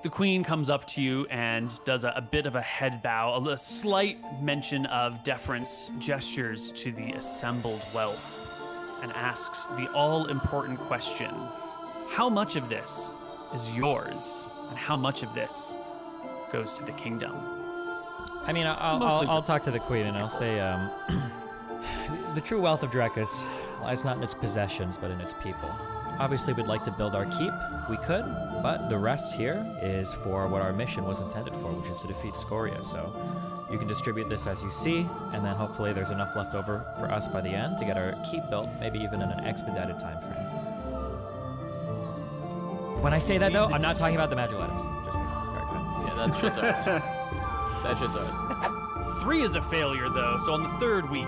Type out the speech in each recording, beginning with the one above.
The queen comes up to you and does a bit of a head bow, a slight mention of deference, gestures to the assembled wealth, and asks the all-important question: how much of this is yours, and how much of this goes to the kingdom? I mean, I'll talk to the queen and I'll say, the true wealth of Drekus lies not in its possessions, but in its people. Obviously, we'd like to build our keep if we could, but the rest here is for what our mission was intended for, which is to defeat Scoria. So you can distribute this as you see, and then hopefully there's enough left over for us by the end to get our keep built, maybe even in an expedited time frame. When I say that, though, I'm not talking about the magic items. Just yeah, that shit's ours. That shit's ours. 3 is a failure, though, so on the 3rd week...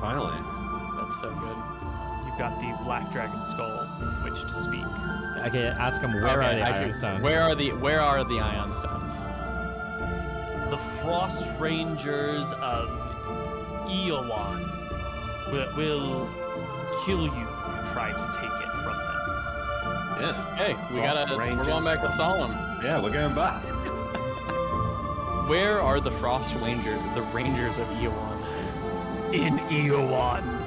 Finally. That's so good. You've got the black dragon skull with which to speak. I can ask him where are the ion stones? Where are the ion stones? The Frost Rangers of Eowyn will kill you if you try to take it from them. Yeah. Hey, we're going back to Solemn. Yeah, we're going back. Where are the Frost Rangers of Eowyn? In Eowyn.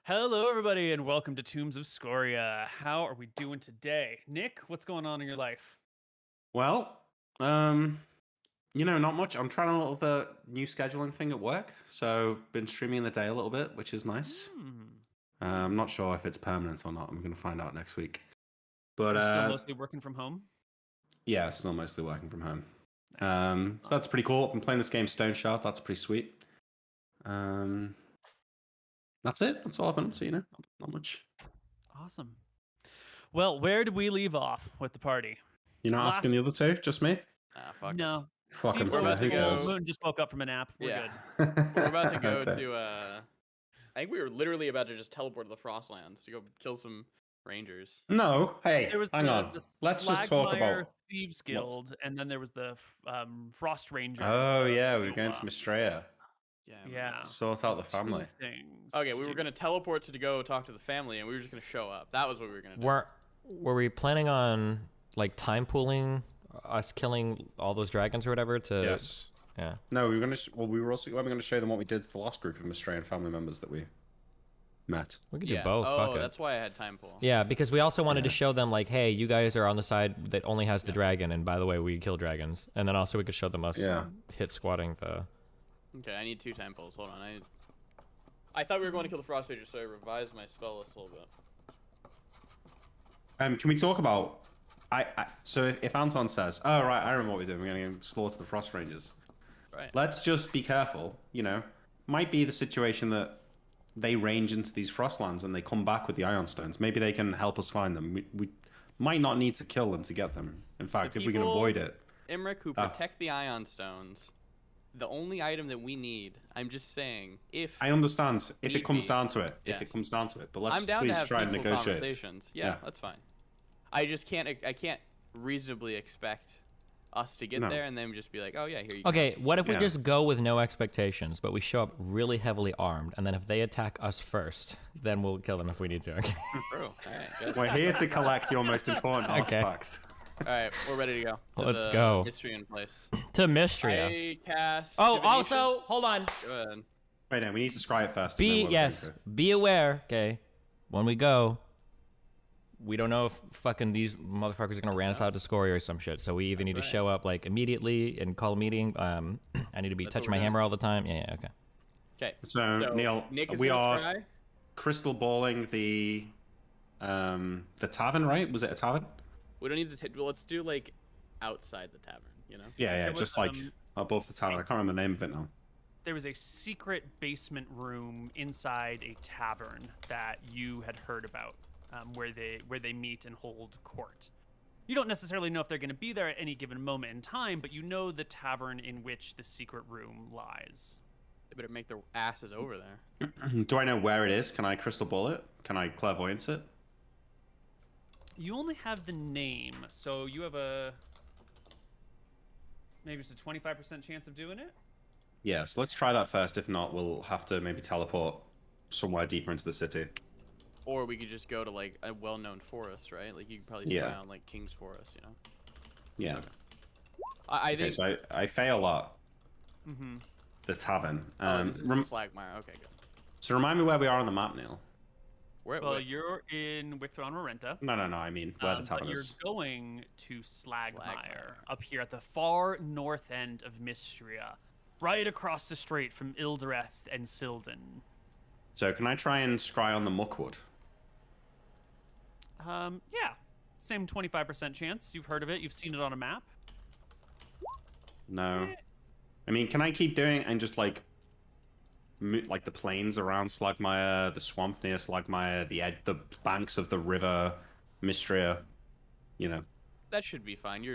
Hello, everybody, and welcome to Tombs of Scoria. How are we doing today? Nick, what's going on in your life? Well, not much. I'm trying a little bit new scheduling thing at work, so been streaming in the day a little bit, which is nice. I'm not sure if it's permanent or not. I'm going to find out next week. But still mostly working from home? Yeah, still mostly working from home. Nice. So that's pretty cool. I'm playing this game Stone Shaft. That's pretty sweet. That's it. That's all I've been up to, not much. Awesome. Well, where did we leave off with the party? You're not asking the other two, just me? Fuck No. us. Fuck him. Steve's Who cares? Moon just woke up from a nap. We're Yeah. good. We're about to go Okay. to, I think we were literally about to just teleport to the Frostlands to go kill some rangers. No, hey, There was hang the on. Let's just talk Slagmire about... Thieves Guild, and then there was the Frost Rangers. Oh, of yeah, we were going to Eowyn. Mistrea. Yeah. Sort out the There's two family. things Okay, to we were do. going to teleport to go talk to the family, and we were just going to show up. That was what we were going to do. Were we planning on like time pooling us killing all those dragons or whatever to? Yes. Yeah. No, we were going to. Well, we were also going to show them what we did to the last group of Mistrayan family members that we met. We could do Yeah. both. Oh, Fuck it. that's why I had time pool. Yeah, because we also wanted to show them like, hey, you guys are on the side that only has the dragon, and by the way, we kill dragons. And then also we could show them us hit squatting the. Okay, I need 2 time pulls. Hold on. I thought we were going to kill the Frost Rangers, so I revised my spell list a little bit. Can we talk about? So if Anton says, "Oh right, I remember what we're doing. We're going to slaughter the Frost Rangers." Right. Let's just be careful. Might be the situation that they range into these Frostlands and they come back with the Ion Stones. Maybe they can help us find them. We might not need to kill them to get them. In fact, if we can avoid it. Imric, who protect the Ion Stones, the only item that we need, I'm just saying, if... I understand. If it comes down to it. Yes. If it comes down to it. But let's I'm down to please have try and peaceful negotiate. conversations. Yeah, that's fine. I just can't reasonably expect us to get there and then just be like, oh yeah, here you go. Okay, what if we just go with no expectations, but we show up really heavily armed, and then if they attack us first, then we'll kill them if we need to. Okay. True. All right, good. We're here to collect your most important artifacts. All right, we're ready to go. Let's go. Mystery in place. To Mistria. I cast. Oh, divination. also, hold on. Go ahead. Wait, no, we need to scry it first. Be aware, okay, when we go, we don't know if fucking these motherfuckers are gonna ran us out to Scoria or some shit, so we either need to show up like immediately and call a meeting. I need to be touching my hammer all the time. Yeah, okay. Okay. So Neal, Nick is we gonna are scry. crystal balling the tavern, right? Was it a tavern? We don't need to. Let's do like outside the tavern, Yeah, just like above the tavern. I can't remember the name of it now. There was a secret basement room inside a tavern that you had heard about, where they meet and hold court. You don't necessarily know if they're going to be there at any given moment in time, but you know the tavern in which the secret room lies. They better make their asses over there. Do I know where it is? Can I crystal ball it? Can I clairvoyance it? You only have the name, so you have maybe it's a 25% chance of doing it? Yeah, so let's try that first. If not, we'll have to maybe teleport somewhere deeper into the city. Or we could just go to like a well-known forest, right? Like you could probably surround like King's Forest, you know? Yeah. Okay. I think. So I fail a lot. Mm-hmm. The tavern. This is the Slagmire. Okay, good. So remind me where we are on the map, Neal. Well, you're in Withron Marenta. No. I mean where the tavern but is. you're going to Slagmire, up here at the far north end of Mystria, right across the strait from Ildereth and Silden. So can I try and scry on the Muckwood? Yeah, same 25% chance. You've heard of it. You've seen it on a map. No. I mean, can I keep doing and just like the plains around Slagmire, the swamp near Slagmire, the banks of the river, Mystria, you know? That should be fine.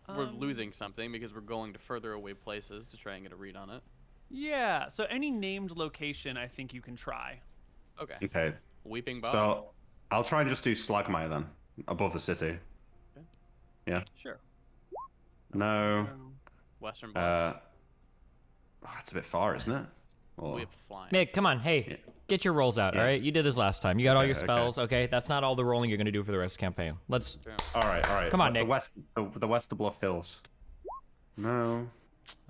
We're losing something because we're going to further away places to try and get a read on it. Yeah, so any named location I think you can try. Okay. Okay. Weeping Bog. So I'll try and just do Slagmire then, above the city. Okay. Yeah. Sure. No. Western Blocks. It's a bit far, isn't it? Or... We have flying. Nick, come on, hey, get your rolls out, all right? You did this last time. You got all your spells, okay? That's not all the rolling you're gonna do for the rest of the campaign. Let's. All right. Come on, the Nick. The west of Bluff Hills. No.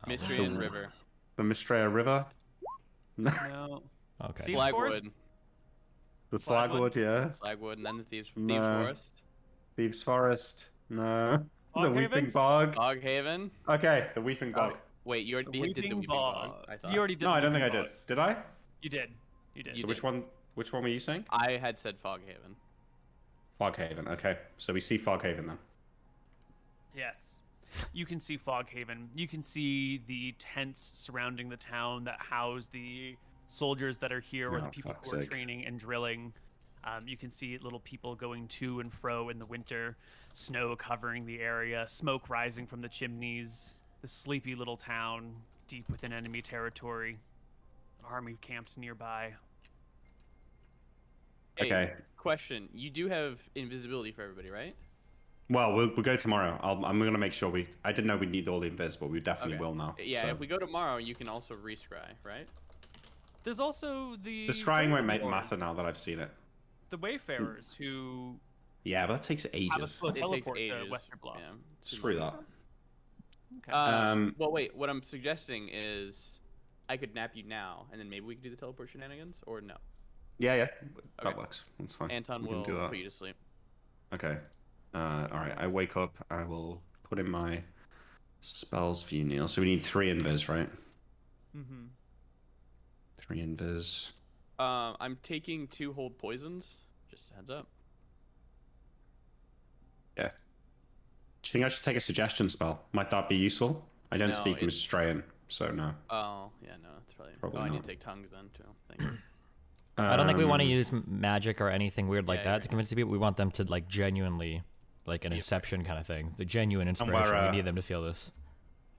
Mystrian River. The Mystria River. No. Okay. Thieves Forest? Slagwood. The Slagwood, yeah. Slagwood, and then the Thieves No. Forest. Thieves Forest. No. Bog The Haven? Weeping Bog. Bog Haven. Okay, the Weeping Bog. Wait, you already did the Weeping Bog. I thought. You already did. No, the I don't think I Weeping did. Bog. Did I? You did. You did. So which one were you saying? I had said Fog Haven. Fog Haven. Okay, so we see Fog Haven then. Yes. You can see Fog Haven. You can see the tents surrounding the town that house the soldiers that are here, or the people who are training and drilling. You can see little people going to and fro in the winter, snow covering the area, smoke rising from the chimneys, the sleepy little town deep within enemy territory, army camps nearby. Hey, Okay. question. You do have invisibility for everybody, right? Well, we'll go tomorrow. I'm gonna make sure I didn't know we'd need all the invisible. We definitely will now. Yeah, so. if we go tomorrow, you can also re-scry, right? There's also the scrying won't Wayfarers, matter now that I've seen it. The Wayfarers who Yeah, but that takes have a ages. slow It takes teleport ages. to Western Bluff. Yeah. Screw that. Okay. Well, wait. What I'm suggesting is, I could nap you now, and then maybe we could do the teleport shenanigans, or no? Yeah, that Okay. works. That's fine. Anton We can will do that. put you to sleep. Okay. All right. I wake up. I will put in my spells for you, Neal. So we need 3 invis, right? Mm-hmm. 3 invis. I'm taking 2 hold poisons. Just a heads up. Yeah. Do you think I should take a suggestion spell? Might that be useful? I don't No, speak Mystrian, so no. Oh, yeah, no, it's probably. Probably I need not. to take tongues then too. Thank you. I don't think we want to use magic or anything weird like Yeah, that you're to convince the people. We want them to like genuinely, like an Inception kind of thing. The genuine inspiration. We need them to feel this.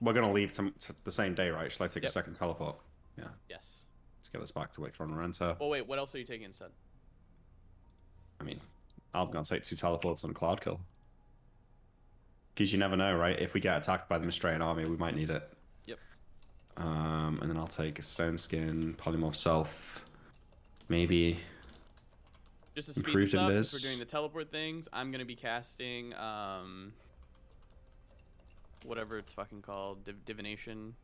We're gonna leave to the same day, right? Shall I take a Yep. second teleport? Yeah. Yes. Let's get us back to Wake Throne Renta. Well, wait. What else are you taking instead? I mean, I'm gonna take 2 teleports and a cloud kill. Because you never know, right? If we get attacked by the Mystrian army, we might need it. Yep. And then I'll take a stone skin, polymorph self, maybe. Just to speed Improved this up, invis. since we're doing the teleport things, I'm gonna be casting whatever it's fucking called, divination.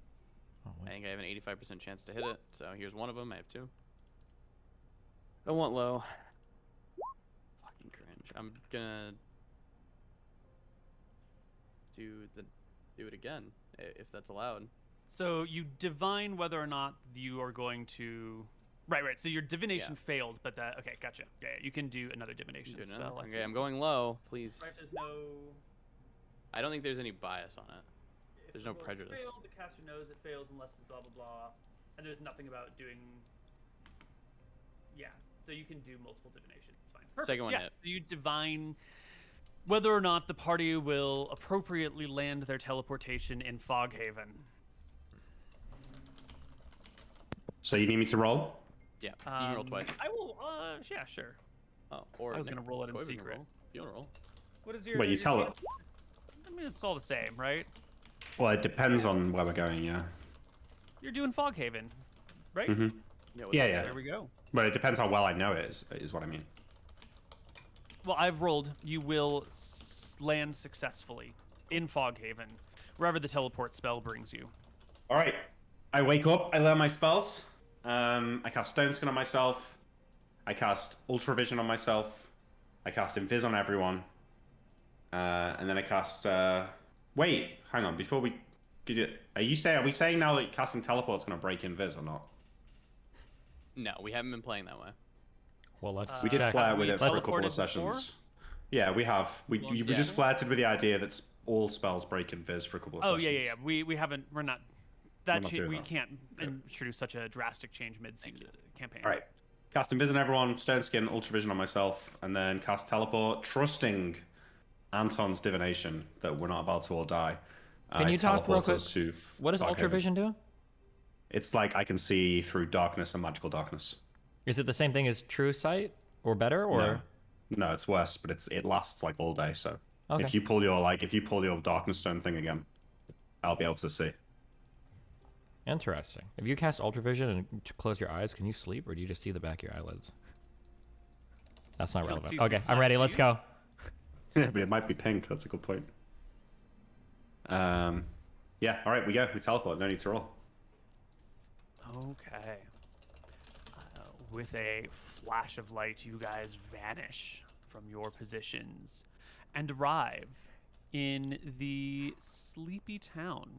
Oh, I think I have an 85% chance to hit it. So here's one of them. I have 2. I want low. Fucking cringe. I'm gonna do it again if that's allowed. So you divine whether or not you are going to. Right. So your divination failed, but that. Okay, gotcha. Yeah, you can do another divination Do spell. another? Okay, I'm going low, please. Right, there's no. I don't think there's any bias on it. There's no Well, it's prejudice. Failed, the caster knows it fails unless it's blah blah blah, and there's nothing about doing. Yeah, so you can do multiple divination. It's fine. Perfect. Second one yeah. hit. So you divine whether or not the party will appropriately land their teleportation in Fog Haven. So you need me to roll? Yeah, you can roll twice. I will. Yeah, sure. Oh, or I was gonna roll it in Koibu can secret. roll. You wanna roll? What is your? Wait, you your tell it. chance? I mean, it's all the same, right? Well, it depends on where we're going, yeah. You're doing Fog Haven, right? Mm-hmm. Yeah. There we go. But it depends how well I know it is what I mean. Well, I've rolled. You will land successfully in Foghaven, wherever the teleport spell brings you. All right. I wake up. I learn my spells. I cast Stone Skin on myself. I cast Ultravision on myself. I cast Invis on everyone. And then I cast... Wait, hang on. Before we... Are we saying now that casting Teleport's going to break Invis or not? No, we haven't been playing that way. Well, let's We did check. flirt with it for a couple teleported of sessions. before? Yeah, we have. We just flirted with the idea that all spells break Invis for a couple of sessions. Yeah. We haven't. We're not. We that. can't introduce such a drastic change mid-season campaign. All right. Cast Invis on everyone, Stone Skin, Ultravision on myself, and then cast Teleport, trusting Anton's divination that we're not about to all die. Can you talk real quick? To What does Darkhaven. Ultravision do? It's like I can see through darkness and magical darkness. Is it the same thing as True Sight, or better, or? No, it's worse, but it lasts like all day. So Okay. if you pull your Darkness Stone thing again, I'll be able to see. Interesting. If you cast Ultravision and close your eyes, can you sleep, or do you just see the back of your eyelids? That's not relevant. see Okay, what's I'm ready. left Let's of you. go. Yeah, but it might be pink. That's a good point. Yeah. All right, we go. We teleport. No need to roll. Okay. With a flash of light, you guys vanish from your positions and arrive in the sleepy town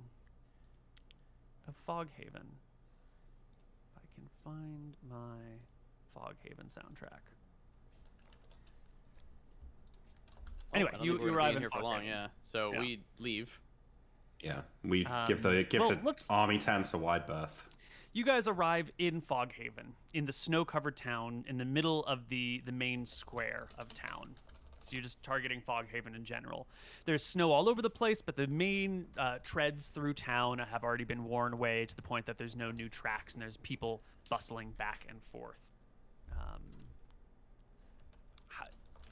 of Foghaven. If I can find my Foghaven soundtrack. Anyway, I don't you think we're gonna arrive be in here for long. Foghaven. Yeah. So Yeah. we leave. Yeah, we give well, the let's- army tents a wide berth. You guys arrive in Foghaven, in the snow-covered town, in the middle of the main square of town. So you're just targeting Foghaven in general. There's snow all over the place, but the main treads through town have already been worn away to the point that there's no new tracks, and there's people bustling back and forth.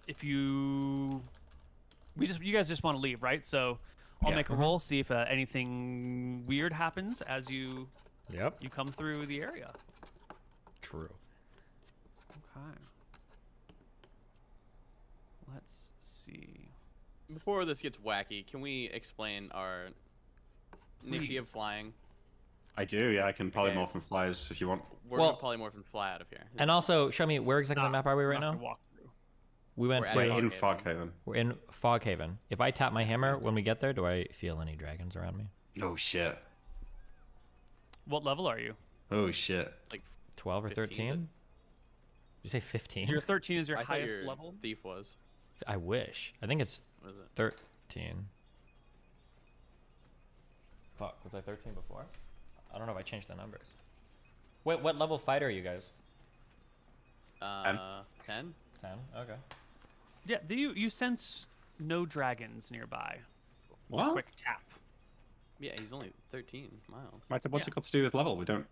If you guys just want to leave, right? So I'll make a roll, see if anything weird happens as you come through the area. True. Okay. Let's see. Before this gets wacky, can we explain our nifty of Please. flying? I do. Yeah, I can polymorph and flies if you want. We're Well- gonna polymorph and fly out of here. And also, show me where exactly on the map are we right Not now? gonna walk through. We went We're to. at In Foghaven. Foghaven. We're in Foghaven. If I tap my hammer when we get there, do I feel any dragons around me? Oh shit. What level are you? Oh shit. Like 12 or 15? 13? Did you say 15? Your 13 is your I thought highest your level. thief was. I wish. I think it's What is it? 13. Fuck, was I 13 before? I don't know if I changed the numbers. Wait, what level fighter are you guys? 10? 10? Okay. Yeah, you sense no dragons nearby. What? Quick tap. Yeah, he's only 13 miles. What's it got to do with level? We don't.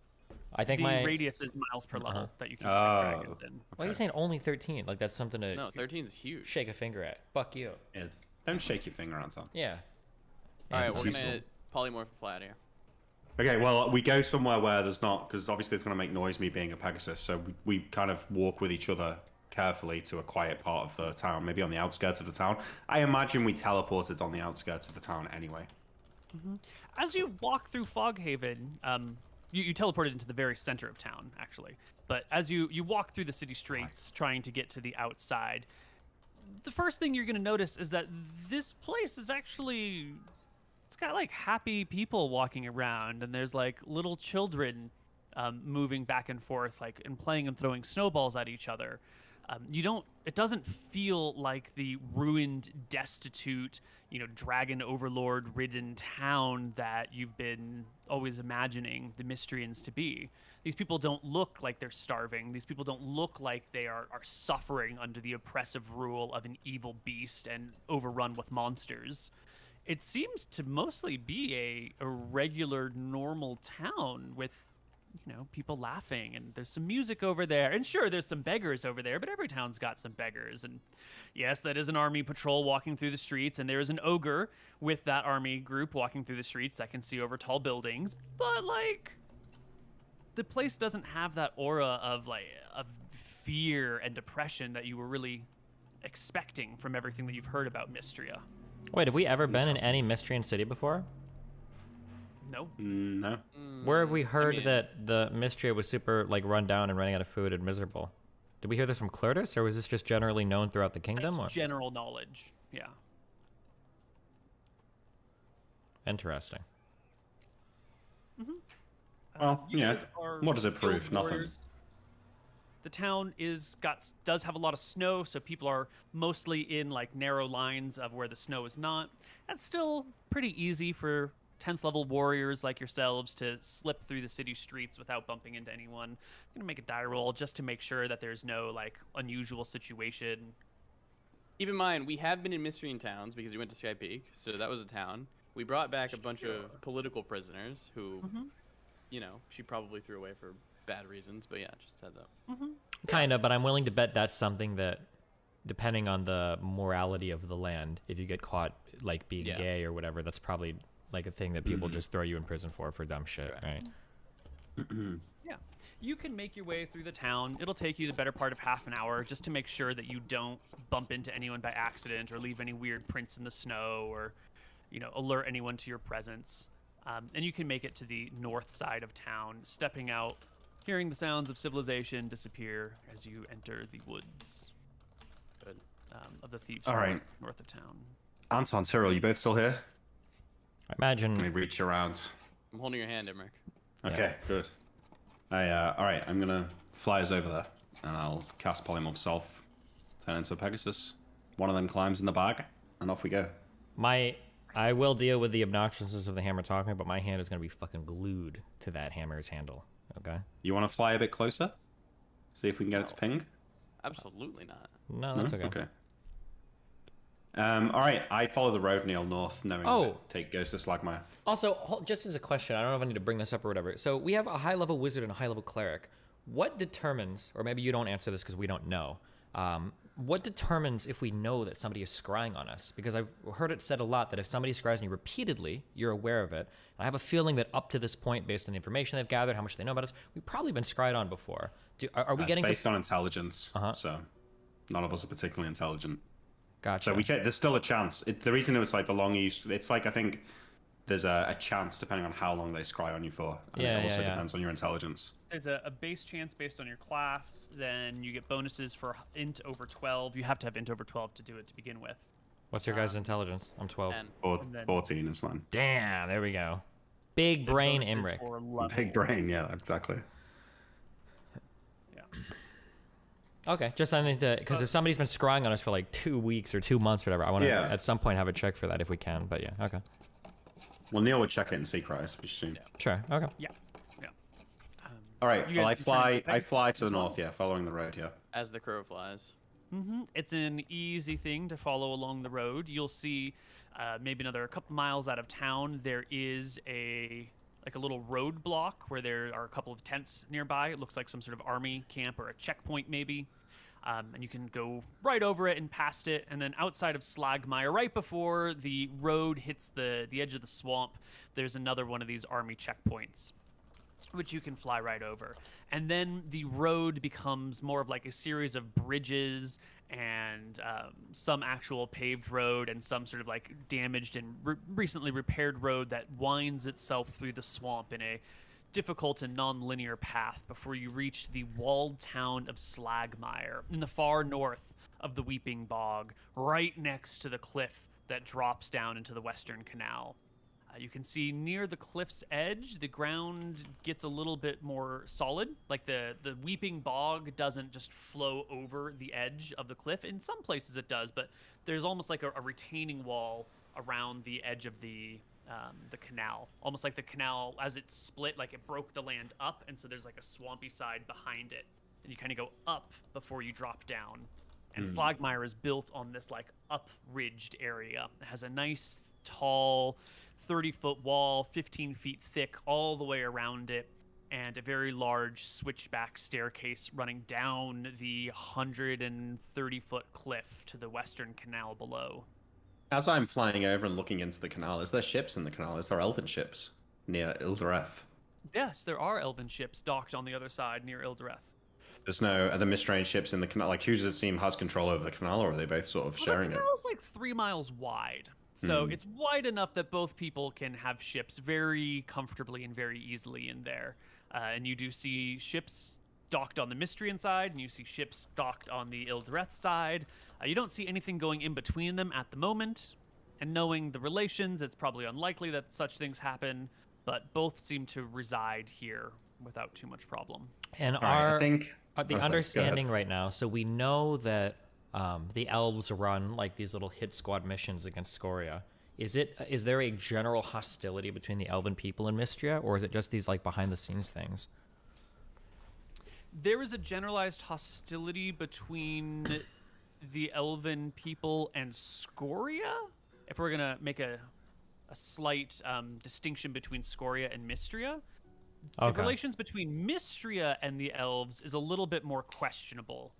I think The my... radius is miles per level that you can detect Oh. dragons in. Why are you saying only 13? Like that's something to No, 13 is huge. shake a finger at. Fuck you. Yeah, don't shake your finger, Anton. Yeah. All right, it's we're gonna useful. polymorph and fly out of here. Okay, well, we go somewhere where there's not, because obviously it's going to make noise, me being a Pegasus, so we kind of walk with each other carefully to a quiet part of the town, maybe on the outskirts of the town. I imagine we teleported on the outskirts of the town anyway. As you walk through Foghaven, you teleported into the very center of town, actually. But as you walk through the city streets, trying to get to the outside, the first thing you're going to notice is that this place is actually... It's got, like, happy people walking around, and there's, like, little children moving back and forth, like, and playing and throwing snowballs at each other. It doesn't feel like the ruined, destitute, dragon overlord-ridden town that you've been always imagining the Mystrians to be. These people don't look like they're starving. These people don't look like they are suffering under the oppressive rule of an evil beast and overrun with monsters. It seems to mostly be a regular, normal town with, people laughing, and there's some music over there. And sure, there's some beggars over there, but every town's got some beggars. And yes, that is an army patrol walking through the streets, and there is an ogre with that army group walking through the streets that can see over tall buildings. But, the place doesn't have that aura of fear and depression that you were really expecting from everything that you've heard about Mystria. Wait, have we ever been in any Mystrian city before? No. No. Where have we heard that the Mystria was super run down and running out of food and miserable? Did we hear this from Clertus, or was this just generally known throughout the kingdom? That's general knowledge. Yeah. Interesting. Well, You yeah. guys are What does it skilled prove? Nothing. warriors. The town does have a lot of snow, so people are mostly in narrow lines of where the snow is not. That's still pretty easy for 10th level warriors like yourselves to slip through the city streets without bumping into anyone. I'm gonna make a die roll just to make sure that there's no unusual situation. Keep in mind, we have been in Mystrian towns because we went to Czepeku, so that was a town. We brought back a bunch of political prisoners who, she probably threw away for bad reasons, but yeah, just heads up. Kind of, but I'm willing to bet that's something that, depending on the morality of the land, if you get caught being gay or whatever, that's probably a thing that people just throw you in prison for dumb shit, right? Yeah. You can make your way through the town. It'll take you the better part of half an hour just to make sure that you don't bump into anyone by accident or leave any weird prints in the snow or, alert anyone to your presence. And you can make it to the north side of town, stepping out, hearing the sounds of civilization disappear as you enter the woods of the Thieves' All right. north of town. Anton, Cyril, you both still here? I imagine. Let me reach around. I'm holding your hand, Emmerich. Okay, good. All right, I'm gonna fly us over there, and I'll cast Polymorph Self, turn into a Pegasus. One of them climbs in the bag, and off we go. I will deal with the obnoxiousness of the hammer talking, but my hand is gonna be fucking glued to that hammer's handle. Okay. You want to fly a bit closer? See if we can get it to ping? Absolutely not. No, that's okay. Okay. All right, I follow the road, Neal, north, knowing that goes to Slagmire. Also, just as a question, I don't know if I need to bring this up or whatever. So we have a high-level wizard and a high-level cleric. What determines, or maybe you don't answer this because we don't know, what determines if we know that somebody is scrying on us? Because I've heard it said a lot that if somebody scries on you repeatedly, you're aware of it. And I have a feeling that up to this point, based on the information they've gathered, how much they know about us, we've probably been scryed on before. Are we getting based on intelligence, so none of us are particularly intelligent. Gotcha. So there's still a chance. The reason it was the longer it's I think there's a chance depending on how long they scry on you for. And it also depends on your intelligence. There's a base chance based on your class. Then you get bonuses for int over 12. You have to have int over 12 to do it to begin with. What's your guys' intelligence? I'm 12. 14 is mine. Damn, there we go. Big brain Emmerich. Big brain, yeah, exactly. Yeah. Okay, just something to, because if somebody's been scrying on us for 2 weeks or 2 months or whatever, I want to at some point have a check for that if we can, but yeah, okay. Well, Neal would check it in Secret, I assume. Yeah. Sure, okay. Yeah. All right, well, I fly to the north, following the road, As the crow flies. It's an easy thing to follow along the road. You'll see maybe another couple miles out of town, there is a little roadblock where there are a couple of tents nearby. It looks like some sort of army camp or a checkpoint maybe. And you can go right over it and past it. And then outside of Slagmire, right before the road hits the edge of the swamp, there's another one of these army checkpoints, which you can fly right over. And then the road becomes more of a series of bridges and some actual paved road and some sort of damaged and recently repaired road that winds itself through the swamp in a difficult and non-linear path before you reach the walled town of Slagmire in the far north of the Weeping Bog, right next to the cliff that drops down into the Western Canal. You can see near the cliff's edge, the ground gets a little bit more solid. The Weeping Bog doesn't just flow over the edge of the cliff. In some places it does, but there's almost a retaining wall around the edge of the canal. Almost like the canal, as it split, it broke the land up, and so there's a swampy side behind it. And you kind of go up before you drop down. And Slagmire is built on this up-ridged area. It has a nice, tall 30-foot wall, 15 feet thick all the way around it, and a very large switchback staircase running down the 130-foot cliff to the Western Canal below. As I'm flying over and looking into the canal, is there ships in the canal? Is there elven ships near Ildereth? Yes, there are elven ships docked on the other side near Ildreth. There's no other Mistrange ships in the canal. Like, who does it seem has control over the canal, or are they both sort of sharing The it? canal's like 3 miles wide. So it's wide enough that both people can have ships very comfortably and very easily in there. And you do see ships docked on the Mystrian side, and you see ships docked on the Ildreth side. You don't see anything going in between them at the moment. And knowing the relations, it's probably unlikely that such things happen. But both seem to reside here without too much problem. And I think the understanding right now, so we know that the elves run like these little hit squad missions against Scoria. Is there a general hostility between the elven people and Mystria, or is it just these like behind the scenes things? There is a generalized hostility between the elven people and Scoria. If we're gonna make a slight distinction between Scoria and Mystria. The relations between Mystria and the elves is a little bit more questionable.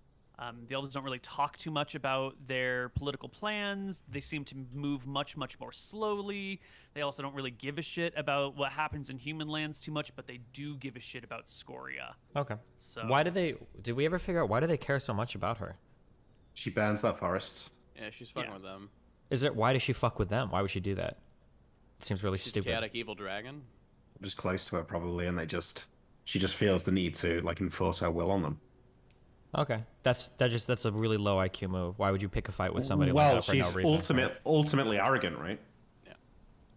The elves don't really talk too much about their political plans. They seem to move much, much more slowly. They also don't really give a shit about what happens in human lands too much, but they do give a shit about Scoria. Okay. So why did we ever figure out why do they care so much about her? She burns that forest. Yeah, she's fucking with them. Why does she fuck with them? Why would she do that? It seems really She's stupid. a chaotic evil dragon. Just close to her probably, and she just feels the need to like enforce her will on them. Okay, that's a really low IQ move. Why would you pick a fight with somebody well, like that for no reason? She's ultimately arrogant, right? Yeah.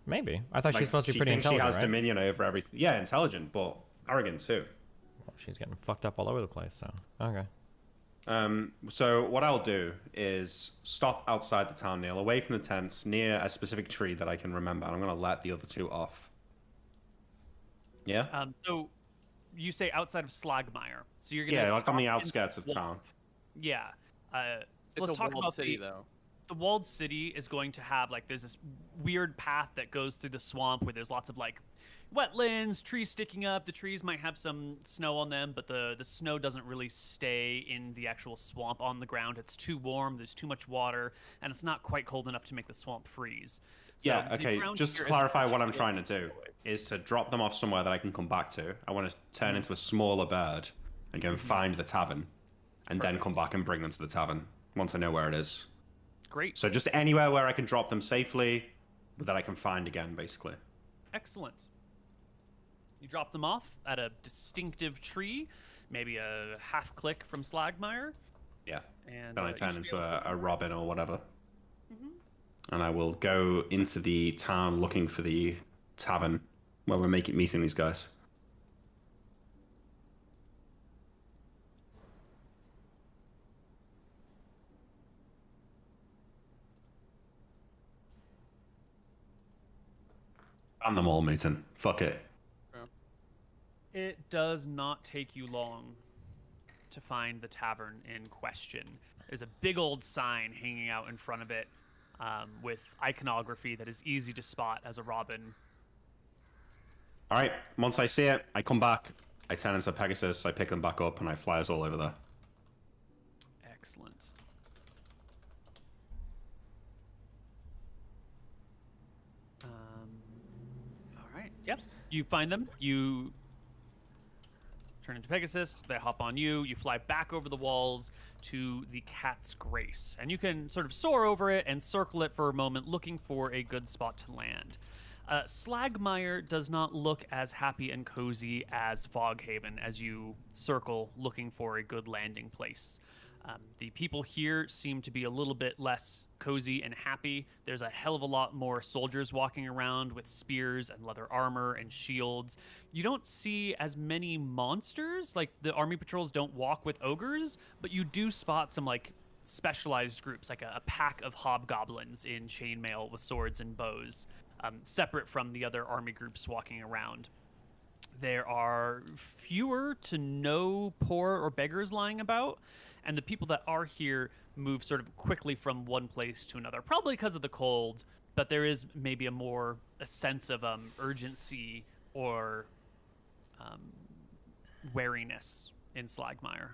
Maybe. I thought she was supposed to be she pretty thinks intelligent, she has right? dominion over everything. Yeah, intelligent, but arrogant too. Well, she's getting fucked up all over the place, so okay. So what I'll do is stop outside the town, Neal, away from the tents, near a specific tree that I can remember, and I'm going to let the other two off. Yeah? So you say outside of Slagmire. So you're gonna Yeah, like on the stop outskirts of town. Yeah. It's let's a talk walled about city, though. The walled city is going to have like there's this weird path that goes through the swamp where there's lots of like wetlands, trees sticking up. The trees might have some snow on them, but the snow doesn't really stay in the actual swamp on the ground. It's too warm, there's too much water, and it's not quite cold enough to make the swamp freeze. So Yeah, okay, just to here clarify isn't what I'm trying to particularly do is to drop them off somewhere that I can come back to. I want to turn into a smaller bird and go and find the tavern, and then come back and bring them to the tavern once I know where it is. Great. So just anywhere where I can drop them safely, but that I can find again, basically. Excellent. You drop them off at a distinctive tree, maybe a half click from Slagmire. Yeah. And Then I you turn should into be able a robin or whatever. And I will go into the town looking for the tavern where we're meeting these guys. Ban them all, Mooton. Fuck it. It does not take you long to find the tavern in question. There's a big old sign hanging out in front of it with iconography that is easy to spot as a robin. All right, once I see it, I come back, I turn into a Pegasus, I pick them back up, and I fly us all over there. Excellent. All right. Yep. You find them. You turn into Pegasus. They hop on you. You fly back over the walls to the Cat's Grace, and you can sort of soar over it and circle it for a moment, looking for a good spot to land. Slagmire does not look as happy and cozy as Foghaven as you circle looking for a good landing place. The people here seem to be a little bit less cozy and happy. There's a hell of a lot more soldiers walking around with spears and leather armor and shields. You don't see as many monsters, like the army patrols don't walk with ogres, but you do spot some like specialized groups, like a pack of hobgoblins in chainmail with swords and bows, separate from the other army groups walking around. There are fewer to no poor or beggars lying about, and the people that are here move sort of quickly from one place to another, probably because of the cold, but there is maybe a sense of urgency or wariness in Slagmire.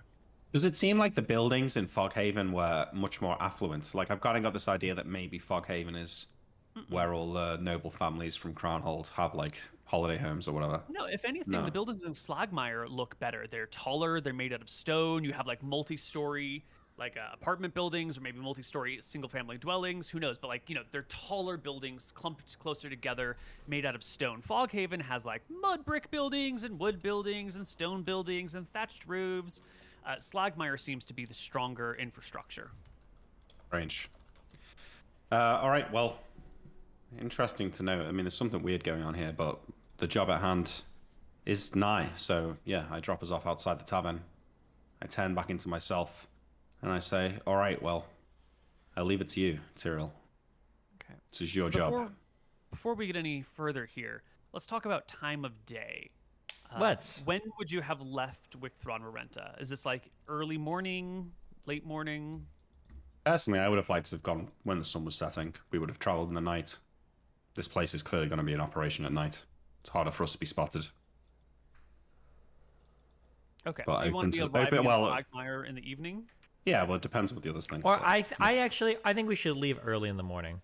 Does it seem like the buildings in Foghaven were much more affluent? Like, I've kind of got this idea that maybe Foghaven is where all the noble families from Crownhold have, like, holiday homes or whatever. No, if anything, No. the buildings in Slagmire look better. They're taller. They're made out of stone. You have like multi-story, like apartment buildings, or maybe multi-story single-family dwellings. Who knows? But like they're taller buildings clumped closer together, made out of stone. Foghaven has like mud brick buildings and wood buildings and stone buildings and thatched roofs. Slagmire seems to be the stronger infrastructure. Strange. All right. Well, interesting to know. I mean, there's something weird going on here, but the job at hand is nigh. So yeah, I drop us off outside the tavern. I turn back into myself, and I say, "All right. Well, I'll leave it to you, Tyrell. Okay. This is your job." Before we get any further here, let's talk about time of day. Let's. When would you have left Wicthron Renta? Is this like early morning, late morning? Personally, I would have liked to have gone when the sun was setting. We would have traveled in the night. This place is clearly going to be in operation at night. It's harder for us to be spotted. Okay, But so you want to be open arriving well, at Slagmire in the evening? Yeah, well, it depends what the others think. Or but I think we should leave early in the morning.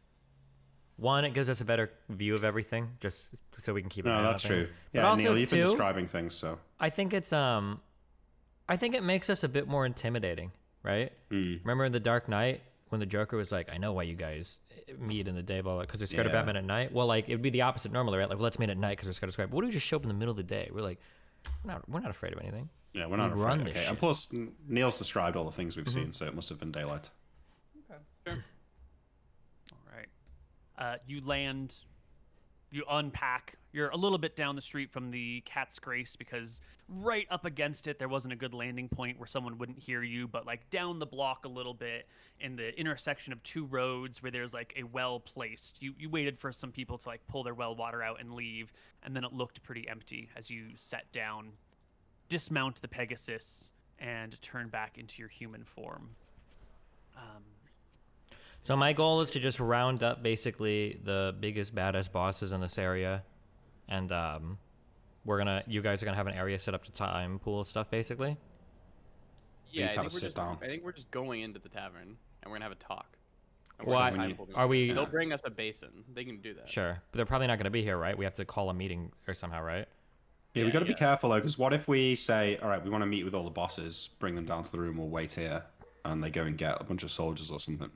One, it gives us a better view of everything, just so we can keep an eye No, on that's true. things. Yeah, But also, Neal, you've been too, describing things, so. I think it's I think it makes us a bit more intimidating, right? Remember in The Dark Knight when the Joker was like, "I know why you guys meet in the day, blah, because they're scared of Yeah. Batman at night." Well, like it'd be the opposite normally, right? Like, well, let's meet at night because we're scared of Scribe. But what do we just show up in the middle of the day? We're like, we're not afraid of anything. Yeah, we're not We'd afraid. run this Okay, shit. and plus, Neal's described all the things we've seen, so it must have been daylight. All right. You land, you unpack. You're a little bit down the street from the Cat's Grace because right up against it, there wasn't a good landing point where someone wouldn't hear you, but like down the block a little bit in the intersection of two roads where there's like a well placed. You waited for some people to like pull their well water out and leave, and then it looked pretty empty as you sat down, dismount the Pegasus, and turn back into your human form. So my goal is to just round up basically the biggest, baddest bosses in this area, and you guys are gonna have an area set up to time pool stuff, basically. Yeah, need to have a sit down. I think we're just going into the tavern and we're gonna have a talk. And Well, gonna time pull are we? They'll bring us a basin. They can do that. Sure, but they're probably not gonna be here, right? We have to call a meeting or somehow, right? Yeah, we got to be careful though, because what if we say, all right, we want to meet with all the bosses, bring them down to the room, we'll wait here, and they go and get a bunch of soldiers or something.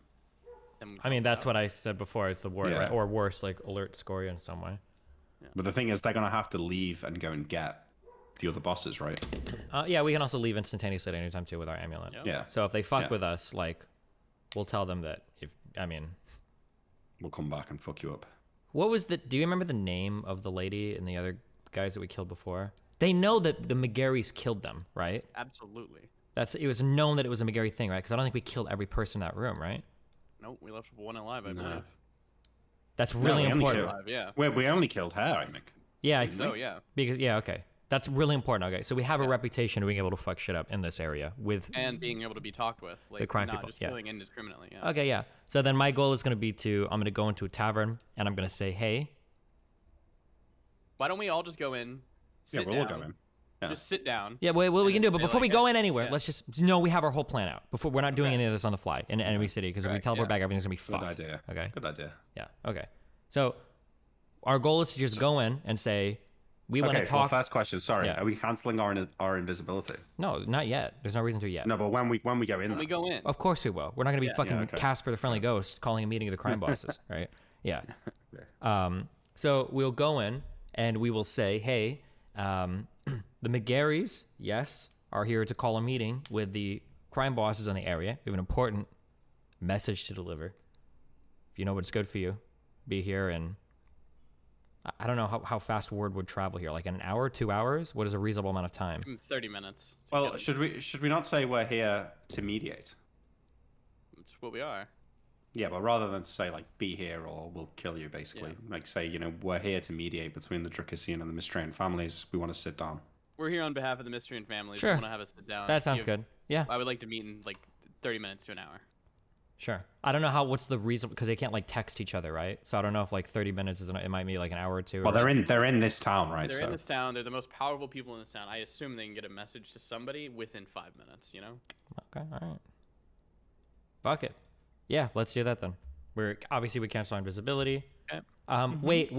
I mean, that's what I said before. Is the word, Yeah. right? Or worse, like alert Scoria in some way. But the thing is, they're going to have to leave and go and get the other bosses, right? Yeah, we can also leave instantaneously at any time too with our amulet. Yep. Yeah. So if they fuck Yeah. with us, like, we'll tell them that. We'll come back and fuck you up. What was the? Do you remember the name of the lady and the other guys that we killed before? They know that the McGarrys killed them, right? Absolutely. It was known that it was a McGarry thing, right? Because I don't think we killed every person in that room, right? Nope, we left one alive, I No. believe. That's No, really we only important. killed- Alive, yeah. We only killed her, I think. Yeah, So yeah. because okay, that's really important. Okay, so we have a reputation of being able to fuck shit up in this area with. And being able to be talked with, like crime not people, just yeah. killing indiscriminately. Yeah. Okay, yeah. So then my goal is going to be I'm going to go into a tavern and I'm going to say, hey. Why don't we all just go in? Yeah, Sit we'll all down, go in. Yeah. Just sit down. Yeah, well, we can do it, but Say, before we like, go in anywhere, yeah. let's just know we have our whole plan out. Before we're not doing Okay. any of this on the fly in enemy city, because if we Correct, teleport yeah. back, everything's gonna be Good fucked. idea. Okay. Good idea. Yeah. Okay. So our goal is to just go in and say we want to Okay, well, talk. first question. Sorry, Yeah. are we cancelling our invisibility? No, not yet. There's no reason to yet. No, but when we go in, When we go in. Of course we will. We're not gonna be fucking Yeah, okay. Casper the Friendly Ghost calling a meeting of the crime bosses, right? Yeah. So we'll go in and we will say, hey, the McGarrys, yes, are here to call a meeting with the crime bosses in the area. We have an important message to deliver. If you know what's good for you, be here. And I don't know how fast word would travel here. Like in an hour, 2 hours? What is a reasonable amount of time? 30 minutes. to well, get it. should we not say we're here to mediate? That's what we are. Yeah, but rather than say like be here or we'll kill you, basically, like say we're here to mediate between the Dracusian and the Mistrain families. We want to sit down. We're here on behalf of the Mystery and family. Sure. We want to have a sit down. That sounds Give- good. Yeah, I would like to meet in like 30 minutes to an hour. sure. I don't know what's the reason, because they can't like text each other, right? So I don't know if like 30 minutes it might be like an hour or two. Well, or they're in this town, right? They're So in this town. They're the most powerful people in this town. I assume they can get a message to somebody within 5 minutes, you know? Okay, all right. Fuck it. Yeah, let's do that then. We cancel our invisibility. Okay. Wait.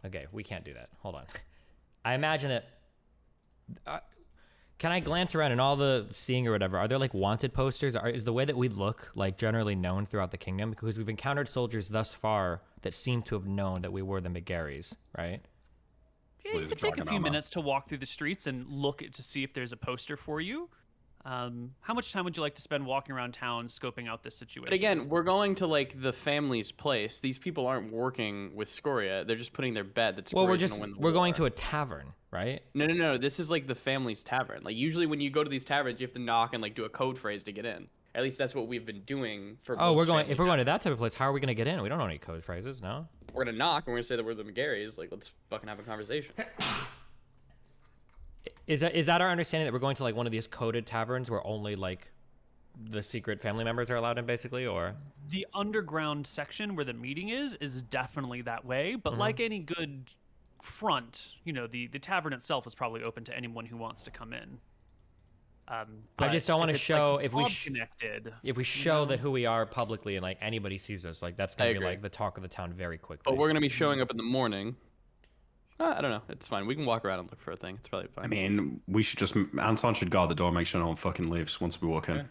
Okay, we can't do that. Hold on. I imagine that... can I glance around in all the seeing or whatever? Are there like wanted posters? Is the way that we look like generally known throughout the kingdom? Because we've encountered soldiers thus far that seem to have known that we were the McGarrys, right? Yeah, you could take a few minutes to walk through the streets and look to see if there's a poster for you. How much time would you like to spend walking around town scoping out this situation? But again, we're going to like the family's place. These people aren't working with Scoria. They're just putting their bet that Scoria's gonna win the war. We're going to a tavern, right? No. This is like the family's tavern. Like usually when you go to these taverns, you have to knock and like do a code phrase to get in. At least that's what we've been doing for. Oh, we're going. If we're going to that type of place, how are we going to get in? We don't know any code phrases, no. We're gonna knock and we're gonna say that we're the McGarrys. Like, let's fucking have a conversation. Is that our understanding that we're going to like one of these coded taverns where only like the secret family members are allowed in, basically, or? The underground section where the meeting is definitely that way. But like any good front, you know, the tavern itself is probably open to anyone who wants to come in. I just don't want to show if we show know? that who we are publicly and like anybody sees us, like that's gonna be like the talk of the town very quickly. But we're gonna be showing up in the morning. I don't know. It's fine. We can walk around and look for a thing. It's probably fine. I mean, we should just... Anton should guard the door, make sure no one fucking leaves once we walk in. Okay.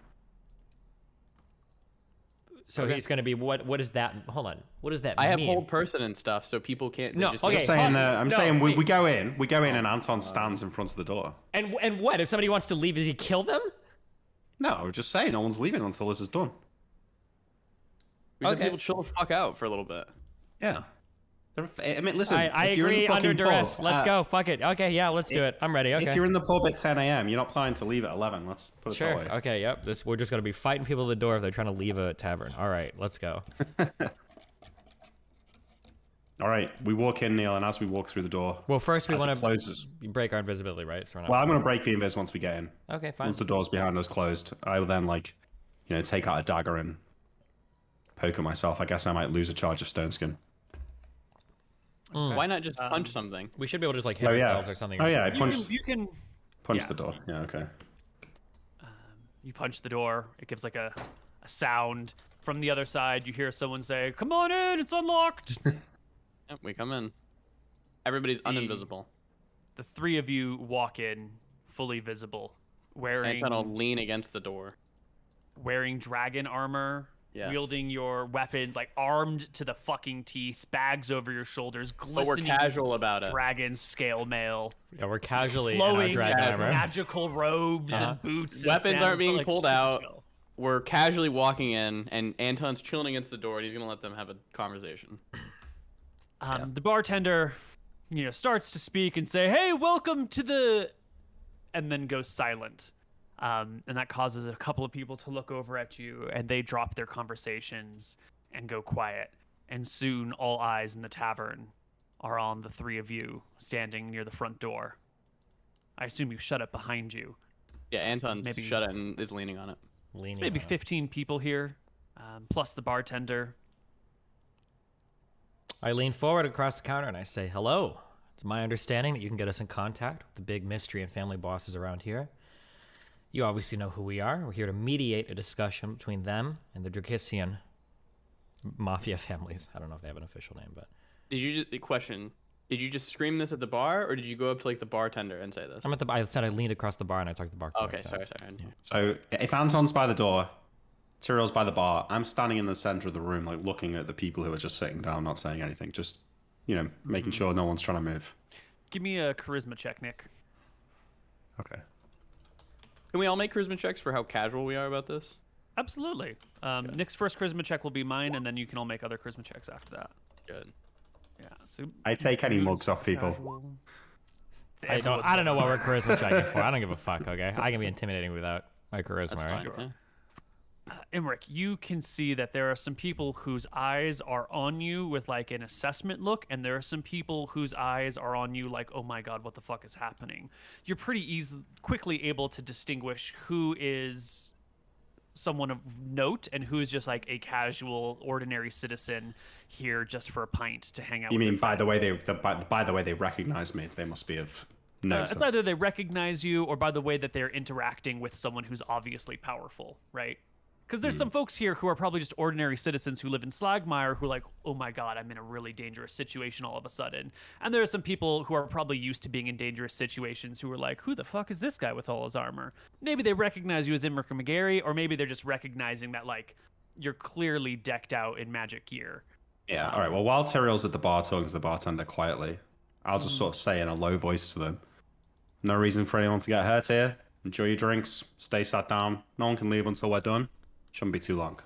So he's going to be... What is that? Hold on. What does that mean? I have hold person and stuff, so people can't... No, just okay. I'm saying we go in and Anton stands in front of the door. And what? If somebody wants to leave, does he kill them? No, we're just saying no one's leaving until this is done. We just people chill the fuck out for a little bit. Yeah. I mean, listen. I agree under duress. Let's go. Fuck it. Okay, yeah, let's do it. I'm ready. Okay. If you're in the pub at 10 a.m., you're not planning to leave at 11. Let's put it that way. Okay, yep. We're just going to be fighting people at the door if they're trying to leave a tavern. All right, let's go. All right, we walk in, Neal, and as we walk through the door... Well, first we want to break our invisibility, right? So I'm going to break the invis once we get in. Okay, fine. Once the door's behind us closed, I will then, like, you know, take out a dagger and poke at myself. I guess I might lose a charge of stone skin. Why not just punch something? We should be able to just like hit ourselves or something. Oh yeah, you can punch the door. Yeah, okay. You punch the door. It gives like a sound. From the other side, you hear someone say, "Come on in, it's unlocked." Yep, we come in. Everybody's uninvisible. The three of you walk in, fully visible, wearing. Anton will lean against the door. Wearing dragon armor. Yes. Wielding your weapon, like armed to the fucking teeth, bags over your shoulders, glistening. But we're casual about it. Dragon scale mail. Yeah, we're casually flowing in our dragon armor. Magical robes and boots. Weapons aren't being pulled out. Chill. We're casually walking in, and Anton's chilling against the door, and he's gonna let them have a conversation. The bartender, starts to speak and say, "Hey, welcome to the," and then goes silent. And that causes a couple of people to look over at you, and they drop their conversations and go quiet. And soon, all eyes in the tavern are on the three of you standing near the front door. I assume you shut it behind you. Yeah, Anton's shut it and is leaning on it. There's maybe 15 people here, plus the bartender. I lean forward across the counter and I say, "Hello. It's my understanding that you can get us in contact with the big mystery and family bosses around here. You obviously know who we are. We're here to mediate a discussion between them and the Drakissian mafia families." I don't know if they have an official name, but... Did you just scream this at the bar, or did you go up to like the bartender and say this? I said I leaned across the bar and I talked to the bar. Okay, sorry. So if Anton's by the door, Tyriel's by the bar, I'm standing in the center of the room, like looking at the people who are just sitting down, not saying anything, just, making sure no one's trying to move. Give me a charisma check, Nick. Okay. Can we all make charisma checks for how casual we are about this? Absolutely. Nick's first charisma check will be mine, and then you can all make other charisma checks after that. Good. Yeah. So I take any mugs off people. I don't know what we're charisma checking for. I don't give a fuck. Okay, I can be intimidating without my charisma. That's right? fine. Emmerich, you can see that there are some people whose eyes are on you with like an assessment look, and there are some people whose eyes are on you like, "Oh my god, what the fuck is happening?" You're pretty quickly able to distinguish who is someone of note and who is just like a casual, ordinary citizen here just for a pint to hang out. You with mean by the way they recognize me? They must be of note. It's either they recognize you or by the way that they're interacting with someone who's obviously powerful, right? Because there's some folks here who are probably just ordinary citizens who live in Slagmire who are like, oh my god, I'm in a really dangerous situation all of a sudden. And there are some people who are probably used to being in dangerous situations who are like, who the fuck is this guy with all his armor? Maybe they recognize you as Imric or McGarry, or maybe they're just recognizing that like you're clearly decked out in magic gear. Yeah, all right. Well, while Tyriel's at the bar talking to the bartender quietly, I'll just sort of say in a low voice to them, no reason for anyone to get hurt here. Enjoy your drinks. Stay sat down. No one can leave until we're done. Shouldn't be too long.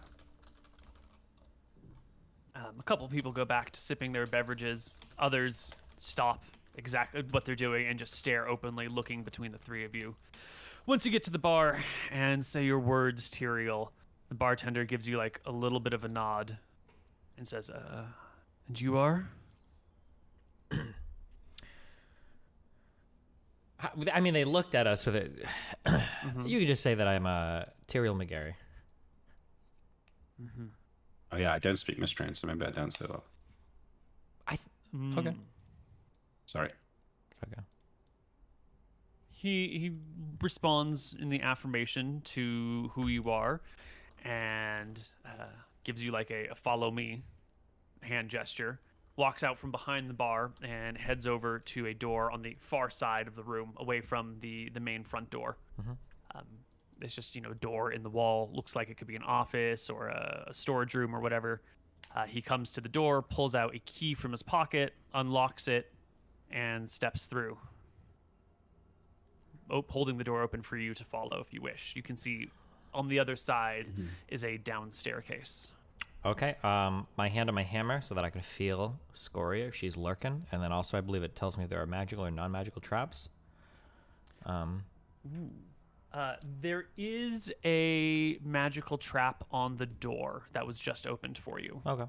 A couple of people go back to sipping their beverages. Others stop exactly what they're doing and just stare openly, looking between the three of you. Once you get to the bar and say your words, Tyriel, the bartender gives you like a little bit of a nod and says, and you are? I mean, they looked at us, so that you could just say that I'm Tyriel McGarry. Oh yeah, I don't speak Mistrain, so maybe I don't say that. Okay. Sorry. It's okay. He responds in the affirmation to who you are and gives you like a follow me hand gesture, walks out from behind the bar and heads over to a door on the far side of the room away from the main front door. It's just, a door in the wall. Looks like it could be an office or a storage room or whatever. He comes to the door, pulls out a key from his pocket, unlocks it, and steps through. Holding the door open for you to follow if you wish. You can see on the other side is a down staircase. Okay. My hand on my hammer so that I can feel Scoria if she's lurking. And then also I believe it tells me if there are magical or non-magical traps. There is a magical trap on the door that was just opened for you. Okay.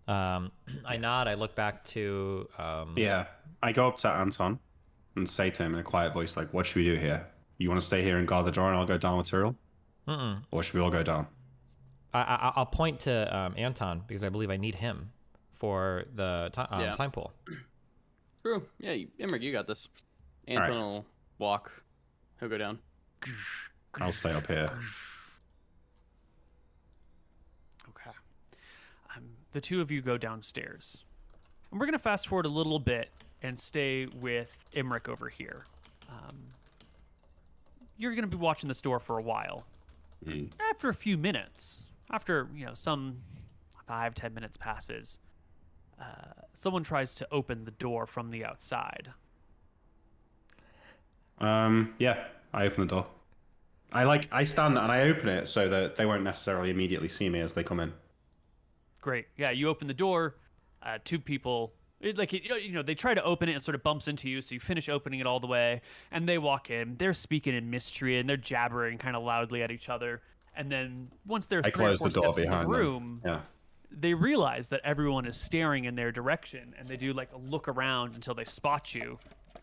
I nod. I look back to... Yeah, I go up to Anton and say to him in a quiet voice, like, what should we do here? You want to stay here and guard the door and I'll go down with Tyriel? Or should we all go down? I'll point to Anton because I believe I need him for the time pool. True. Yeah, Imric, you got this. Anton will walk. He'll go down. I'll stay up here. Okay. The two of you go downstairs. And we're going to fast forward a little bit and stay with Imric over here. You're going to be watching this door for a while. After a few minutes, after some 5-10 minutes passes, someone tries to open the door from the outside. Yeah, I open the door. I stand and I open it so that they won't necessarily immediately see me as they come in. Great. Yeah, you open the door. Two people, they try to open it and sort of bumps into you. So you finish opening it all the way, and they walk in. They're speaking in mystery and they're jabbering kind of loudly at each other. And then once they're I close the door behind in the room, them. Yeah. They realize that everyone is staring in their direction, and they do like a look around until they spot you.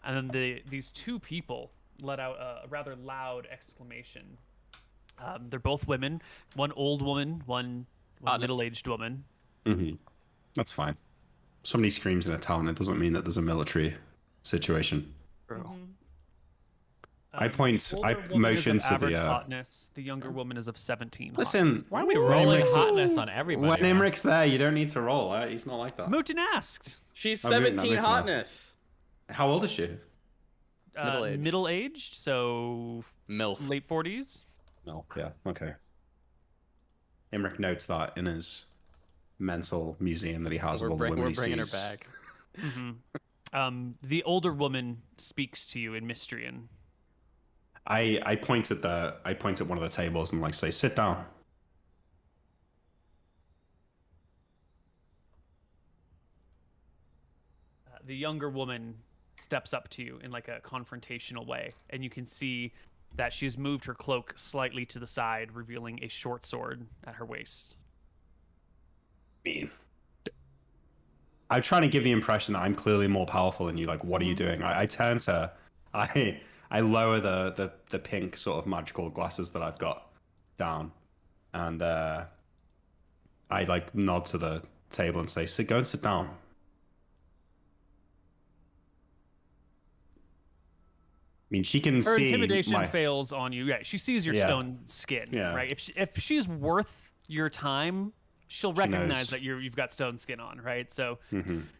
And then these two people let out a rather loud exclamation. They're both women. One old woman, one middle-aged woman. That's fine. Somebody screams in a town. It doesn't mean that there's a military situation. I motion to the hotness. The younger woman is of 17. Listen, why are we rolling hotness on everybody? When Imric's there, you don't need to roll. He's not like that. Mouton asked. She's 17 hotness. How old is she? Middle-aged, so MILF. Late 40s. No, yeah, okay. Imric notes that in his mental museum that he has of all the women he sees. We're bringing her back. The older woman speaks to you in Mystrian. I point at one of the tables and say, sit down. The younger woman steps up to you in a confrontational way, and you can see that she's moved her cloak slightly to the side, revealing a short sword at her waist. I'm trying to give the impression that I'm clearly more powerful than you. What are you doing? I turn to her. I lower the pink sort of magical glasses that I've got down, and I nod to the table and say, go and sit down. mean, she can Her see intimidation fails on you. Yeah, she sees your stone skin. Yeah. Right. If she's worth your time, she'll recognize knows. that you've got stone skin on. Right. So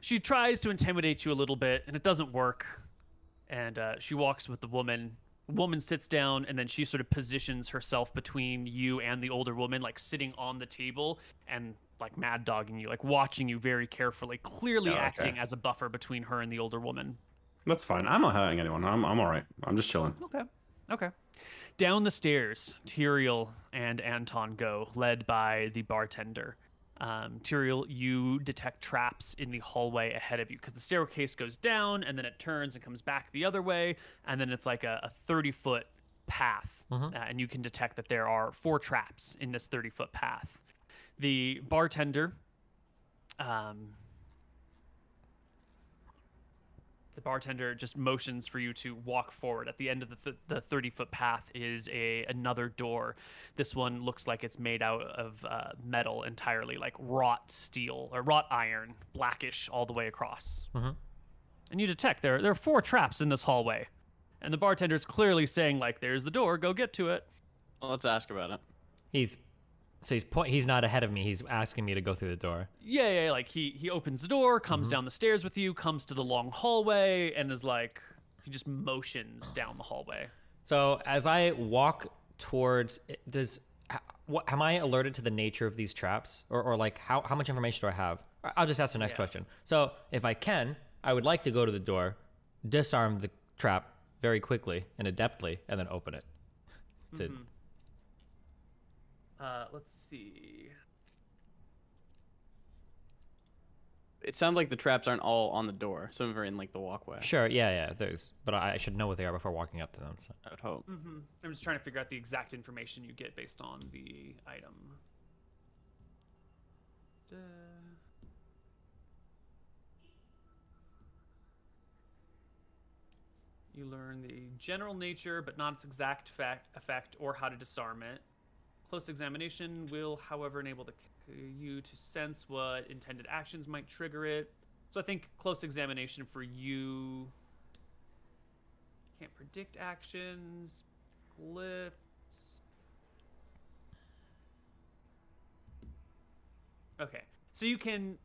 she tries to intimidate you a little bit, and it doesn't work. And she walks with the woman. The woman sits down, and then she sort of positions herself between you and the older woman, like sitting on the table and like mad dogging you, like watching you very carefully, clearly acting as a buffer between her and the older woman. That's fine. I'm not hurting anyone. I'm all right. I'm just chilling. Okay. Down the stairs, Tyrael and Anton go, led by the bartender. Tyrael, you detect traps in the hallway ahead of you because the staircase goes down and then it turns and comes back the other way, and then it's like a 30-foot path, and you can detect that there are 4 traps in this 30-foot path. The bartender, just motions for you to walk forward. At the end of the 30-foot path is another door. This one looks like it's made out of metal entirely, like wrought steel or wrought iron, blackish all the way across. And you detect there are 4 traps in this hallway, and the bartender's clearly saying like, "There's the door. Go get to it." Well, let's ask about it. He's not ahead of me. He's asking me to go through the door. Yeah. Like he opens the door, comes down the stairs with you, comes to the long hallway, and is like, he just motions down the hallway. So as I walk towards, am I alerted to the nature of these traps, or like how much information do I have? I'll just ask the next question. So if I can, I would like to go to the door, disarm the trap very quickly and adeptly, and then open it. Let's see. It sounds like the traps aren't all on the door. Some of them are in like the walkway. Sure, yeah. But I should know what they are before walking up to them. So. I would hope. I'm just trying to figure out the exact information you get based on the item. You learn the general nature, but not its exact effect or how to disarm it. Close examination will, however, enable you to sense what intended actions might trigger it. So I think close examination for you can't predict actions, glyphs. Okay, so you can.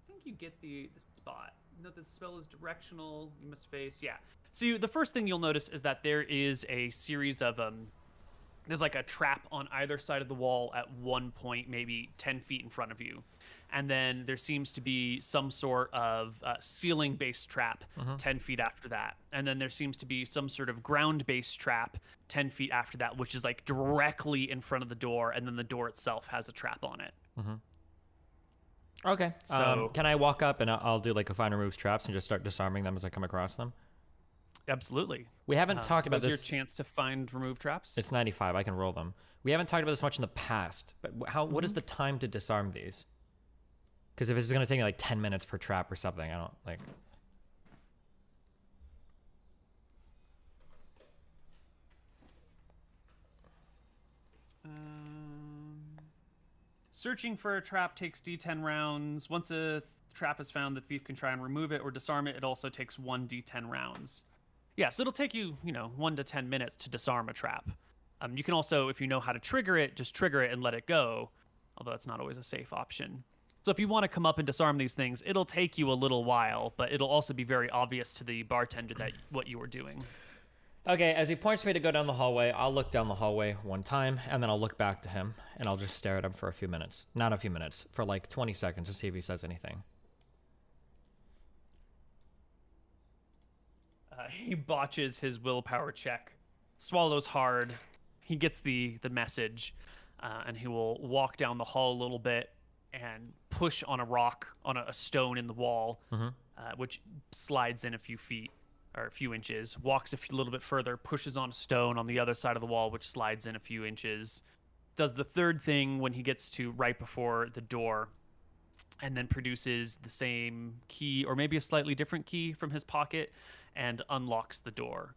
I think you get the spot. Note that the spell is directional. You must face. Yeah. So the first thing you'll notice is that there is a series of there's like a trap on either side of the wall at one point, maybe 10 feet in front of you. And then there seems to be some sort of ceiling-based trap 10 feet after that. And then there seems to be some sort of ground-based trap 10 feet after that, which is like directly in front of the door. And then the door itself has a trap on it. Okay. So can I walk up and I'll do like a find removes traps and just start disarming them as I come across them? Absolutely. We haven't talked about this. Your chance to find remove traps? It's 95. I can roll them. We haven't talked about this much in the past, but what is the time to disarm these? Because if this is going to take me like 10 minutes per trap or something, I don't like. Searching for a trap takes D10 rounds. Once a trap is found, the thief can try and remove it or disarm it. It also takes 1 D10 rounds. Yeah, so it'll take you, 1 to 10 minutes to disarm a trap. You can also, if you know how to trigger it, just trigger it and let it go, although that's not always a safe option. So if you want to come up and disarm these things, it'll take you a little while, but it'll also be very obvious to the bartender that what you were doing. Okay, as he points me to go down the hallway, I'll look down the hallway one time, and then I'll look back to him, and I'll just stare at him for a few minutes. Not a few minutes, for like 20 seconds to see if he says anything. He botches his willpower check, swallows hard. He gets the message, and he will walk down the hall a little bit and push on a rock, on a stone in the wall, which slides in a few feet. Or a few inches, walks a little bit further, pushes on a stone on the other side of the wall, which slides in a few inches. Does the third thing when he gets to right before the door, and then produces the same key, or maybe a slightly different key from his pocket, and unlocks the door.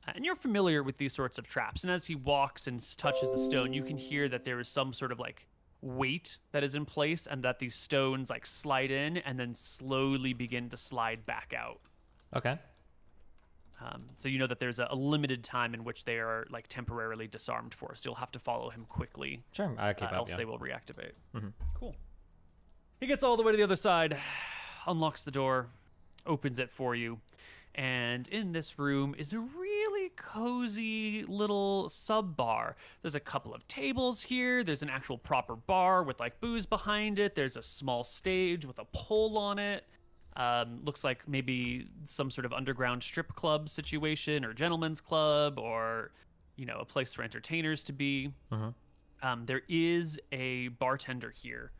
And you're familiar with these sorts of traps. And as he walks and touches the stone, you can hear that there is some sort of like weight that is in place, and that these stones like slide in and then slowly begin to slide back out. Okay. So you know that there's a limited time in which they are like temporarily disarmed for. So you'll have to follow him quickly. Sure, I keep up, else yeah. they will reactivate. Cool. He gets all the way to the other side, unlocks the door, opens it for you, and in this room is a really cozy little sub bar. There's a couple of tables here. There's an actual proper bar with like booze behind it. There's a small stage with a pole on it. Looks like maybe some sort of underground strip club situation or gentleman's club or, you know, a place for entertainers to be. There is a bartender here.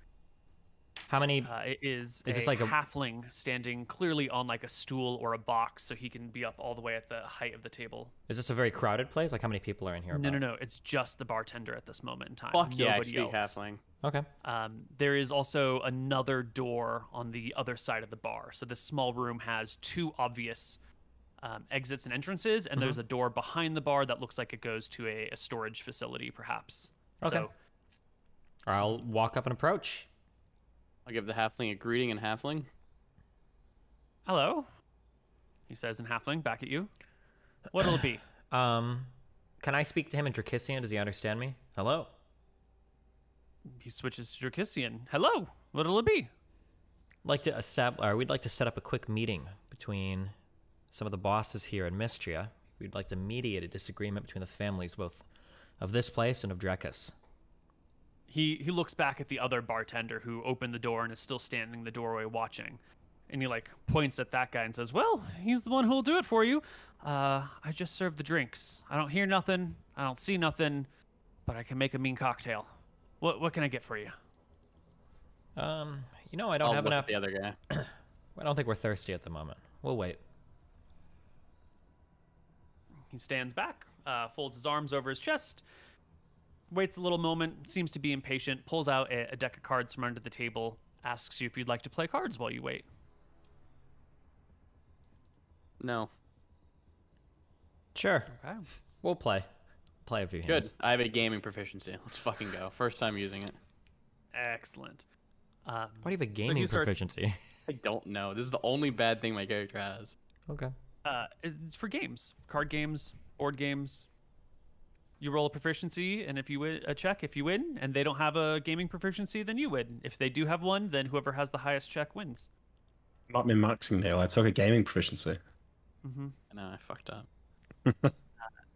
How many? It is this a like a halfling standing clearly on like a stool or a box so he can be up all the way at the height of the table. Is this a very crowded place? Like how many people are in here? No. It's just the bartender at this moment in time. Fuck yeah, I Nobody speak else. halfling. Okay. There is also another door on the other side of the bar. So this small room has two obvious exits and entrances, and there's a door behind the bar that looks like it goes to a storage facility, perhaps. Okay. So, I'll walk up and approach. I'll give the halfling a greeting in halfling. hello, he says in halfling, back at you. What'll it be? Can I speak to him in Drakissian? Does he understand me? Hello? He switches to Drakissian. Hello, what'll it be? We'd like to set up a quick meeting between some of the bosses here in Mystria. We'd like to mediate a disagreement between the families both of this place and of Drekis. He looks back at the other bartender who opened the door and is still standing in the doorway watching. And he like points at that guy and says, well, he's the one who'll do it for you. I just serve the drinks. I don't hear nothing. I don't see nothing, but I can make a mean cocktail. What can I get for you? You know, I don't I'll have look enough. at the other guy. I don't think we're thirsty at the moment. We'll wait. He stands back, folds his arms over his chest, waits a little moment, seems to be impatient, pulls out a deck of cards from under the table, asks you if you'd like to play cards while you wait. No. Sure. Okay. We'll play. Play a few Good. hands. I have a gaming proficiency. Let's fucking go. First time using it. Excellent. Why do you have a he gaming starts- proficiency? I don't know. This is the only bad thing my character has. Okay. It's for games, card games, board games. You roll a proficiency, and if you win a check, if you win, and they don't have a gaming proficiency, then you win. If they do have one, then whoever has the highest check wins. Not min maxing Neal. I took a gaming proficiency. I know, I fucked up.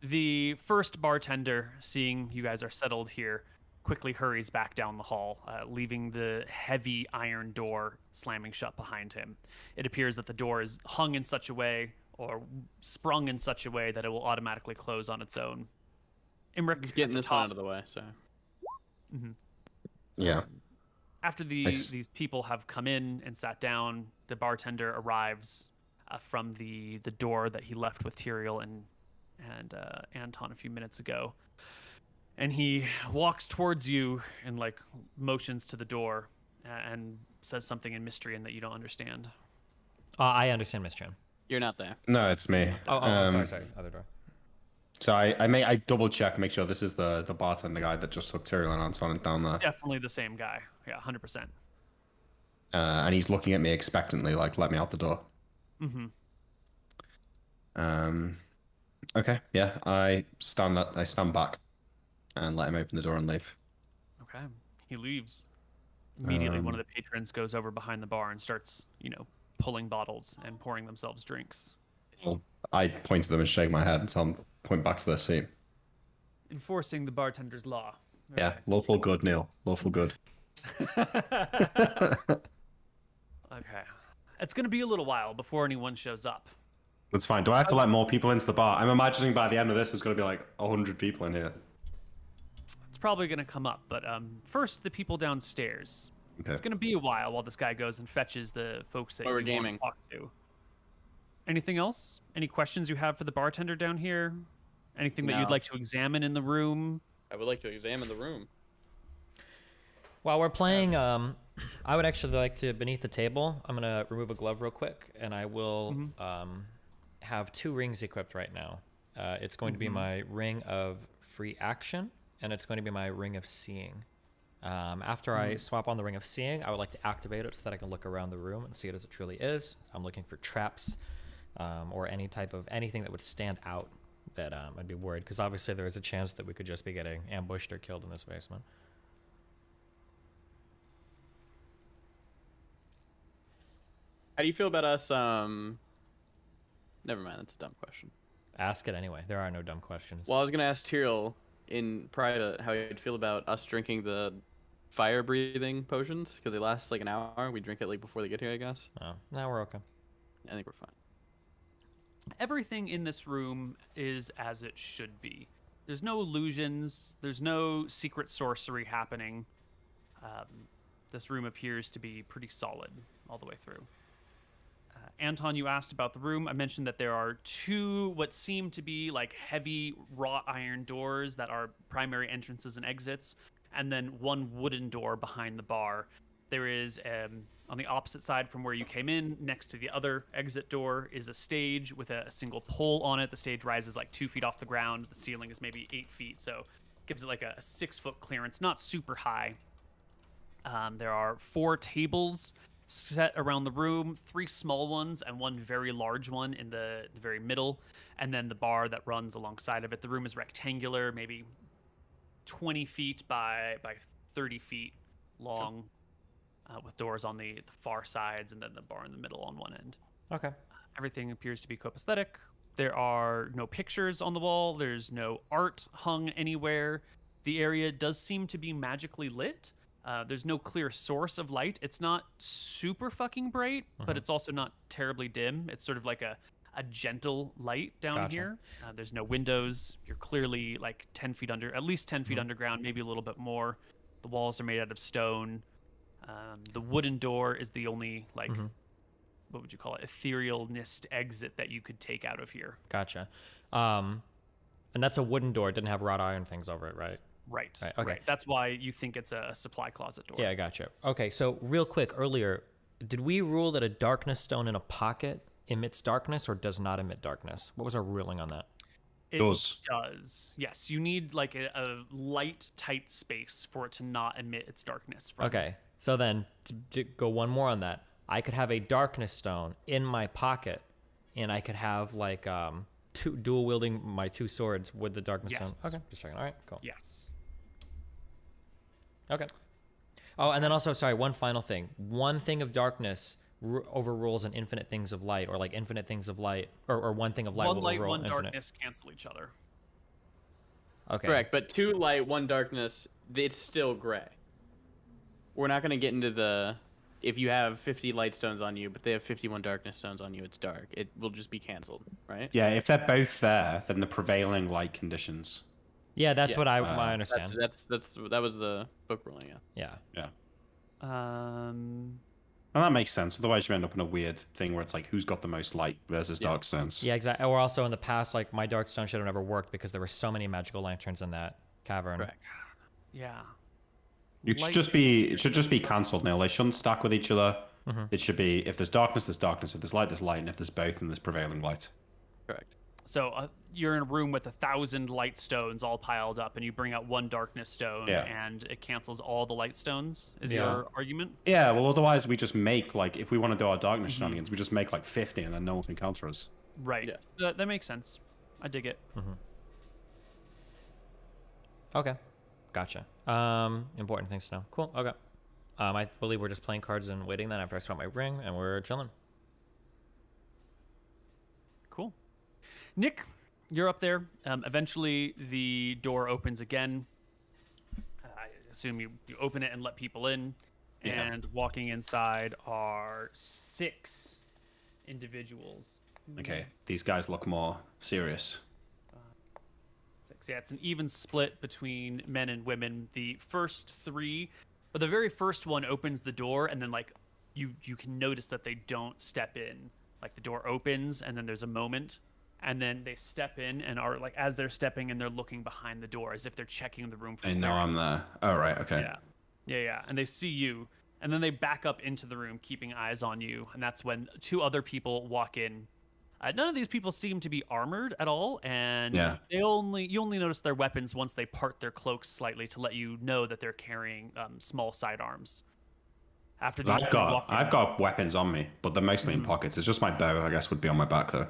The first bartender, seeing you guys are settled here, quickly hurries back down the hall, leaving the heavy iron door slamming shut behind him. It appears that the door is hung in such a way, or sprung in such a way, that it will automatically close on its own. Imric, Just getting at the this one top, out of the way, so. Yeah. After Nice. these people have come in and sat down, the bartender arrives from the door that he left with Tyrael and Anton a few minutes ago, and he walks towards you and like motions to the door and says something in Mystrian that you don't understand. I understand, Miss Chan. You're not there. No, it's me. Sorry. Other door. So I double check, make sure this is the bartender guy that just took Tyrael and Anton down there. Definitely the same guy. Yeah, 100%. And he's looking at me expectantly, like, let me out the door. Okay, yeah, I stand back and let him open the door and leave. Okay. He leaves. Immediately, one of the patrons goes over behind the bar and starts, pulling bottles and pouring themselves drinks. Well, I point to them and shake my head and tell them point back to their seat. Enforcing the bartender's law. Very Yeah, nice. lawful good, Neal. Lawful good. Okay. It's going to be a little while before anyone shows up. That's fine. Do I have to let more people into the bar? I'm imagining by the end of this, there's going to be like 100 people in here. It's probably going to come up, but first, the people downstairs. Okay. It's going to be a while this guy goes and fetches the folks that While we're you want gaming. to talk to. Anything else? Any questions you have for the bartender down here? Anything that you'd No. like to examine in the room? I would like to examine the room. While we're playing, I would actually like to, beneath the table, I'm going to remove a glove real quick, and I will have 2 rings equipped right now. It's going to be my ring of free action, and it's going to be my ring of seeing. After I swap on the ring of seeing, I would like to activate it so that I can look around the room and see it as it truly is. I'm looking for traps, or anything that would stand out, that I'd be worried, because obviously there is a chance that we could just be getting ambushed or killed in this basement. How do you feel about us? Never mind, that's a dumb question. Ask it anyway. There are no dumb questions. Well, I was gonna ask Tyrell in private how he'd feel about us drinking the fire breathing potions, because they last like an hour. We drink it like before they get here, I guess. Oh, now we're okay. I think we're fine. Everything in this room is as it should be. There's no illusions. There's no secret sorcery happening. This room appears to be pretty solid all the way through. Anton, you asked about the room. I mentioned that there are two what seem to be like heavy wrought iron doors that are primary entrances and exits, and then one wooden door behind the bar. There is, on the opposite side from where you came in, next to the other exit door, is a stage with a single pole on it. The stage rises like 2 feet off the ground. The ceiling is maybe 8 feet, so gives it like a 6-foot clearance, not super high. There are 4 tables set around the room, 3 small ones and 1 very large one in the very middle, and then the bar that runs alongside of it. The room is rectangular, maybe 20 feet by 30 feet long, with doors on the far sides, and then the bar in the middle on one end. Okay. Everything appears to be copacetic. There are no pictures on the wall. There's no art hung anywhere. The area does seem to be magically lit. There's no clear source of light. It's not super fucking bright, but it's also not terribly dim. It's sort of like a gentle light down here. There's no windows. You're clearly like 10 feet under, at least 10 feet underground, maybe a little bit more. The walls are made out of stone. The wooden door is the only, like, what would you call it, etherealness exit that you could take out of here. Gotcha. And that's a wooden door. It didn't have wrought iron things over it, right? Right. Okay. Right. That's why you think it's a supply closet door. Yeah, I gotcha. Okay, so real quick, earlier, did we rule that a darkness stone in a pocket emits darkness or does not emit darkness? What was our ruling on that? It does. Yes, you need like a light, tight space for it to not emit its darkness. Okay, so then to go one more on that, I could have a darkness stone in my pocket, and I could have like dual wielding my 2 swords with the darkness stone. Okay, just checking. All right, cool. Yes. Okay. Oh, and then also, sorry, one final thing. One thing of darkness overrules an infinite things of light, or like infinite things of light, or one thing of light will overrule one infinite. darkness cancel each other. Okay. Correct, but 2 light, 1 darkness, it's still gray. We're not going to get into the, if you have 50 light stones on you, but they have 51 darkness stones on you, it's dark. It will just be canceled, right? Yeah, if they're both there, then the prevailing light conditions. Yeah, that's what I understand. That was the book ruling, Yeah. And that makes sense. Otherwise, you end up in a weird thing where it's like, who's got the most light versus dark stones. Yeah, exactly. Or also in the past, like my dark stone should have never worked because there were so many magical lanterns in that cavern. Correct. Yeah. It should just be cancelled, Neal. They shouldn't stack with each other. It should be, if there's darkness, there's darkness. If there's light, there's light. And if there's both, then there's prevailing light. Correct. So you're in a room with 1,000 light stones all piled up, and you bring out 1 darkness stone, and it cancels all the light stones. Is your argument? Yeah. Well, otherwise we just make like, if we want to do our darkness shenanigans, we just make like 50, and then no one can counter us. Right. Yeah. That makes sense. I dig it. Okay. Gotcha. Important things to know. Cool. Okay. I believe we're just playing cards and waiting then after I swap my ring, and we're chilling. Cool. Nick, you're up there. Eventually, the door opens again. I assume you open it and let people in. Yeah. And walking inside are 6 individuals. Okay, these guys look more serious. 6. Yeah, it's an even split between men and women. The first 3, but the very first one opens the door, and then like you can notice that they don't step in. Like the door opens, and then there's a moment. And then they step in and are like, as they're stepping in, they're looking behind the door as if they're checking the room for I know I'm there. Oh, right. Okay. Yeah. And they see you. And then they back up into the room, keeping eyes on you. And that's when 2 other people walk in. None of these people seem to be armored at all. And you only notice their weapons once they part their cloaks slightly to let you know that they're carrying small sidearms. After 'Cause these three walk in. I've got weapons on me, but they're mostly in pockets. It's just my bow, I guess, would be on my back though.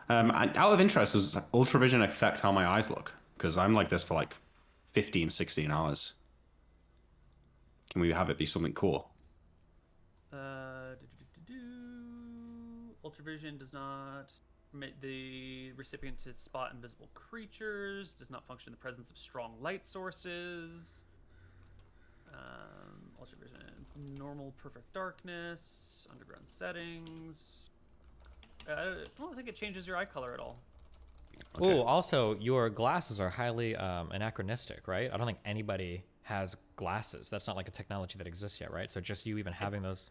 And out of interest, does ultravision affect how my eyes look? Because I'm like this for like 15, 16 hours. Can we have it be something cool? Ultravision does not permit the recipient to spot invisible creatures, does not function in the presence of strong light sources. Ultravision, normal, perfect darkness, underground settings. I don't think it changes your eye color at all. Okay. Ooh, also, your glasses are highly anachronistic, right? I don't think anybody has glasses. That's not like a technology that exists yet, right? So just you even having those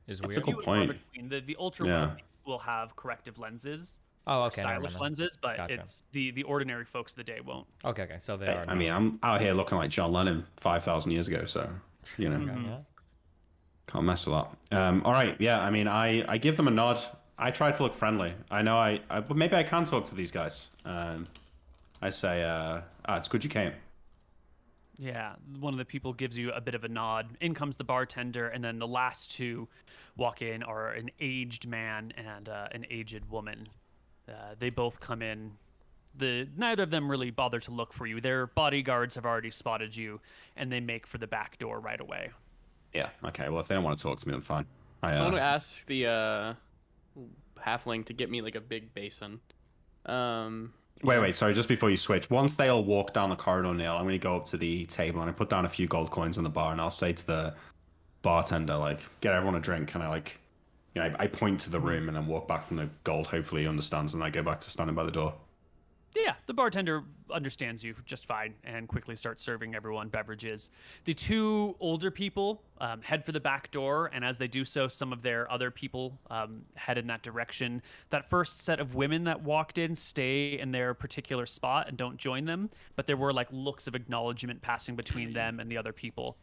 is weird. That's a good point. The ultra will have corrective lenses. Oh, okay. Stylish lenses, but gotcha. It's the ordinary folks of the day won't. Okay. So they are. I mean, I'm out here looking like John Lennon 5,000 years ago, so you know, can't mess with that. All right, yeah. I mean, I give them a nod. I try to look friendly. I know but maybe I can talk to these guys. I say, it's good you came. Yeah, one of the people gives you a bit of a nod. In comes the bartender, and then the last two walk in are an aged man and an aged woman. They both come in. Neither of them really bother to look for you. Their bodyguards have already spotted you, and they make for the back door right away. Yeah, okay. Well, if they don't want to talk to me, then fine. I want to ask the halfling to get me like a big basin. Wait, sorry, just before you switch. Once they all walk down the corridor, Neal, I'm going to go up to the table and I put down a few gold coins on the bar and I'll say to the bartender, like, get everyone a drink. And I point to the room and then walk back from the gold. Hopefully he understands and I go back to standing by the door. Yeah, the bartender understands you just fine and quickly starts serving everyone beverages. The two older people head for the back door, and as they do so, some of their other people head in that direction. That first set of women that walked in stay in their particular spot and don't join them, but there were like looks of acknowledgement passing between them and the other people.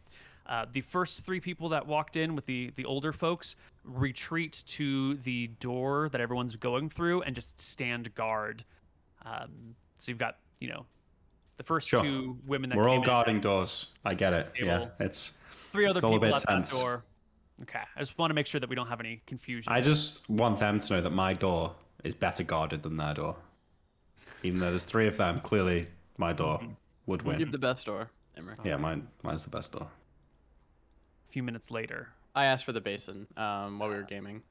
The first three people that walked in with the older folks retreat to the door that everyone's going through and just stand guard. So you've got, the first two women that we're came all guarding doors. I get it. Table. Yeah, it's three other it's all a people bit at tense. that door. Okay, I just want to make sure that we don't have any confusion. I just want them to know that my door is better guarded than their door. Even though there's three of them, clearly my door would win. You have the best door, Emmer. Yeah, mine's the best door. A few minutes later. I asked for the basin while we were gaming.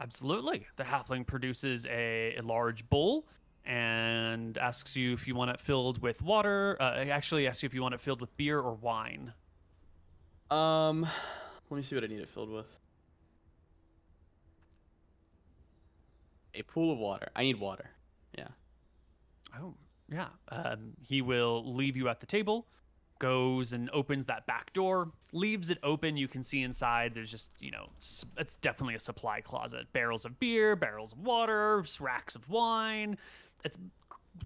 Absolutely. The halfling produces a large bowl and asks you if you want it filled with water. Actually asks you if you want it filled with beer or wine. Let me see what I need it filled with. A pool of water. I need water. Yeah. Oh, yeah. He will leave you at the table, goes and opens that back door, leaves it open. You can see inside there's just, it's definitely a supply closet. Barrels of beer, barrels of water, racks of wine. It's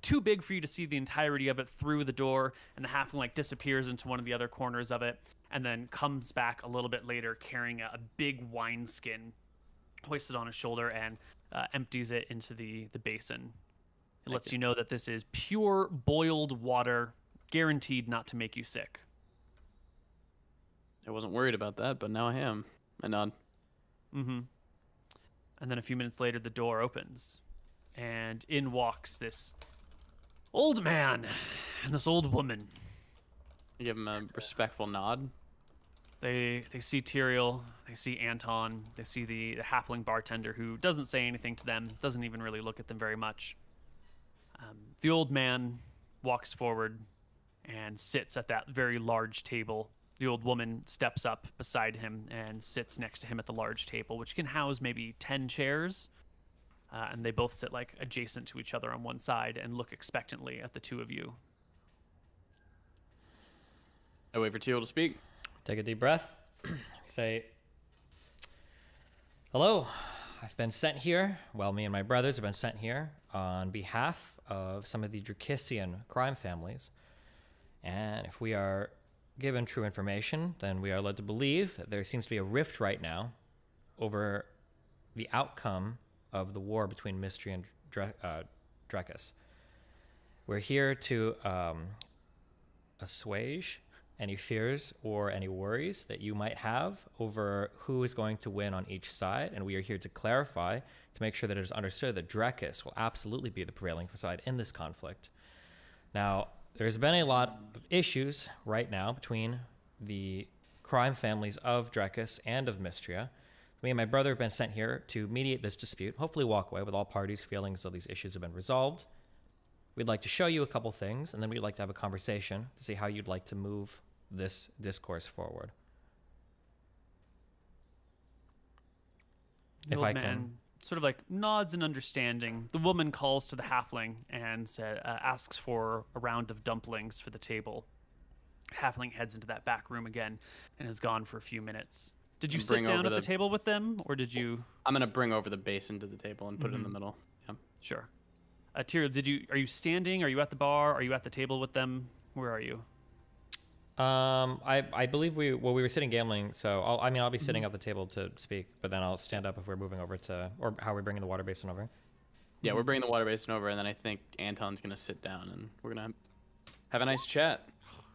too big for you to see the entirety of it through the door, and the halfling disappears into one of the other corners of it and then comes back a little bit later carrying a big wineskin hoisted on his shoulder and empties it into the basin. It lets you know that this is pure boiled water, guaranteed not to make you sick. I wasn't worried about that, but now I am. I nod. Mm-hmm. And then a few minutes later, the door opens, and in walks this old man and this old woman. You give him a respectful nod. They see Tyrael, they see Anton, they see the halfling bartender who doesn't say anything to them, doesn't even really look at them very much. The old man walks forward and sits at that very large table. The old woman steps up beside him and sits next to him at the large table, which can house maybe 10 chairs. And they both sit adjacent to each other on one side and look expectantly at the two of you. I wait for Teal to speak. Take a deep breath. Say, hello, I've been sent here. Well, me and my brothers have been sent here on behalf of some of the Dracissian crime families. And if we are given true information, then we are led to believe that there seems to be a rift right now over the outcome of the war between Mystery and Drecus. We're here to assuage any fears or any worries that you might have over who is going to win on each side. And we are here to clarify, to make sure that it is understood that Drekis will absolutely be the prevailing side in this conflict. Now, there's been a lot of issues right now between the crime families of Drekis and of Mystria. Me and my brother have been sent here to mediate this dispute, hopefully walk away with all parties feeling as though these issues have been resolved. We'd like to show you a couple things, and then we'd like to have a conversation to see how you'd like to move this discourse forward. The old man sort of like nods in understanding. The woman calls to the halfling and asks for a round of dumplings for the table. Halfling heads into that back room again and is gone for a few minutes. Did you sit down at the table with them, or did you? I'm gonna bring over the basin to the table and put it in the middle. Yeah. Sure. Tyr, are you standing? Are you at the bar? Are you at the table with them? Where are you? I believe we were sitting gambling, so I'll be sitting at the table to speak, but then I'll stand up if we're moving over to, or how we're bringing the water basin over. Yeah, we're bringing the water basin over, and then I think Anton's gonna sit down and we're gonna have a nice chat.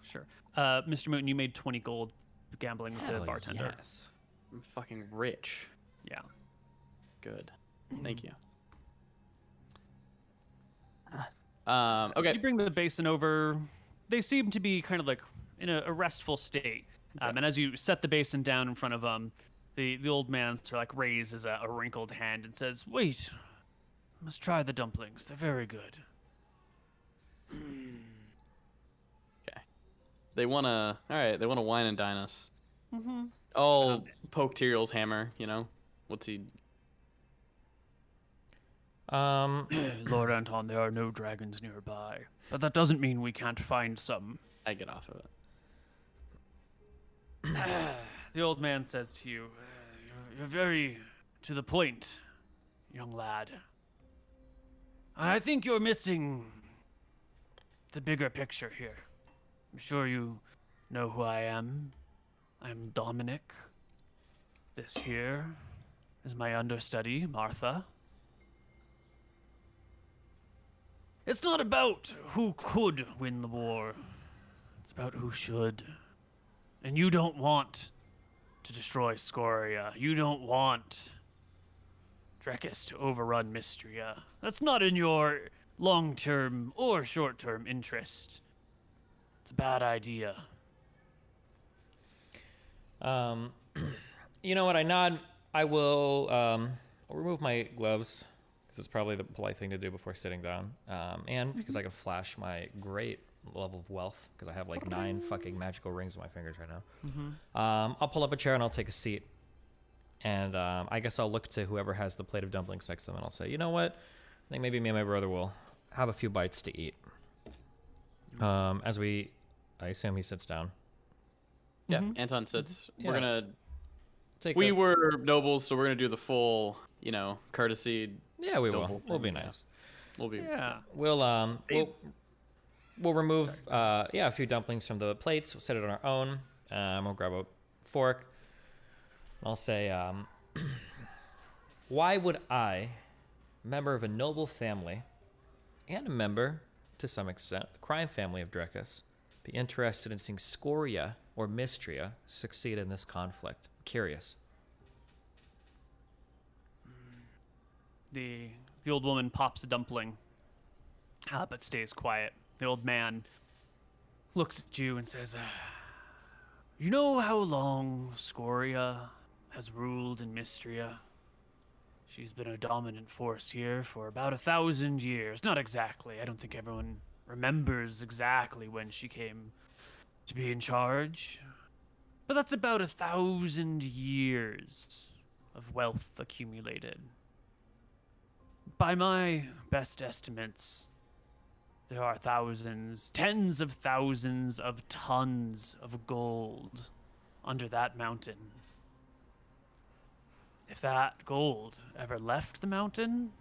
Sure. MrMouton, you made 20 gold gambling with the bartender. Yes. I'm fucking rich. Yeah. Good. Thank you. Okay. You bring the basin over. They seem to be kind of like in a restful state. Okay. And as you set the basin down in front of them, the old man sort of like raises a wrinkled hand and says, "Wait, must try the dumplings. They're very good." Okay. They wanna wine and dine us. I'll poke Tyrell's hammer, you know? What's he? Lord Anton, there are no dragons nearby. But that doesn't mean we can't find some. I get off of it. The old man says to you, "You're very to the point, young lad. And I think you're missing the bigger picture here. I'm sure you know who I am. I'm Dominic. This here is my understudy, Martha. It's not about who could win the war. It's about who should. And you don't want to destroy Scoria. You don't want Drekis to overrun Mystria. That's not in your long-term or short-term interest. It's a bad idea." You know what? I nod. I will I'll remove my gloves because it's probably the polite thing to do before sitting down. And because I can flash my great level of wealth because I have like 9 fucking magical rings on my fingers right now. I'll pull up a chair and I'll take a seat. And I guess I'll look to whoever has the plate of dumplings next to them and I'll say, "You know what? I think maybe me and my brother will have a few bites to eat." I assume he sits down. Yeah, Anton sits. Yeah. We're gonna. We were nobles, so we're gonna do the full, courtesy. Yeah, we will. We'll be nice. We'll be. Yeah. We'll remove a few dumplings from the plates. We'll set it on our own. We'll grab a fork. I'll say, why would I, member of a noble family, and a member, to some extent, the crime family of Drekis, be interested in seeing Scoria or Mystria succeed in this conflict? I'm curious. The old woman pops a dumpling, but stays quiet. The old man looks at you and says, "You know how long Scoria has ruled in Mystria? She's been a dominant force here for about 1,000 years. Not exactly. I don't think everyone remembers exactly when she came to be in charge. But that's about 1,000 years of wealth accumulated. By my best estimates, there are thousands, tens of thousands of tons of gold under that mountain. If that gold ever left the mountain,"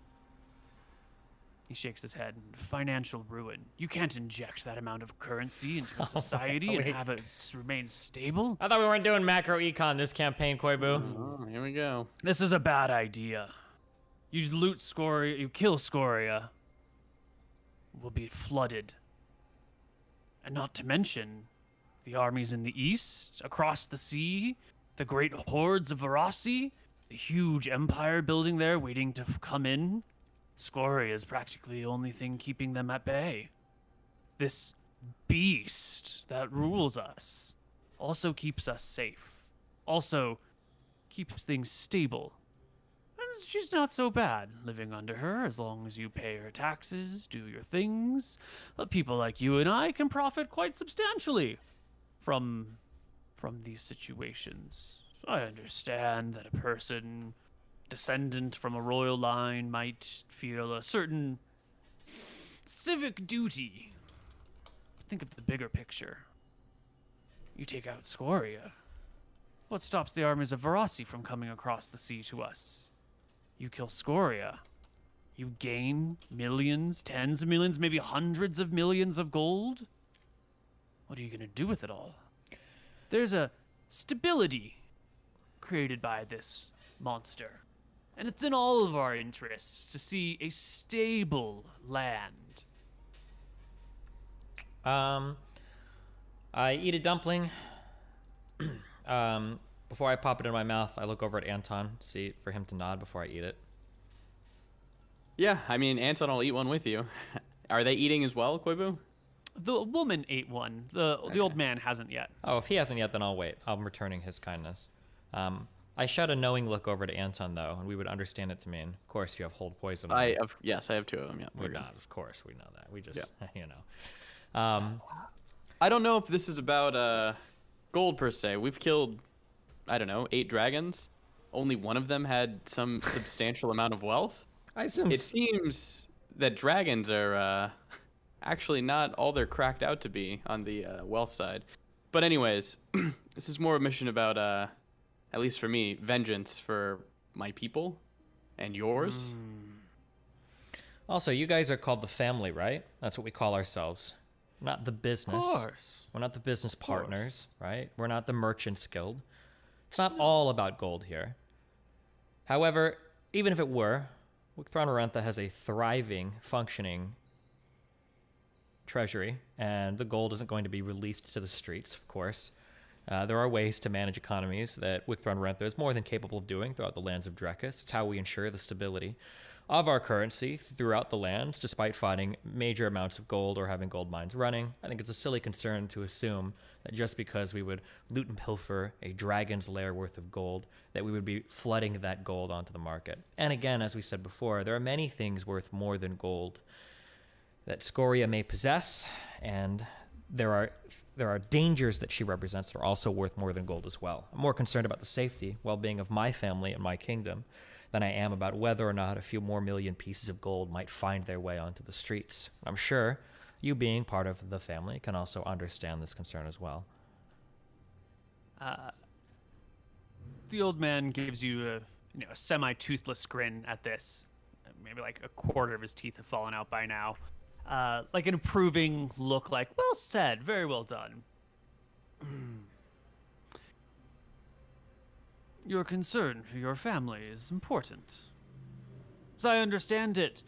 he shakes his head, "financial ruin. You can't inject that amount of currency into a society and have it remain stable." I thought we weren't doing macro econ this campaign, Koibu. Oh, here we go. "This is a bad idea. You loot Scoria, you kill Scoria, will be flooded. And not to mention, The armies in the east, across the sea, the great hordes of Varasi, the huge empire building there waiting to come in. Scoria is practically the only thing keeping them at bay. This beast that rules us also keeps us safe. Also keeps things stable. And she's not so bad living under her as long as you pay her taxes, do your things. But people like you and I can profit quite substantially from these situations. I understand that a person descendant from a royal line might feel a certain civic duty. Think of the bigger picture. You take out Scoria. What stops the armies of Varasi from coming across the sea to us? You kill Scoria. You gain millions, tens of millions, maybe hundreds of millions of gold? What are you going to do with it all? There's a stability created by this monster. And it's in all of our interests to see a stable land. I eat a dumpling. Before I pop it in my mouth, I look over at Anton, see for him to nod before I eat it. Yeah, I mean, Anton will eat one with you. Are they eating as well, Koibu? The woman ate one. The old man hasn't yet. Oh, if he hasn't yet, then I'll wait. I'm returning his kindness. I shot a knowing look over to Anton, though, and we would understand it to mean, of course, you have hold poison. Yes, I have 2 of them. Yeah, we're not. Of course, we know that. We just, you know. I don't know if this is about gold per se. We've killed, I don't know, 8 dragons. Only one of them had some substantial amount of wealth. I assume. It seems that dragons are actually not all they're cracked out to be on the wealth side. But anyways, this is more a mission about, at least for me, vengeance for my people and yours. Also, you guys are called the family, right? That's what we call ourselves. Not the business. Of course. We're not the business partners, right? We're not the merchants guild. It's not all about gold here. However, even if it were, Wicthron has a thriving, functioning treasury, and the gold isn't going to be released to the streets, of course. There are ways to manage economies that Wicthron is more than capable of doing throughout the lands of Drekis. It's how we ensure the stability of our currency throughout the lands, despite finding major amounts of gold or having gold mines running. I think it's a silly concern to assume that just because we would loot and pilfer a dragon's lair worth of gold, that we would be flooding that gold onto the market. And again, as we said before, there are many things worth more than gold that Scoria may possess, and there are dangers that she represents that are also worth more than gold as well. I'm more concerned about the safety, well-being of my family and my kingdom than I am about whether or not a few more million pieces of gold might find their way onto the streets. I'm sure you, being part of the family, can also understand this concern as well. The old man gives you a semi-toothless grin at this. Maybe like a quarter of his teeth have fallen out by now. Like an approving look, like, well said, very well done. Your concern for your family is important. As I understand it,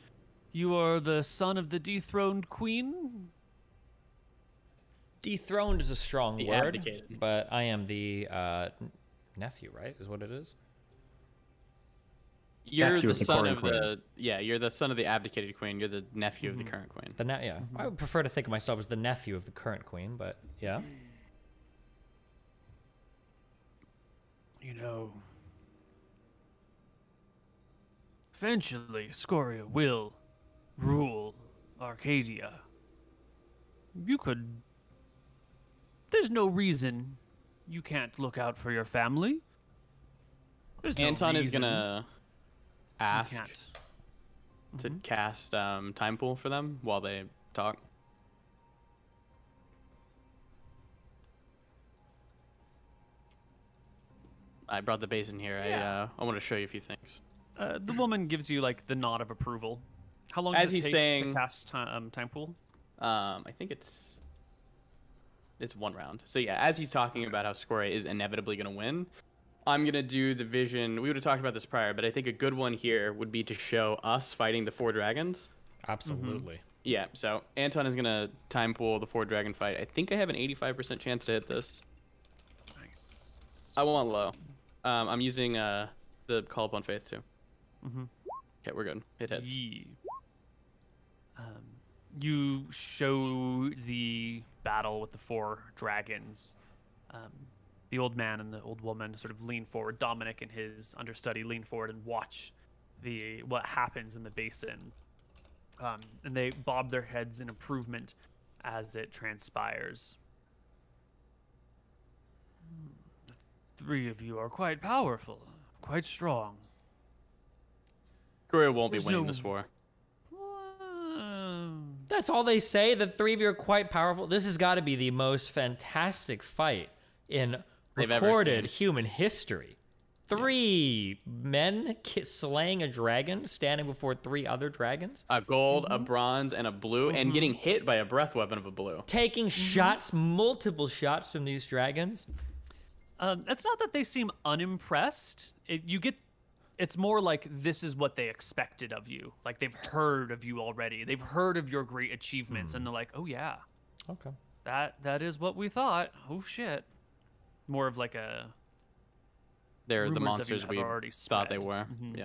you are the son of the dethroned queen? Dethroned is a strong The word, abdicated. but I am the nephew, right? Is what it is? You're Nephew the of the son current of queen. you're the son of the abdicated queen. You're the nephew of the current queen. I would prefer to think of myself as the nephew of the current queen, but yeah. You know, eventually Scoria will rule Arcadia. There's no reason you can't look out for your family. There's no Anton is reason gonna you ask can't. to cast time pool for them while they talk. I brought the basin here. Yeah. I want to show you a few things. The woman gives you like the nod of approval. How long As does it he's take saying- to cast time pool? I think it's 1 round. So yeah, as he's talking about how Scoria is inevitably going to win, I'm going to do the vision. We would have talked about this prior, but I think a good one here would be to show us fighting the 4 dragons. Absolutely. Yeah, so Anton is going to time pool the 4 dragon fight. I think I have an 85% chance to hit this. Nice. I want low. I'm using the Call Upon Faith too. Mm-hmm. Okay, we're good. It hits. You show the battle with the 4 dragons. The old man and the old woman sort of lean forward. Dominic and his understudy lean forward and watch what happens in the basin. And they bob their heads in improvement as it transpires. The 3 of you are quite powerful, quite strong. Scoria won't be There's winning no- this war. That's all they say. The 3 of you are quite powerful. This has got to be the most fantastic fight in They've ever recorded seen. human history. 3 men slaying a dragon, standing before 3 other dragons, A gold, a bronze, and a blue, and getting hit by a breath weapon of a blue. taking shots, multiple shots from these dragons. It's not that they seem unimpressed. It's more like this is what they expected of you. Like they've heard of you already. They've heard of your great achievements, and they're like, "Oh yeah, Okay. that is what we thought." Oh shit. More of like a. They're the Rumors of you monsters have we already thought they spread. were. Mhm.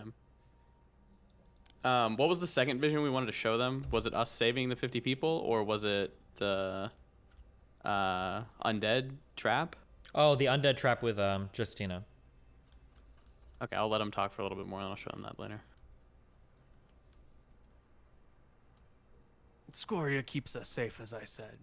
Yeah. What was the second vision we wanted to show them? Was it us saving the 50 people, or was it the undead trap? Oh, the undead trap with Justina. Okay, I'll let them talk for a little bit more, and I'll show them that later. Scoria keeps us safe, as I said.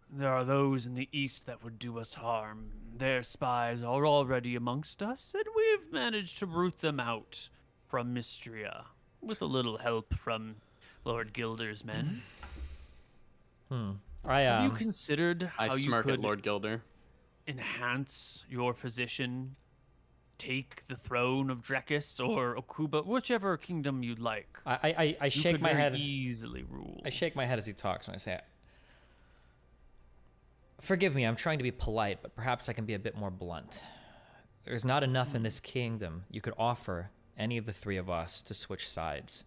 There are those in the east that would do us harm. Their spies are already amongst us, and we've managed to root them out from Mystria, with a little help from Lord Gilder's men. Have you considered I how you smirk at could Lord Gilder. enhance your position, take the throne of Drekis or Okuba, whichever kingdom you'd like? I You shake could my very head. easily rule. I shake my head as he talks, and I say, "Forgive me, I'm trying to be polite, but perhaps I can be a bit more blunt. There's not enough in this kingdom you could offer any of the 3 of us to switch sides.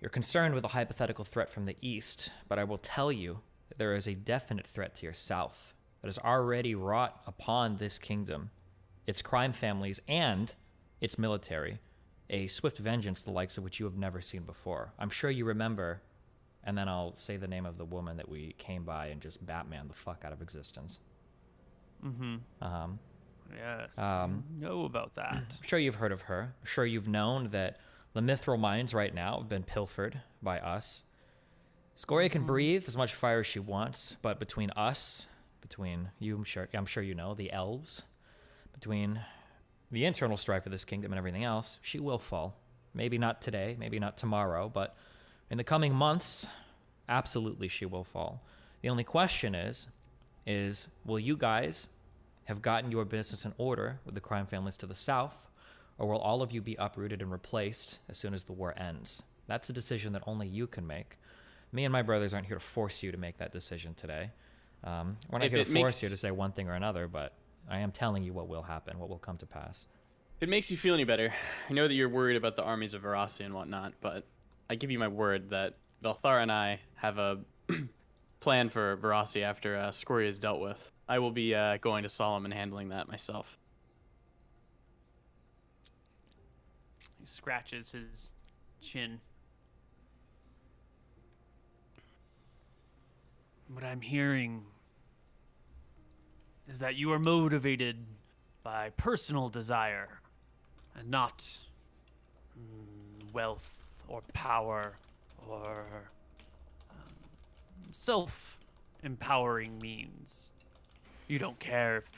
You're concerned with a hypothetical threat from the east, but I will tell you that there is a definite threat to your south that has already wrought upon this kingdom, its crime families, and its military, a swift vengeance the likes of which you have never seen before. I'm sure you remember," and then I'll say the name of the woman that we came by and just Batman the fuck out of existence. Yes, we know about that. I'm sure you've heard of her. I'm sure you've known that the mithril mines right now have been pilfered by us. Scoria can breathe as much fire as she wants, but between us, between you, I'm sure you know, the elves, between the internal strife of this kingdom and everything else, she will fall. Maybe not today, maybe not tomorrow, but in the coming months, absolutely she will fall. The only question is will you guys have gotten your business in order with the crime families to the south, or will all of you be uprooted and replaced as soon as the war ends? That's a decision that only you can make. Me and my brothers aren't here to force you to make that decision today. We're not here to force you to say one thing or another, but I am telling you what will happen, what will come to pass. If it makes you feel any better, I know that you're worried about the armies of Verasi and whatnot, but I give you my word that Velthar and I have a plan for Verasi after Scoria is dealt with. I will be going to Solemn and handling that myself. He scratches his chin. What I'm hearing is that you are motivated by personal desire and not wealth or power or self-empowering means. You don't care if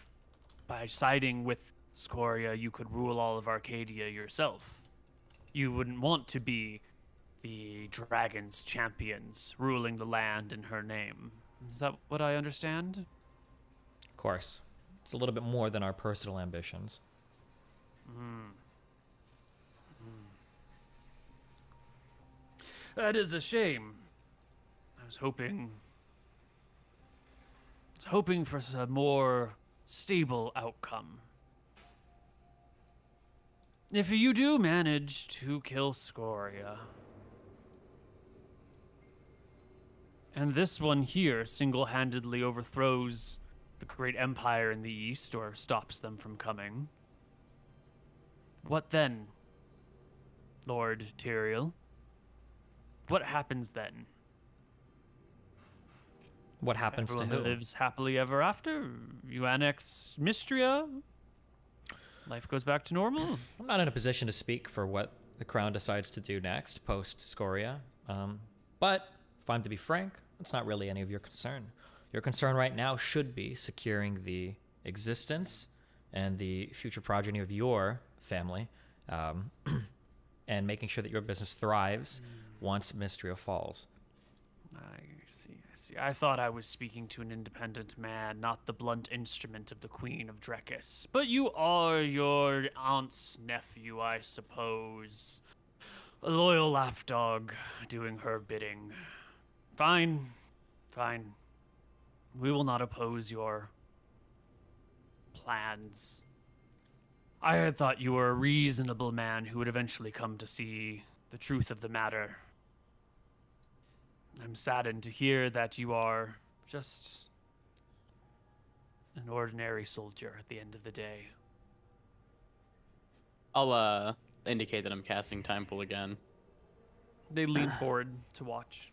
by siding with Scoria you could rule all of Arcadia yourself. You wouldn't want to be the dragon's champions ruling the land in her name. Is that what I understand? Of course. It's a little bit more than our personal ambitions. That is a shame. I was hoping for a more stable outcome. If you do manage to kill Scoria, And this one here single-handedly overthrows the great empire in the east or stops them from coming. What then, Lord Tyrael? What happens then? What happens Everyone to who? lives happily ever after? You annex Mystria? Life goes back to normal? I'm not in a position to speak for what the crown decides to do next, post-Scoria. But, if I'm to be frank, it's not really any of your concern. Your concern right now should be securing the existence and the future progeny of your family, and making sure that your business thrives once Mystria falls. I see. I thought I was speaking to an independent man, not the blunt instrument of the Queen of Drekis. But you are your aunt's nephew, I suppose. A loyal lapdog doing her bidding. Fine. We will not oppose your plans. I had thought you were a reasonable man who would eventually come to see the truth of the matter. I'm saddened to hear that you are just an ordinary soldier at the end of the day. I'll indicate that I'm casting Time Pool again. They lean forward to watch.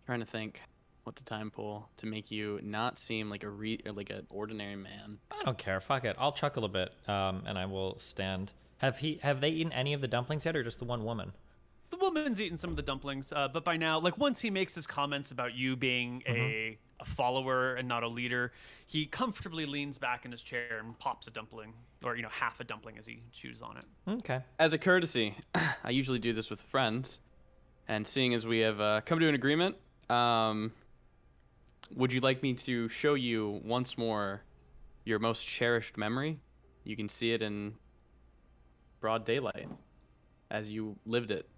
Trying to think what to Time Pool to make you not seem like like an ordinary man. I don't care. Fuck it. I'll chuckle a bit, and I will stand. Have they eaten any of the dumplings yet, or just the one woman? The woman's eaten some of the dumplings, but by now, like once he makes his comments about you being a follower and not a leader, he comfortably leans back in his chair and pops a dumpling, or half a dumpling as he chews on it. Okay. As a courtesy, I usually do this with friends, and seeing as we have come to an agreement, would you like me to show you once more your most cherished memory? You can see it in broad daylight as you lived it.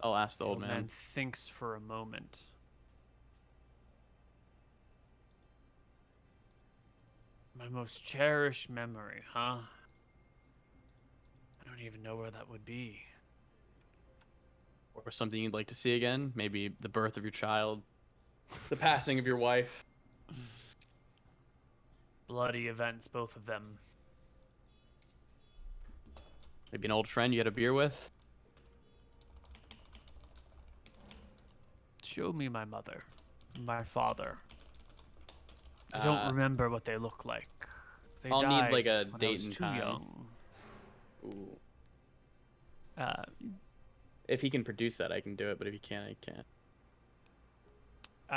I'll ask the old man. Man thinks for a moment. My most cherished memory, huh? I don't even know where that would be. Or something you'd like to see again? Maybe the birth of your child, the passing of your wife. Bloody events, both of them. Maybe an old friend you had a beer with. Show me my mother, my father. I don't remember what they look like. They I'll died need like a when I date was and too time. young. Ooh. If he can produce that, I can do it. But if he can't, I can't.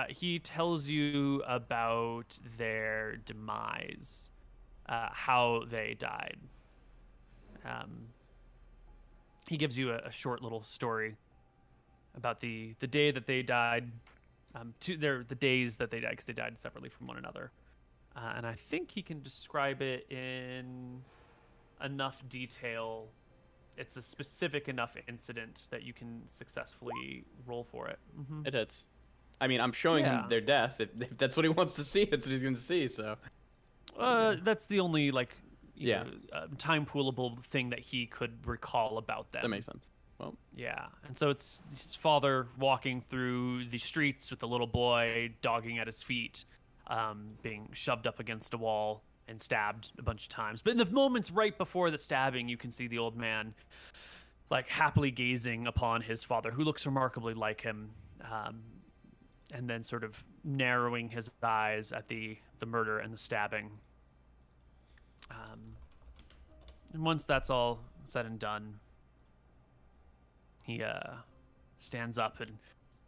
He tells you about their demise, how they died. He gives you a short little story about the day that they died, the days that they died, because they died separately from one another. And I think he can describe it in enough detail. It's a specific enough incident that you can successfully roll for it. Mm-hmm. It hits. I mean, I'm showing him their death. If that's what he wants to see, that's what he's going to see. So, that's the only time poolable thing that he could recall about them. That makes sense. Well, yeah, and so it's his father walking through the streets with the little boy dogging at his feet, being shoved up against a wall and stabbed a bunch of times. But in the moments right before the stabbing, you can see the old man, like, happily gazing upon his father, who looks remarkably like him, and then sort of narrowing his eyes at the murder and the stabbing. And once that's all said and done, he stands up and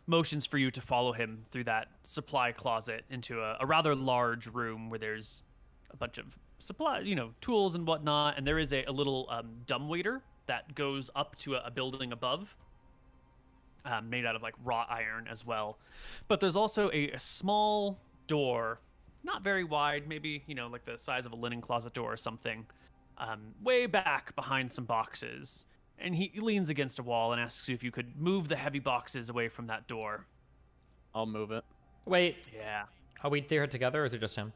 motions for you to follow him through that supply closet into a rather large room where there's a bunch of supply, tools and whatnot. And there is a little dumbwaiter that goes up to a building above, made out of like wrought iron as well. But there's also a small door, not very wide, maybe, like the size of a linen closet door or something, way back behind some boxes. And he leans against a wall and asks you if you could move the heavy boxes away from that door. I'll move it. Wait. Yeah. Are we there together, or is it just him?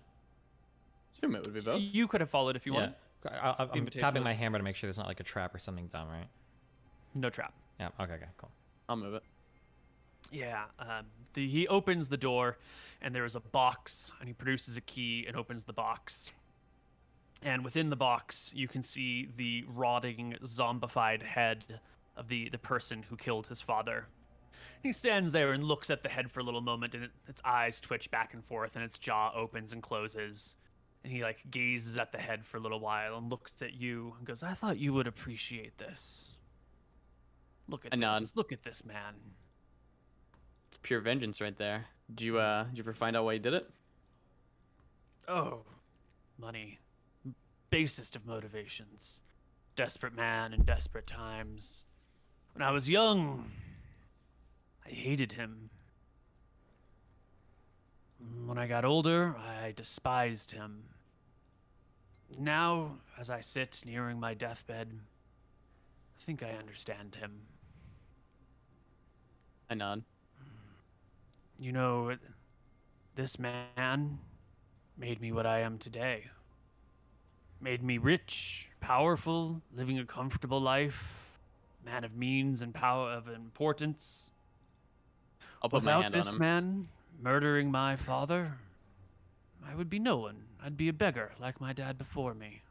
Assume it would be both. You could have followed if you want. I'm tapping my hammer to make sure there's not like a trap or something dumb, right? No trap. Yeah. Okay. Cool. I'll move it. Yeah. He opens the door, and there is a box, and he produces a key and opens the box. And within the box, you can see the rotting, zombified head of the person who killed his father. He stands there and looks at the head for a little moment, and its eyes twitch back and forth, and its jaw opens and closes. And he like gazes at the head for a little while and looks at you and goes, "I thought you would appreciate this. Look at this. Look at this man." It's pure vengeance right there. Did you ever find out why he did it? Oh, money. Basest of motivations. Desperate man in desperate times. When I was young, I hated him. When I got older, I despised him. Now, as I sit nearing my deathbed, I think I understand him. I nod. You know, this man made me what I am today. Made me rich, powerful, living a comfortable life, man of means and power of importance. I'll put my hand on him. Without this man murdering my father, I would be no one. I'd be a beggar like my dad before me.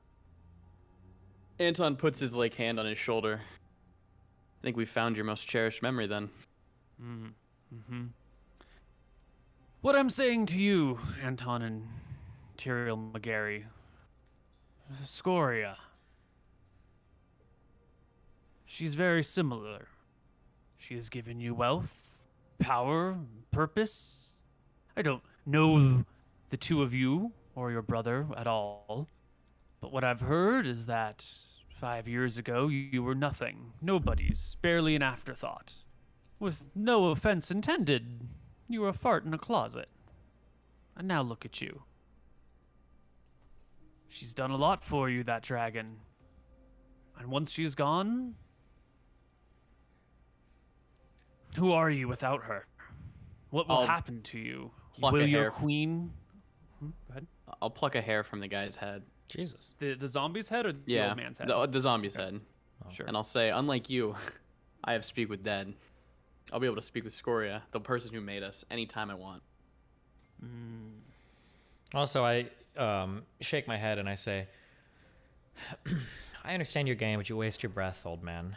Anton puts his hand on his shoulder. I think we found your most cherished memory then. What I'm saying to you, Anton and Tyrael McGarry, Scoria. She's very similar. She has given you wealth, power, purpose. I don't know the two of you or your brother at all, but what I've heard is that 5 years ago you were nothing, nobodies, barely an afterthought. With no offense intended, you were a fart in a closet. And now look at you. She's done a lot for you, that dragon. And once she's gone, who are you without her? What will happen to you? Will your queen... Go ahead. I'll pluck a hair from the guy's head. Jesus. The zombie's head or the old man's head? The zombie's head. Oh. Sure. And I'll say, unlike you, I have speak with dead. I'll be able to speak with Scoria, the person who made us, anytime I want. Also, I shake my head and I say, I understand your game, but you waste your breath, old man.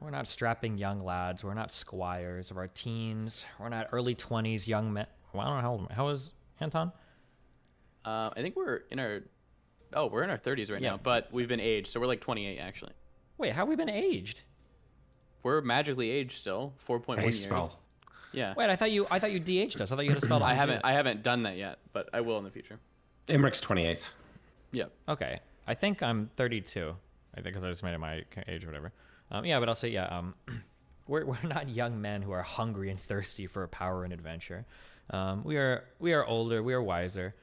We're not strapping young lads. We're not squires of our teens. We're not early 20s young men. Well, I don't know how old. How is Anton? I think we're in our 30s right now, but we've been aged, so we're 28 actually. Wait, how have we been aged? We're magically aged still, 4.1 years. Spell. Yeah. Wait, I thought you de-aged us. I thought you had a spell. I haven't done that yet, but I will in the future. Imric's 28. Yep. Okay, I think I'm 32. I think because I just made it my age or whatever. But I'll say we're not young men who are hungry and thirsty for power and adventure. We are older. We are wiser.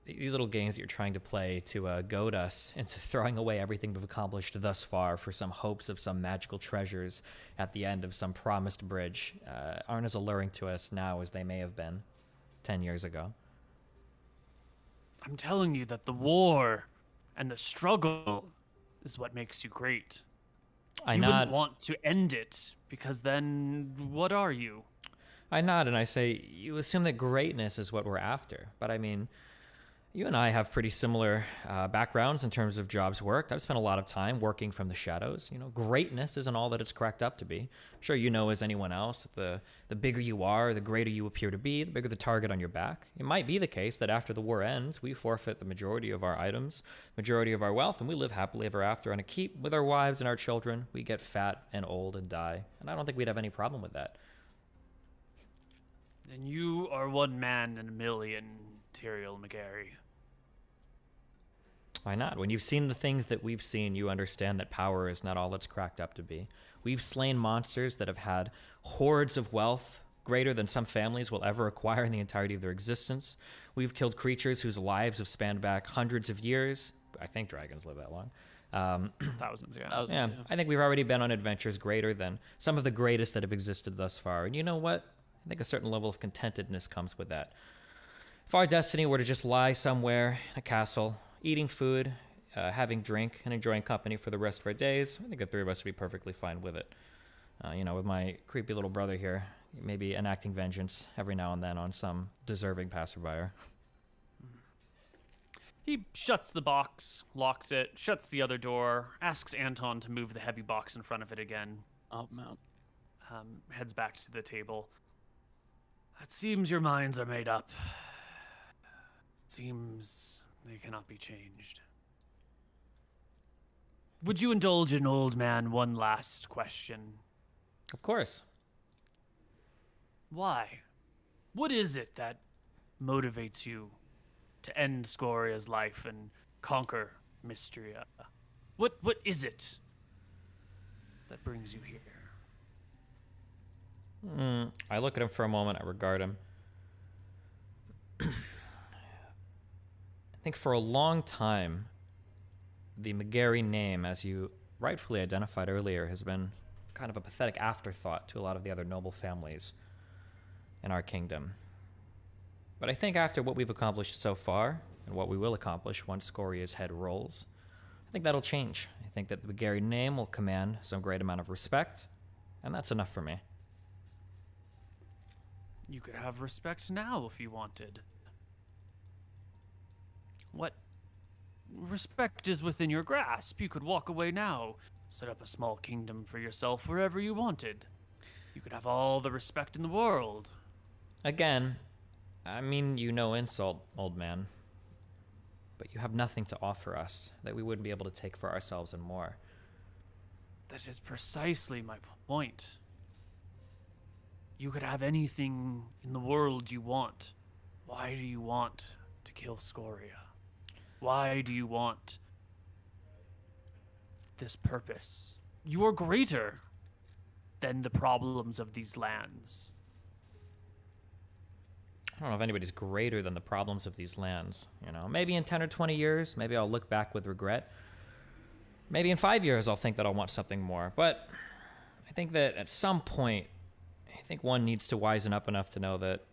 These little games that you're trying to play to goad us into throwing away everything we've accomplished thus far for some hopes of some magical treasures at the end of some promised bridge aren't as alluring to us now as they may have been 10 years ago. I'm telling you that the war and the struggle is what makes you great. You wouldn't want to end it, because then what are you? I nod and I say, you assume that greatness is what we're after. But I mean, you and I have pretty similar backgrounds in terms of jobs worked. I've spent a lot of time working from the shadows. You know, greatness isn't all that it's cracked up to be. I'm sure you know as anyone else that the bigger you are, the greater you appear to be, the bigger the target on your back. It might be the case that after the war ends, we forfeit the majority of our items, majority of our wealth, and we live happily ever after on a keep with our wives and our children. We get fat and old and die. And I don't think we'd have any problem with that. And you are one man in a million, Tyrael McGarry. Why not? When you've seen the things that we've seen, you understand that power is not all it's cracked up to be. We've slain monsters that have had hordes of wealth greater than some families will ever acquire in the entirety of their existence. We've killed creatures whose lives have spanned back hundreds of years. I think dragons live that long. Thousands, yeah. Thousands, yeah. I think we've already been on adventures greater than some of the greatest that have existed thus far. And you know what? I think a certain level of contentedness comes with that. If our destiny were to just lie somewhere in a castle, eating food, having drink, and enjoying company for the rest of our days, I think the three of us would be perfectly fine with it. With my creepy little brother here, maybe enacting vengeance every now and then on some deserving passerby. He shuts the box, locks it, shuts the other door, asks Anton to move the heavy box in front of it again. I'll mount. Heads back to the table. It seems your minds are made up. Seems they cannot be changed. Would you indulge an old man one last question? Of course. Why? What is it that motivates you to end Scoria's life and conquer Mystria? What is it that brings you here? I look at him for a moment. I regard him. I think for a long time, the McGarry name, as you rightfully identified earlier, has been kind of a pathetic afterthought to a lot of the other noble families in our kingdom. But I think after what we've accomplished so far, and what we will accomplish once Scoria's head rolls, I think that'll change. I think that the McGarry name will command some great amount of respect, and that's enough for me. You could have respect now if you wanted. What? Respect is within your grasp. You could walk away now, set up a small kingdom for yourself wherever you wanted. You could have all the respect in the world. Again, I mean you no insult, old man. But you have nothing to offer us that we wouldn't be able to take for ourselves and more. That is precisely my point. You could have anything in the world you want. Why do you want to kill Scoria? Why do you want this purpose? You are greater than the problems of these lands. I don't know if anybody's greater than the problems of these lands. Maybe in 10 or 20 years, maybe I'll look back with regret. Maybe in 5 years, I'll think that I'll want something more. But I think that at some point, I think one needs to wisen up enough to know that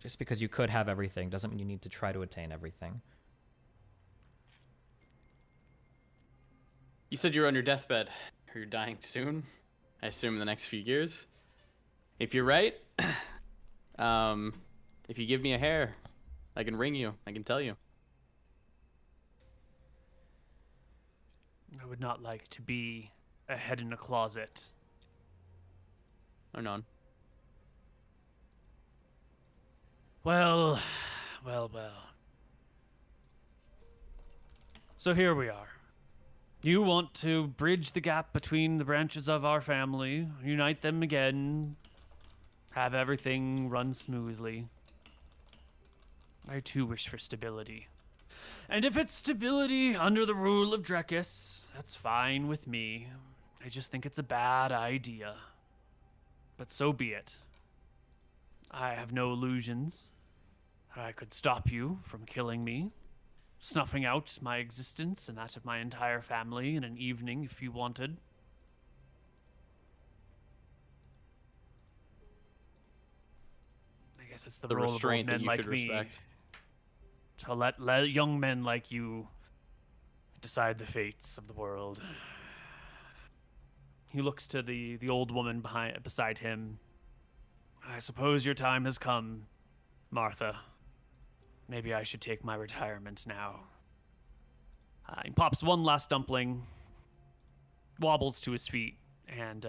just because you could have everything doesn't mean you need to try to attain everything. You said you were on your deathbed, or you're dying soon. I assume in the next few years. If you're right, if you give me a hair, I can ring you. I can tell you. I would not like to be a head in a closet. Or none. Well. So here we are. You want to bridge the gap between the branches of our family, unite them again, have everything run smoothly. I too wish for stability. And if it's stability under the rule of Drekis, that's fine with me. I just think it's a bad idea. But so be it. I have no illusions that I could stop you from killing me, snuffing out my existence and that of my entire family in an evening if you wanted. I guess it's the role restraint of old men that you like should me respect. to let young men like you decide the fates of the world. He looks to the old woman beside him. I suppose your time has come, Martha. Maybe I should take my retirement now. He pops one last dumpling, wobbles to his feet, and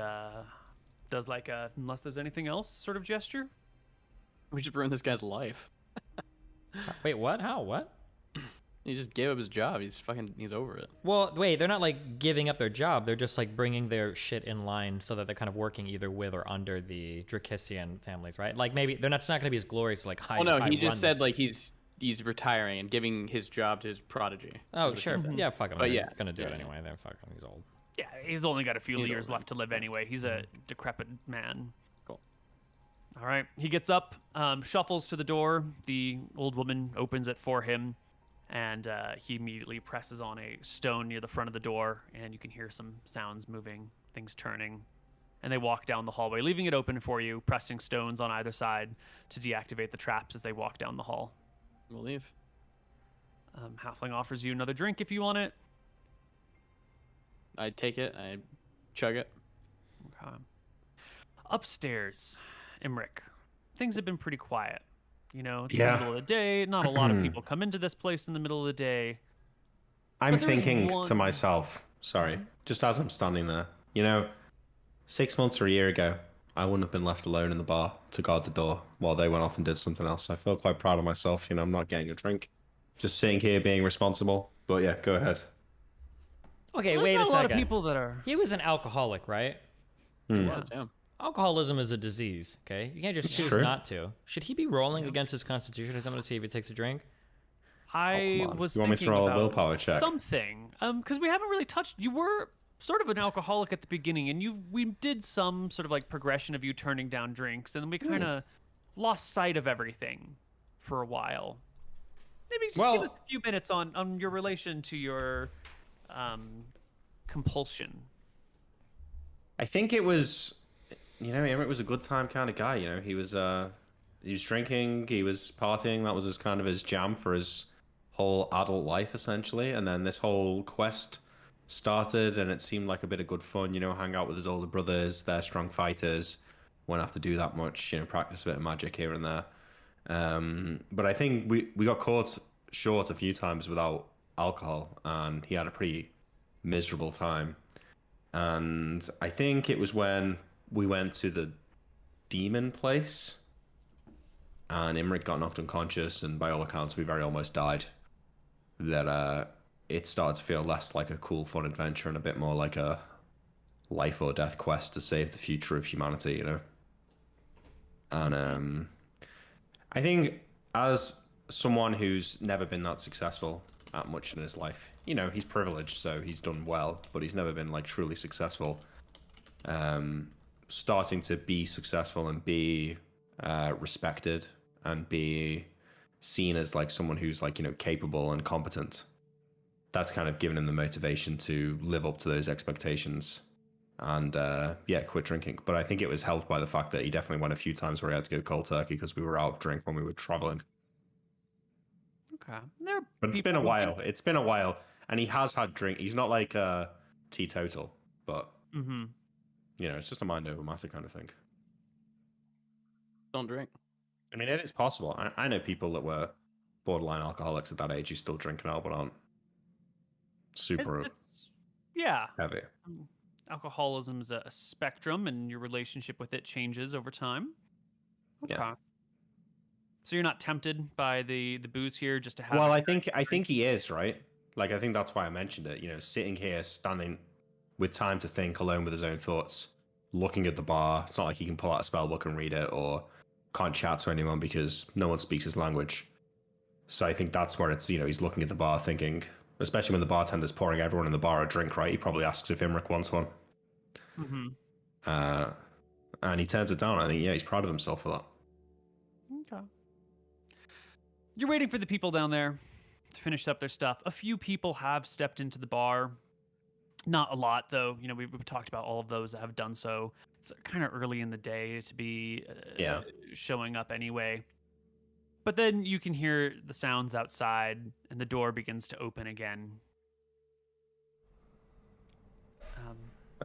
does like a, unless there's anything else, sort of gesture. We just ruined this guy's life. Wait, what? How? What? He just gave up his job. He's over it. Well, wait, they're not like giving up their job. They're just like bringing their shit in line so that they're kind of working either with or under the Drakisian families, right? Like maybe they're not. It's not going to be as glorious like high. Oh no, he high just said runs. like he's retiring and giving his job to his prodigy. Oh sure, yeah, fuck him. But They're yeah, gonna do it yeah. anyway. They're fucking. He's old. Yeah, he's only got a few He's years old, left to live anyway. He's a decrepit man. Cool. All right, he gets up, shuffles to the door. The old woman opens it for him, and he immediately presses on a stone near the front of the door, and you can hear some sounds moving, things turning. And they walk down the hallway, leaving it open for you, pressing stones on either side to deactivate the traps as they walk down the hall. We'll leave. Halfling offers you another drink if you want it. I take it. I chug it. Okay. Upstairs, Imric, things have been pretty quiet. You know, it's the middle of the day. Not a lot of people come into this place in the middle of the day. I'm thinking to myself, sorry, just as I'm standing there, 6 months or a year ago, I wouldn't have been left alone in the bar to guard the door while they went off and did something else. I feel quite proud of myself. I'm not getting a drink, just sitting here being responsible. But yeah, go ahead. Okay, Well, wait a there's second. a lot of people that are. He was an alcoholic, right? Yeah. Alcoholism is a disease, okay? You can't just choose true. not to. Should he be rolling against his constitution or something to see if he takes a drink? I come on. was You want me to thinking roll a about willpower check? something, because we haven't really touched. You were sort of an alcoholic at the beginning, and we did some sort of like progression of you turning down drinks, and then we kind of lost sight of everything for a while. Maybe just give us a few minutes on your relation to your compulsion. I think it was, Emmett was a good time kind of guy. He was drinking, he was partying. That was his jam for his whole adult life, essentially. And then this whole quest started, and it seemed like a bit of good fun. Hang out with his older brothers. They're strong fighters. Won't have to do that much. Practice a bit of magic here and there. But I think we got caught short a few times without alcohol, and he had a pretty miserable time. And I think it was when we went to the demon place, and Imric got knocked unconscious, and by all accounts we very almost died, that it started to feel less like a cool, fun adventure and a bit more like a life or death quest to save the future of humanity, And I think as someone who's never been that successful at much in his life, he's privileged, so he's done well, but he's never been like truly successful. Starting to be successful and be respected and be seen as like someone who's like, capable and competent. That's kind of given him the motivation to live up to those expectations and quit drinking. But I think it was helped by the fact that he definitely went a few times where he had to go cold turkey because we were out of drink when we were traveling. Okay. But it's been a while. It's been a while. And he has had drink. He's not like a teetotal, but it's just a mind over matter kind of thing. Don't drink. I mean, it is possible. I know people that were borderline alcoholics at that age who still drink now, but aren't super heavy. Alcoholism is a spectrum, and your relationship with it changes over time. Okay. Yeah. So you're not tempted by the booze here just to have. Well, I think he is, right. Like, I think that's why I mentioned it. Sitting here, standing with time to think, alone with his own thoughts, looking at the bar. It's not like he can pull out a spell book and read it, or can't chat to anyone because no one speaks his language. So I think that's where it's, he's looking at the bar thinking, especially when the bartender's pouring everyone in the bar a drink, right? He probably asks if Imric wants one. And he turns it down. I think, he's proud of himself for that. Okay. You're waiting for the people down there to finish up their stuff. A few people have stepped into the bar. Not a lot, though. We've talked about all of those that have done so. It's kind of early in the day to be showing up anyway. But then you can hear the sounds outside, and the door begins to open again.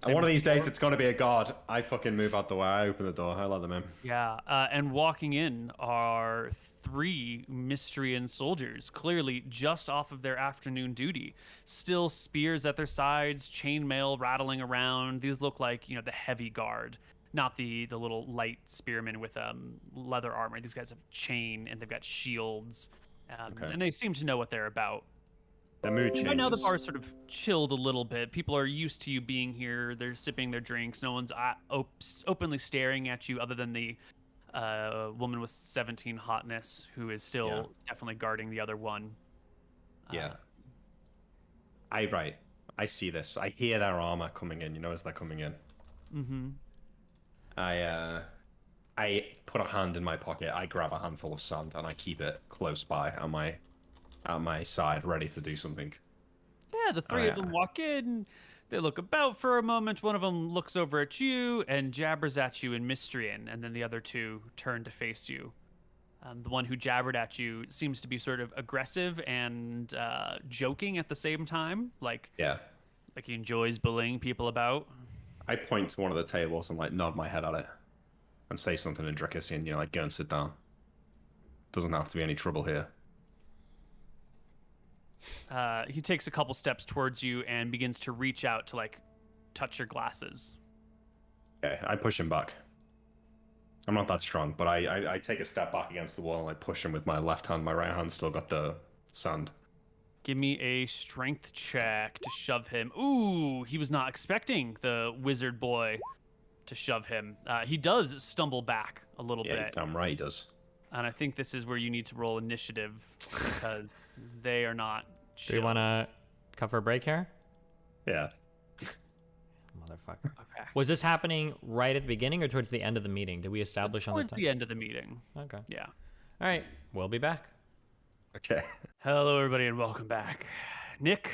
And one of these days, it's going to be a guard. I fucking move out the way. I open the door. I let them in. Yeah, and walking in are 3 Mystrian soldiers, clearly just off of their afternoon duty. Still spears at their sides, chainmail rattling around. These look like, the heavy guard, not the little light spearmen with leather armor. These guys have chain, and they've got shields, and they seem to know what they're about. The mood changes. Right now the bar sort of chilled a little bit. People are used to you being here. They're sipping their drinks. No one's openly staring at you other than the woman with 17 hotness who is still definitely guarding the other one. I see this. I hear their armor coming in, as they're coming in. I put a hand in my pocket. I grab a handful of sand and I keep it close by at my side, ready to do something. Yeah, the 3 of them walk in. They look about for a moment. One of them looks over at you and jabbers at you in Mystrian, and then the other 2 turn to face you. The one who jabbered at you seems to be sort of aggressive and joking at the same time. Like he enjoys bullying people about. I point to one of the tables and like nod my head at it and say something in Dracusian, like go and sit down. Doesn't have to be any trouble here. He takes a couple steps towards you and begins to reach out to like touch your glasses. Okay, I push him back. I'm not that strong, but I take a step back against the wall and I push him with my left hand. My right hand's still got the sand. Give me a strength check to shove him. Ooh, he was not expecting the wizard boy to shove him. He does stumble back a little bit. Damn right he does. And I think this is where you need to roll initiative because they are not chill. Do we want to cover a break here? Yeah. Motherfucker. Okay. Was this happening right at the beginning or towards the end of the meeting? Did we establish on the Towards time? the end of the meeting. Okay. Yeah. All right. We'll be back. Okay. Hello, everybody, and welcome back. Nick,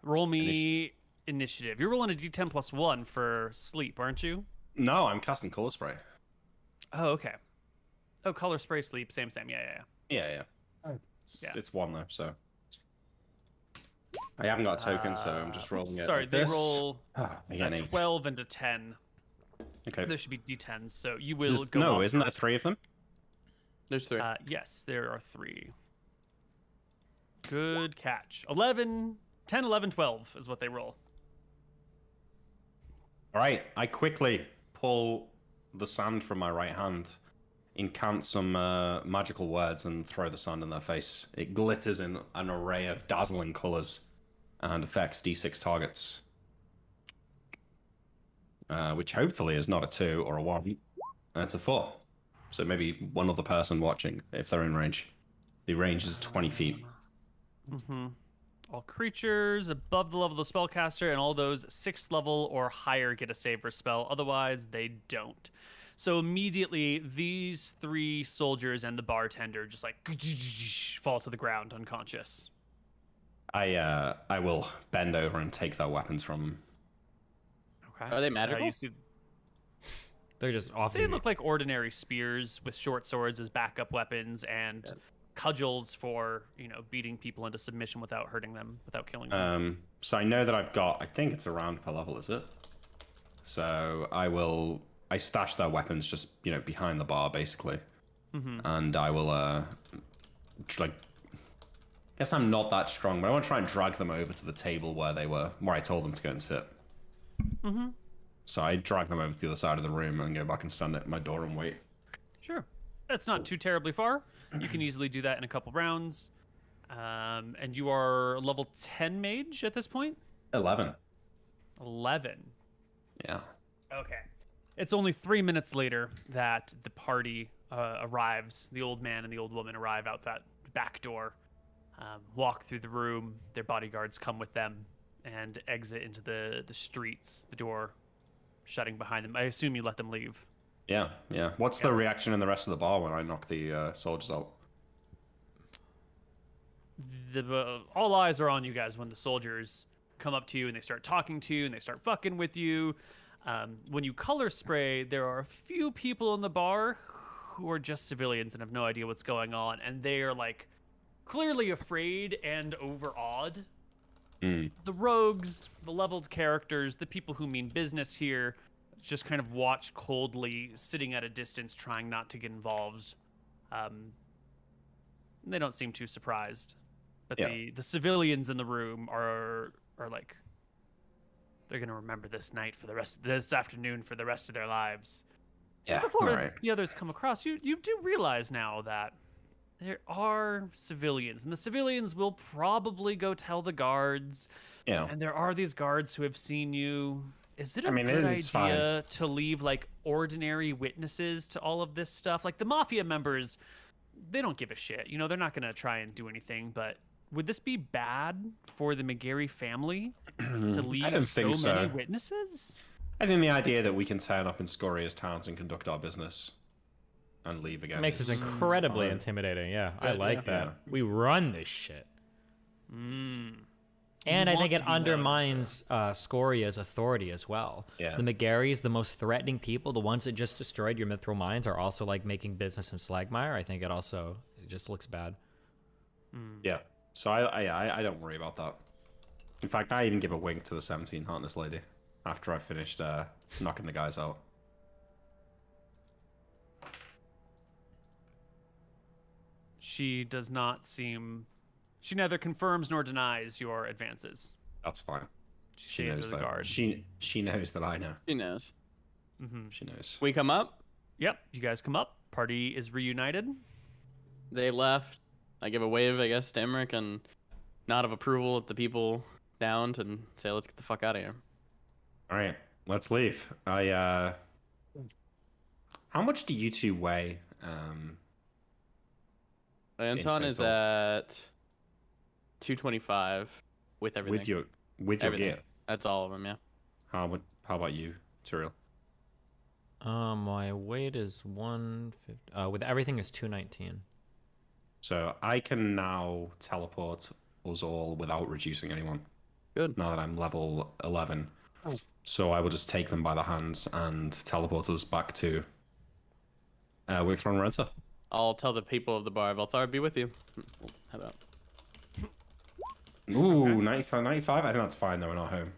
roll me initiative. You're rolling a d10 plus 1 for sleep, aren't you? No, I'm casting color spray. Oh, okay. Oh, color spray, sleep, same. Yeah. Yeah. It's 1 though, so I haven't got a token, so I'm just rolling it. Sorry, like they this. roll I get an a 8. 12 and a 10. Okay. There should be d10s, so you will go No, off isn't there first. 3 of them? There's 3. Yes, there are 3. Good catch. 11, 10, 11, 12 is what they roll. All right, I quickly pull the sand from my right hand, incant some magical words, and throw the sand in their face. It glitters in an array of dazzling colors and affects D6 targets, which hopefully is not a 2 or a 1. It's a 4. So maybe one other person watching, if they're in range. The range is 20 feet. Mm-hmm. All creatures above the level of the spellcaster and all those 6th level or higher get a save or spell. Otherwise, they don't. So immediately, these 3 soldiers and the bartender just like fall to the ground unconscious. I will bend over and take their weapons from them. Okay. Are they magical? You see, They're just off. they look like ordinary spears with short swords as backup weapons and cudgels for, beating people into submission without hurting them, without killing them. So I know that I've got, I think it's a round per level, is it? So I stash their weapons just, behind the bar, basically. Mm-hmm. And I will, guess I'm not that strong, but I want to try and drag them over to the table where I told them to go and sit. Mm-hmm. So I drag them over to the other side of the room and go back and stand at my door and wait. Sure. That's not too terribly far. You can easily do that in a couple rounds. And you are level 10 mage at this point? 11. 11. Yeah. Okay. It's only 3 minutes later that the party arrives. The old man and the old woman arrive out that back door, walk through the room. Their bodyguards come with them and exit into the streets, the door shutting behind them. I assume you let them leave. Yeah. What's the reaction in the rest of the bar when I knock the soldiers out? All eyes are on you guys when the soldiers come up to you and they start talking to you and they start fucking with you. When you color spray, there are a few people in the bar who are just civilians and have no idea what's going on, and they are like clearly afraid and overawed. The rogues, the leveled characters, the people who mean business here, just kind of watch coldly, sitting at a distance, trying not to get involved. They don't seem too surprised, but the civilians in the room are like, they're gonna remember this afternoon for the rest of their lives. Yeah. Before the others come across, you do realize now that there are civilians, and the civilians will probably go tell the guards. Yeah. And there are these guards who have seen you. Is it a good it is idea to leave like ordinary witnesses to all of this stuff? Like the mafia members, they don't give a shit. They're not gonna try and do anything. But would this be bad for the McGarry family to leave I don't think so. many witnesses? I think the idea that we can turn up in Scoria's towns and conduct our business and leave again Makes us incredibly intimidating. Yeah, I like that. Yeah. We run this shit. And I want think to it be known as the- undermines Scoria's authority as well. Yeah. The McGarrys, the most threatening people, the ones that just destroyed your mithril mines, are also like making business in Slagmire. I think it just looks bad. Yeah. So I don't worry about that. In fact, I even give a wink to the 17 Harness Lady after I finished knocking the guys out. She does not seem. She neither confirms nor denies your advances. That's fine. She She stays knows as a that. guard. She knows that I know. She knows. She knows. We come up. Yep, you guys come up. Party is reunited. They left. I give a wave, I guess, to Emmerich and nod of approval at the people down and say, let's get the fuck out of here. All right, let's leave. How much do you two weigh? Anton is total. at 225 with everything. With your Everything. gear. That's all of them, yeah. How about you, Tyrell? My weight is 150. With everything is 219. So I can now teleport us all without reducing anyone. Good. Now that I'm level 11. So I will just take them by the hands and teleport us back to Wixron Renter. I'll tell the people of the bar of Althar be with you. How about? Ooh, 95, 95? I think that's fine though, we're not home.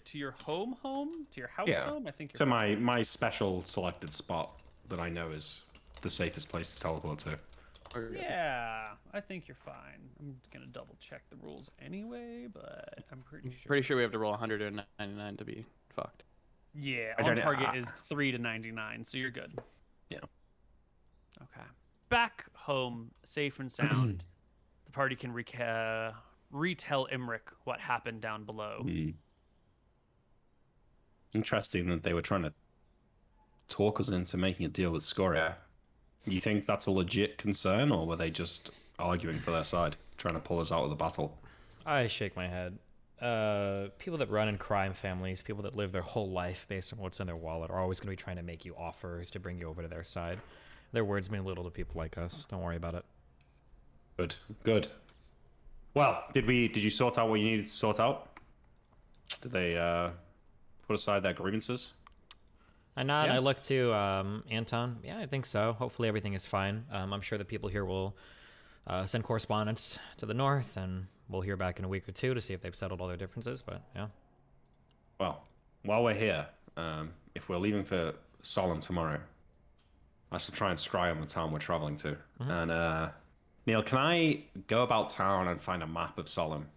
To your home? To your house Yeah. home? I think So you're my special selected spot that I know is the safest place to teleport to. Yeah, I think you're fine. I'm gonna double check the rules anyway, but I'm pretty sure. Pretty sure we have to roll 100 or 99 to be fucked. Yeah, I on don't- target is 3 to 99, so you're good. Yeah. Okay. Back home, safe and sound. The party can retell Emmerich what happened down below. Interesting that they were trying to talk us into making a deal with Scoria. You think that's a legit concern, or were they just arguing for their side, trying to pull us out of the battle? I shake my head. People that run in crime families, people that live their whole life based on what's in their wallet, are always going to be trying to make you offers to bring you over to their side. Their words mean little to people like us. Don't worry about it. Good. Well, did you sort out what you needed to sort out? Did they put aside their grievances? I nod. Yeah. I look to Anton. Yeah, I think so. Hopefully everything is fine. I'm sure the people here will send correspondence to the north, and we'll hear back in a week or two to see if they've settled all their differences. But yeah. Well, while we're here, if we're leaving for Solemn tomorrow, I shall try and scry on the town we're traveling to. And Neal, can I go about town and find a map of Solemn?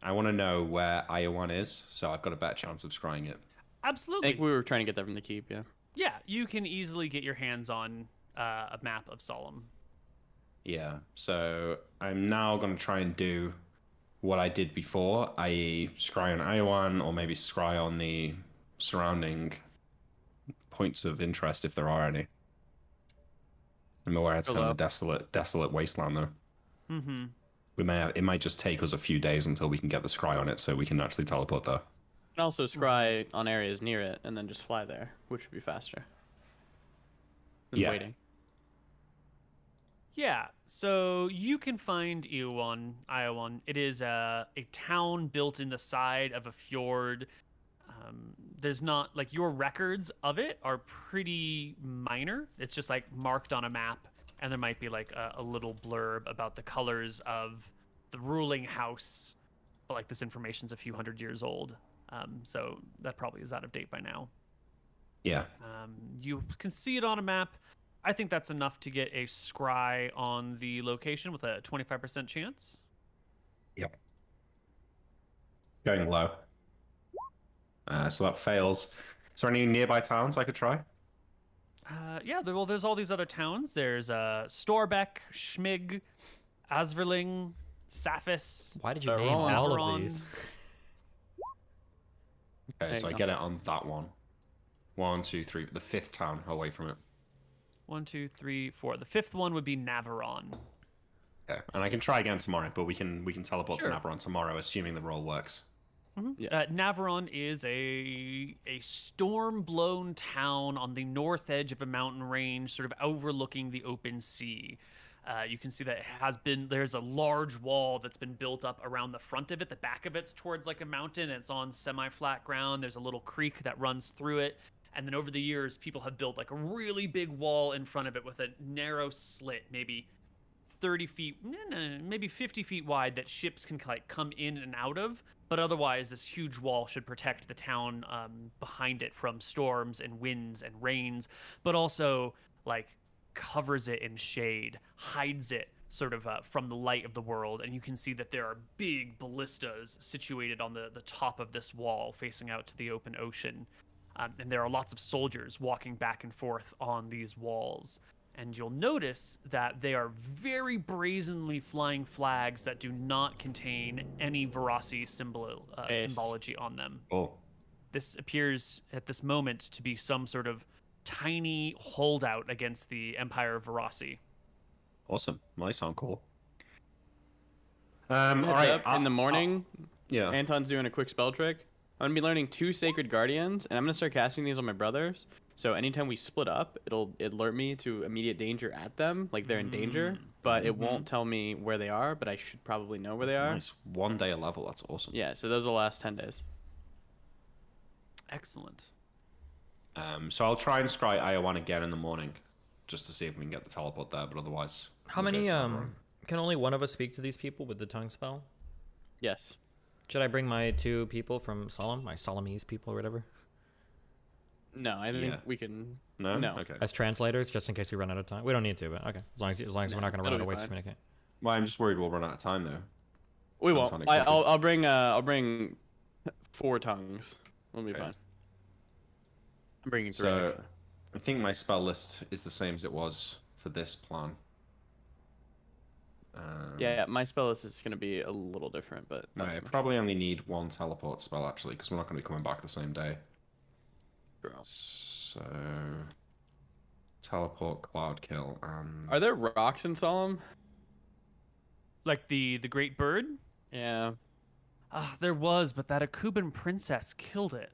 I want to know where Iowan is, so I've got a better chance of scrying it. I Absolutely. think we were trying to get that from the keep, yeah. Yeah, you can easily get your hands on a map of Solemn. Yeah, so I'm now going to try and do what I did before, i.e. scry on Iowan, or maybe scry on the surrounding points of interest, if there are any. I'm aware it's kind of a desolate wasteland, though. Mm-hmm. It might just take us a few days until we can get the scry on it, so we can actually teleport there. And also scry on areas near it and then just fly there, which would be faster than Yeah. waiting. Yeah, so you can find Iowan. It is a town built in the side of a fjord. There's not, like, your records of it are pretty minor. It's just, like, marked on a map, and there might be, like, a little blurb about the colors of the ruling house. But, like, this information's a few hundred years old, so that probably is out of date by now. Yeah. You can see it on a map. I think that's enough to get a scry on the location with a 25% chance. Yep. Going low. So that fails. Is there any nearby towns I could try? Yeah, there's all these other towns. There's Storbeck, Schmig, Asverling, Saphis. Why did you They're name all all Navarone. of these? Okay, so I Hang on. get it on that one. 1, 2, 3. The fifth town away from it. 1, 2, 3, 4. The fifth one would be Navarone. Okay. And I can try again tomorrow, but we can teleport Sure. to Navarone tomorrow, assuming the roll works. Yeah. Navarone is a storm-blown town on the north edge of a mountain range, sort of overlooking the open sea. You can see that there's a large wall that's been built up around the front of it. The back of it's towards like a mountain. It's on semi-flat ground. There's a little creek that runs through it. And then over the years, people have built like a really big wall in front of it with a narrow slit, maybe 30 feet, maybe 50 feet wide, that ships can like come in and out of. But otherwise, this huge wall should protect the town behind it from storms and winds and rains, but also like covers it in shade, hides it sort of from the light of the world. And you can see that there are big ballistas situated on the top of this wall facing out to the open ocean. And there are lots of soldiers walking back and forth on these walls. And you'll notice that they are very brazenly flying flags that do not contain any Verasi symbology on them. Oh. This appears at this moment to be some sort of tiny holdout against the Empire of Verasi. Awesome. Might sound cool. All right. In the morning, yeah. Anton's doing a quick spell trick. I'm going to be learning 2 Sacred Guardians, and I'm going to start casting these on my brothers. So anytime we split up, it'll alert me to immediate danger at them, like they're in danger, but it won't tell me where they are, but I should probably know where they are. Nice. 1 day a level. That's awesome. Yeah, so those will last 10 days. Excellent. So I'll try and scry Iowan again in the morning, just to see if we can get the teleport there, but otherwise... How many, can only one of us speak to these people with the tongue spell? Yes. Should I bring my 2 people from Solemn, my Solemnese people or whatever? No, I think we can... No? No. Okay. As translators, just in case we run out of time. We don't need to, but okay. As long as we're not going to run out of ways to communicate. Well, I'm just worried we'll run out of time, though. We won't. I'll bring 4 tongues. We'll be fine. I'm bringing 3. So, I think my spell list is the same as it was for this plan. Yeah, my spell list is going to be a little different, but not I probably only need 1 teleport spell, actually, because we're not going to be coming back the same day. So, teleport, cloud kill, and... Are there rocks in Solemn? Like the great bird? Yeah. There was, but that Akuban princess killed it.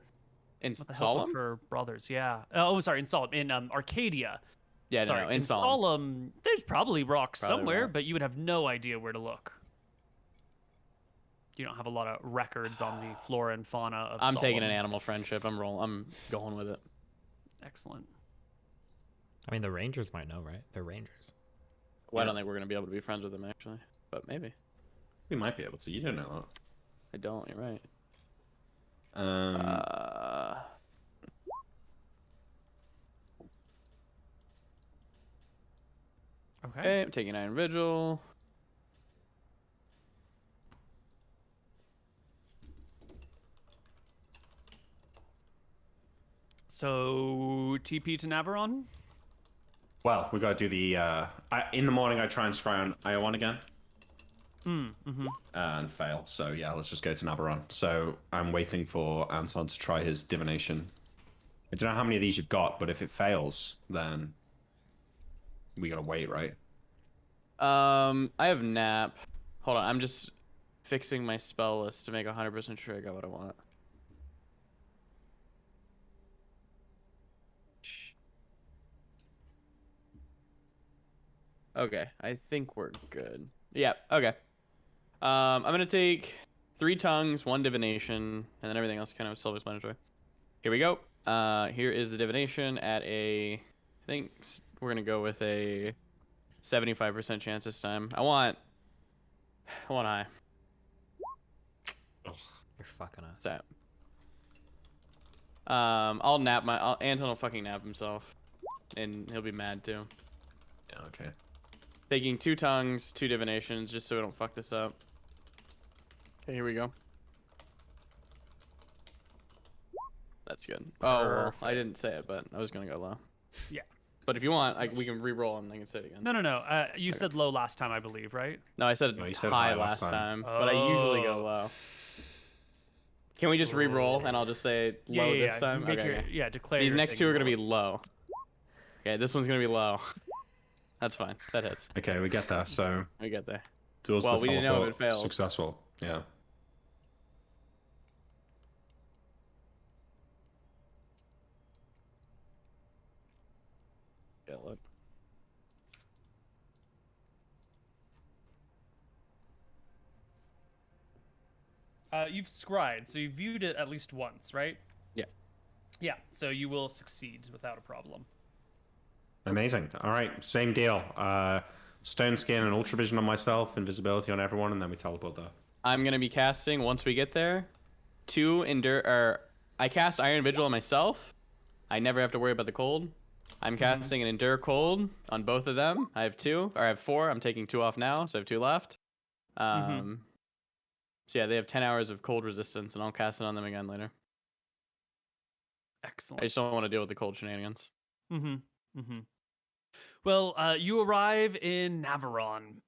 In With the help Solemn? of her brothers, yeah. Oh, sorry, in Solemn. In Arcadia. Yeah, sorry, no, in Solemn, there's probably rocks somewhere, but you would have no idea where to look. You don't have a lot of records on the flora and fauna of I'm Solemn. taking an animal friendship. I'm going with it. Excellent. I mean, the Rangers might know, right? They're Rangers. Well, I don't think we're going to be able to be friends with them, actually. But maybe. We might be able to. You don't know that. I don't. You're right. Okay, I'm taking Iron Vigil. So, TP to Navarone? Well, we got to do the... in the morning, I try and scry on Iowan again. And fail. So, yeah, let's just go to Navarone. So, I'm waiting for Anton to try his divination. I don't know how many of these you've got, but if it fails, then... we gotta wait, right? I have Nap. Hold on, I'm just fixing my spell list to make 100% sure I got what I want. Okay, I think we're good. Yeah, okay. I'm gonna take 3 tongues, 1 divination, and then everything else kind of self-explanatory. Here we go. Here is the divination at a... I think we're gonna go with a 75% chance this time. I want high. Ugh, you're fucking us. That. I'll nap Anton will fucking nap himself, and he'll be mad too. Yeah, okay. Taking 2 tongues, 2 divinations, just so we don't fuck this up. Okay, here we go. That's good. Oh, well, I didn't say it, but I was gonna go low. Yeah. But if you want, we can re-roll and I can say it again. No. You said low last time, I believe, right? No, I said, high last time, but I usually go low. Can we just re-roll and I'll just say low this time? Yeah, declare. These next 2 are gonna be low. Okay, this one's gonna be low. That's fine. That hits. Okay, we get there. So we get there. Well, we didn't know if it failed. Successful. Yeah. Yeah, look. You've scryed, so you viewed it at least once, right? Yeah. Yeah, so you will succeed without a problem. Amazing. All right, same deal. Stone skin and ultravision on myself, invisibility on everyone, and then we teleport there. I'm gonna be casting once we get there. I cast Iron Vigil on myself. I never have to worry about the cold. I'm casting an Endure Cold on both of them. I have 2, or I have 4. I'm taking 2 off now, so I have 2 left. So yeah, they have 10 hours of cold resistance, and I'll cast it on them again later. Excellent. I just don't want to deal with the cold shenanigans. Well, you arrive in Navarone.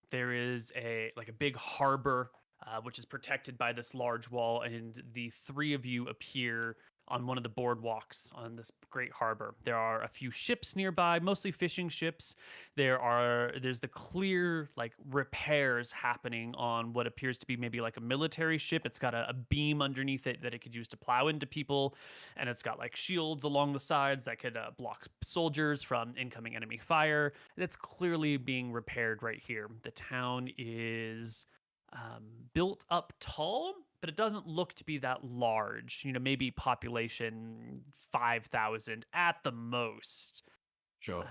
There is a big harbor, which is protected by this large wall, and the 3 of you appear on one of the boardwalks on this great harbor. There are a few ships nearby, mostly fishing ships. There's the clear repairs happening on what appears to be maybe like a military ship. It's got a beam underneath it that it could use to plow into people, and it's got shields along the sides that could block soldiers from incoming enemy fire. That's clearly being repaired right here. The town is built up tall, but it doesn't look to be that large. Maybe population 5,000 at the most. Sure.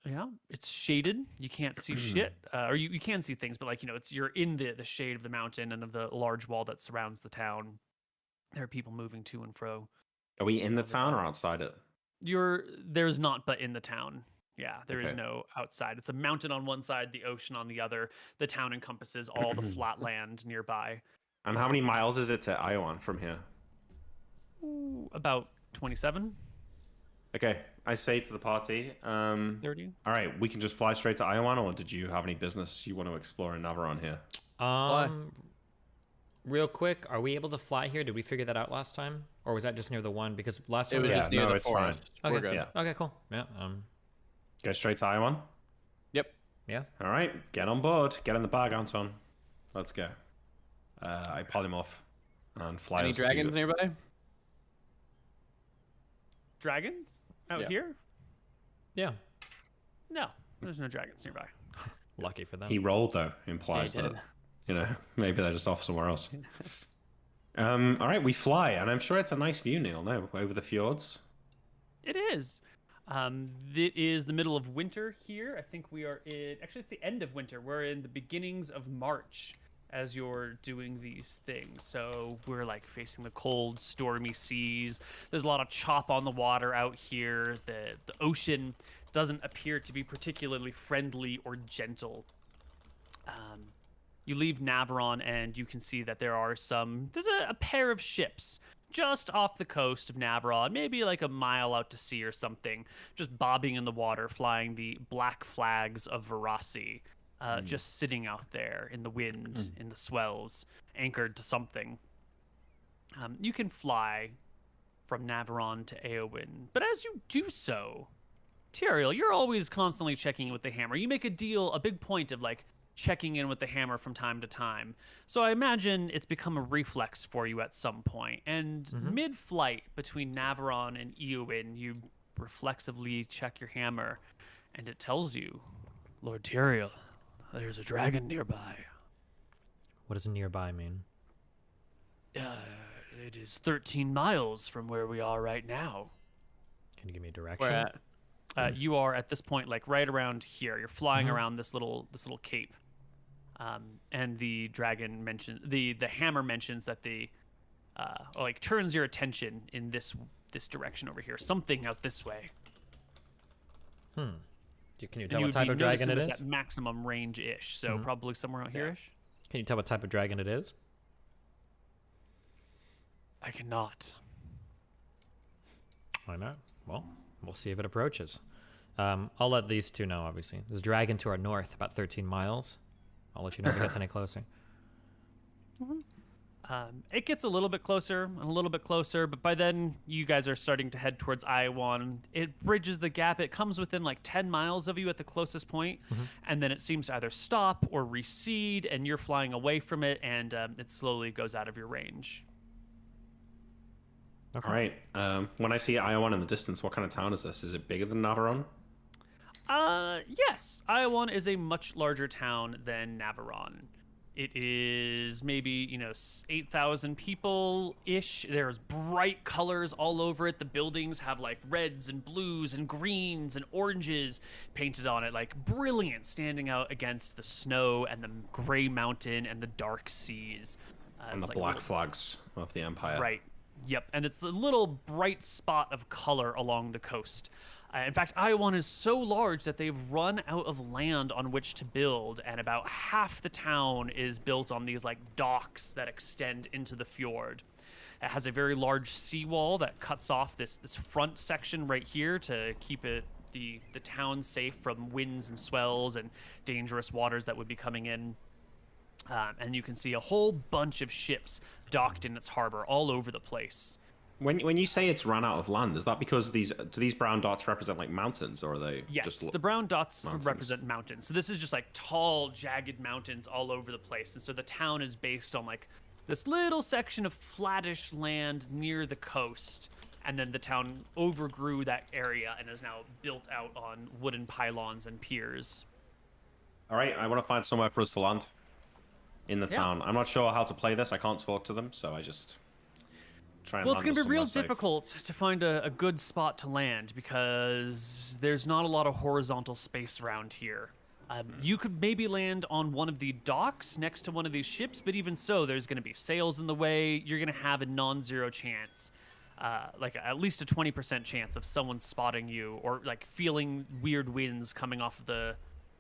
Yeah, it's shaded. You can't see shit, or you can see things, but you're in the shade of the mountain and of the large wall that surrounds the town. There are people moving to and fro. Are we in the town or outside it? There's not, but in the town. Yeah, there is no outside. It's a mountain on one side, the ocean on the other. The town encompasses all the flat land nearby. And how many miles is it to Iowan from here? About 27. Okay, I say to the party, 30. All right, we can just fly straight to Iowan, or did you have any business you want to explore in Navarone here? Real quick, are we able to fly here? Did we figure that out last time? Or was that just near the one? Because last time It was just near the it's forest. Okay. We're good. Yeah. Okay, cool. Yeah. Go straight to Iowan? Yep. Yeah. All right, get on board. Get in the bag, Anton. Let's go. I polymorph and fly. Any dragons nearby? Dragons out here? Yeah. No, there's no dragons nearby. Lucky for them. He rolled though, implies Yeah, he that maybe they're just off somewhere else. All right, we fly, and I'm sure it's a nice view, Neal. No, over the fjords. It is. It is the middle of winter here. I think we are actually, it's the end of winter. We're in the beginnings of March as you're doing these things. So we're facing the cold, stormy seas. There's a lot of chop on the water out here. The ocean doesn't appear to be particularly friendly or gentle. You leave Navarone and you can see that there's a pair of ships just off the coast of Navarone, maybe a mile out to sea or something, just bobbing in the water, flying the black flags of Verasi, just sitting out there in the wind, in the swells, anchored to something. You can fly from Navarone to Eowyn, but as you do so, Tyrael, you're always constantly checking in with the hammer. You make a big point of checking in with the hammer from time to time. So I imagine it's become a reflex for you at some point. And mid-flight between Navarone and Eowyn, you reflexively check your hammer, and it tells you, Lord Tyrael, there's a dragon nearby. What does nearby mean? It is 13 miles from where we are right now. Can you give me a direction? Where at? You are at this point right around here. You're flying around this little cape. And the dragon the hammer mentions that turns your attention in this direction over here. Something out this way. Can you tell what type of dragon it is? At maximum range-ish, so probably somewhere out here-ish. Can you tell what type of dragon it is? I cannot. Why not? Well, we'll see if it approaches. I'll let these two know, obviously. There's a dragon to our north, about 13 miles. I'll let you know if it gets any closer. It gets a little bit closer and a little bit closer, but by then you guys are starting to head towards Iowan. It bridges the gap. It comes within 10 miles of you at the closest point, and then it seems to either stop or recede, and you're flying away from it, and it slowly goes out of your range. Okay. All right. When I see Iowan in the distance, what kind of town is this? Is it bigger than Navarone? Yes. Iowan is a much larger town than Navarone. It is maybe, 8,000 people-ish. There's bright colors all over it. The buildings have like reds and blues and greens and oranges painted on it, like brilliant, standing out against the snow and the gray mountain and the dark seas. And the like black flags of the Empire. Right. Yep. And it's a little bright spot of color along the coast. In fact, Iowan is so large that they've run out of land on which to build, and about half the town is built on these like docks that extend into the fjord. It has a very large seawall that cuts off this front section right here to keep the town safe from winds and swells and dangerous waters that would be coming in. And you can see a whole bunch of ships docked in its harbor all over the place. When you say it's run out of land, is that because do these brown dots represent like mountains, or are they Yes, the brown dots mountains? represent mountains. So this is just like tall, jagged mountains all over the place. And so the town is based on like this little section of flattish land near the coast. And then the town overgrew that area and is now built out on wooden pylons and piers. All right, I want to find somewhere for us to land in the town. I'm not sure how to play this. I can't talk to them, so I just try and Well, it's land going to be real somewhere safe. difficult to find a good spot to land because there's not a lot of horizontal space around here. You could maybe land on one of the docks next to one of these ships, but even so, there's going to be sails in the way. You're going to have a non-zero chance, like at least a 20% chance of someone spotting you, or like feeling weird winds coming off of the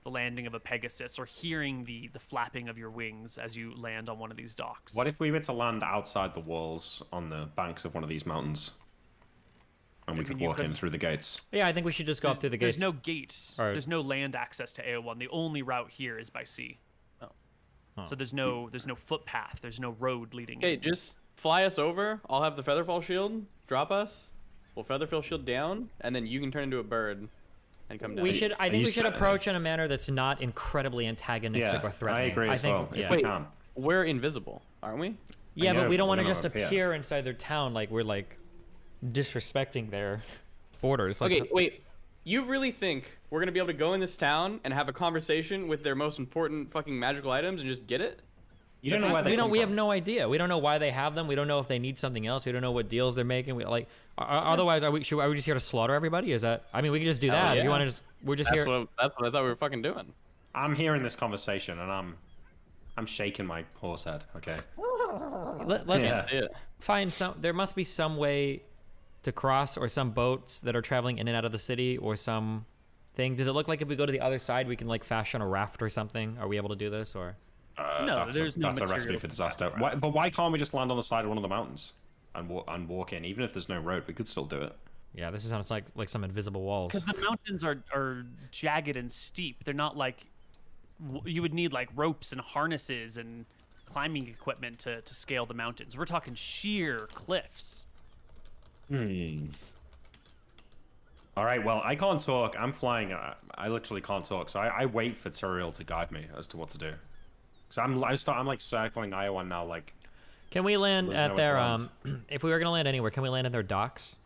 landing of a Pegasus, or hearing the flapping of your wings as you land on one of these docks. What if we were to land outside the walls on the banks of one of these mountains? And we could walk in through the gates. Yeah, I think we should just go up through the gates. There's no gate. There's no land access to AO1. The only route here is by sea. Oh. So there's no footpath. There's no road leading. Okay, in. just fly us over. I'll have the Featherfall shield. Drop us. We'll Featherfall shield down, and then you can turn into a bird and come down. I think we should approach in a manner that's not incredibly antagonistic or threatening. I agree as well. If we can. We're invisible, aren't we? Yeah, but we don't want to just appear. appear inside their town like we're like disrespecting their borders. Like, Okay, wait. You really think we're gonna be able to go in this town and have a conversation with their most important fucking magical items and just get it? You don't know where they come we have from. no idea. We don't know why they have them. We don't know if they need something else. We don't know what deals they're making. Otherwise, are we just here to slaughter everybody? Is that? I mean, we can just do that. yeah. If you want to just, we're just That's here. what I thought we were fucking doing. I'm hearing this conversation, and I'm shaking my horse head. Okay. Let's Yeah. See it. find some. There must be some way to cross, or some boats that are traveling in and out of the city, or some thing. Does it look like if we go to the other side, we can like fashion a raft or something? Are we able to do this, or? No, there's no that's a recipe materials for to disaster. back But why can't we just land on the side of one of the mountains and walk in? Even if there's no road, we could still do it. Yeah, this sounds like some invisible walls. Because the mountains are jagged and steep. They're not like you would need like ropes and harnesses and climbing equipment to scale the mountains. We're talking sheer cliffs. All right, well, I can't talk. I'm flying. I literally can't talk. So I wait for Tyrael to guide me as to what to do. Because I'm like circling Iowa now, like. Can we land There's at nowhere to their land. if we were gonna land anywhere, can we land at their docks?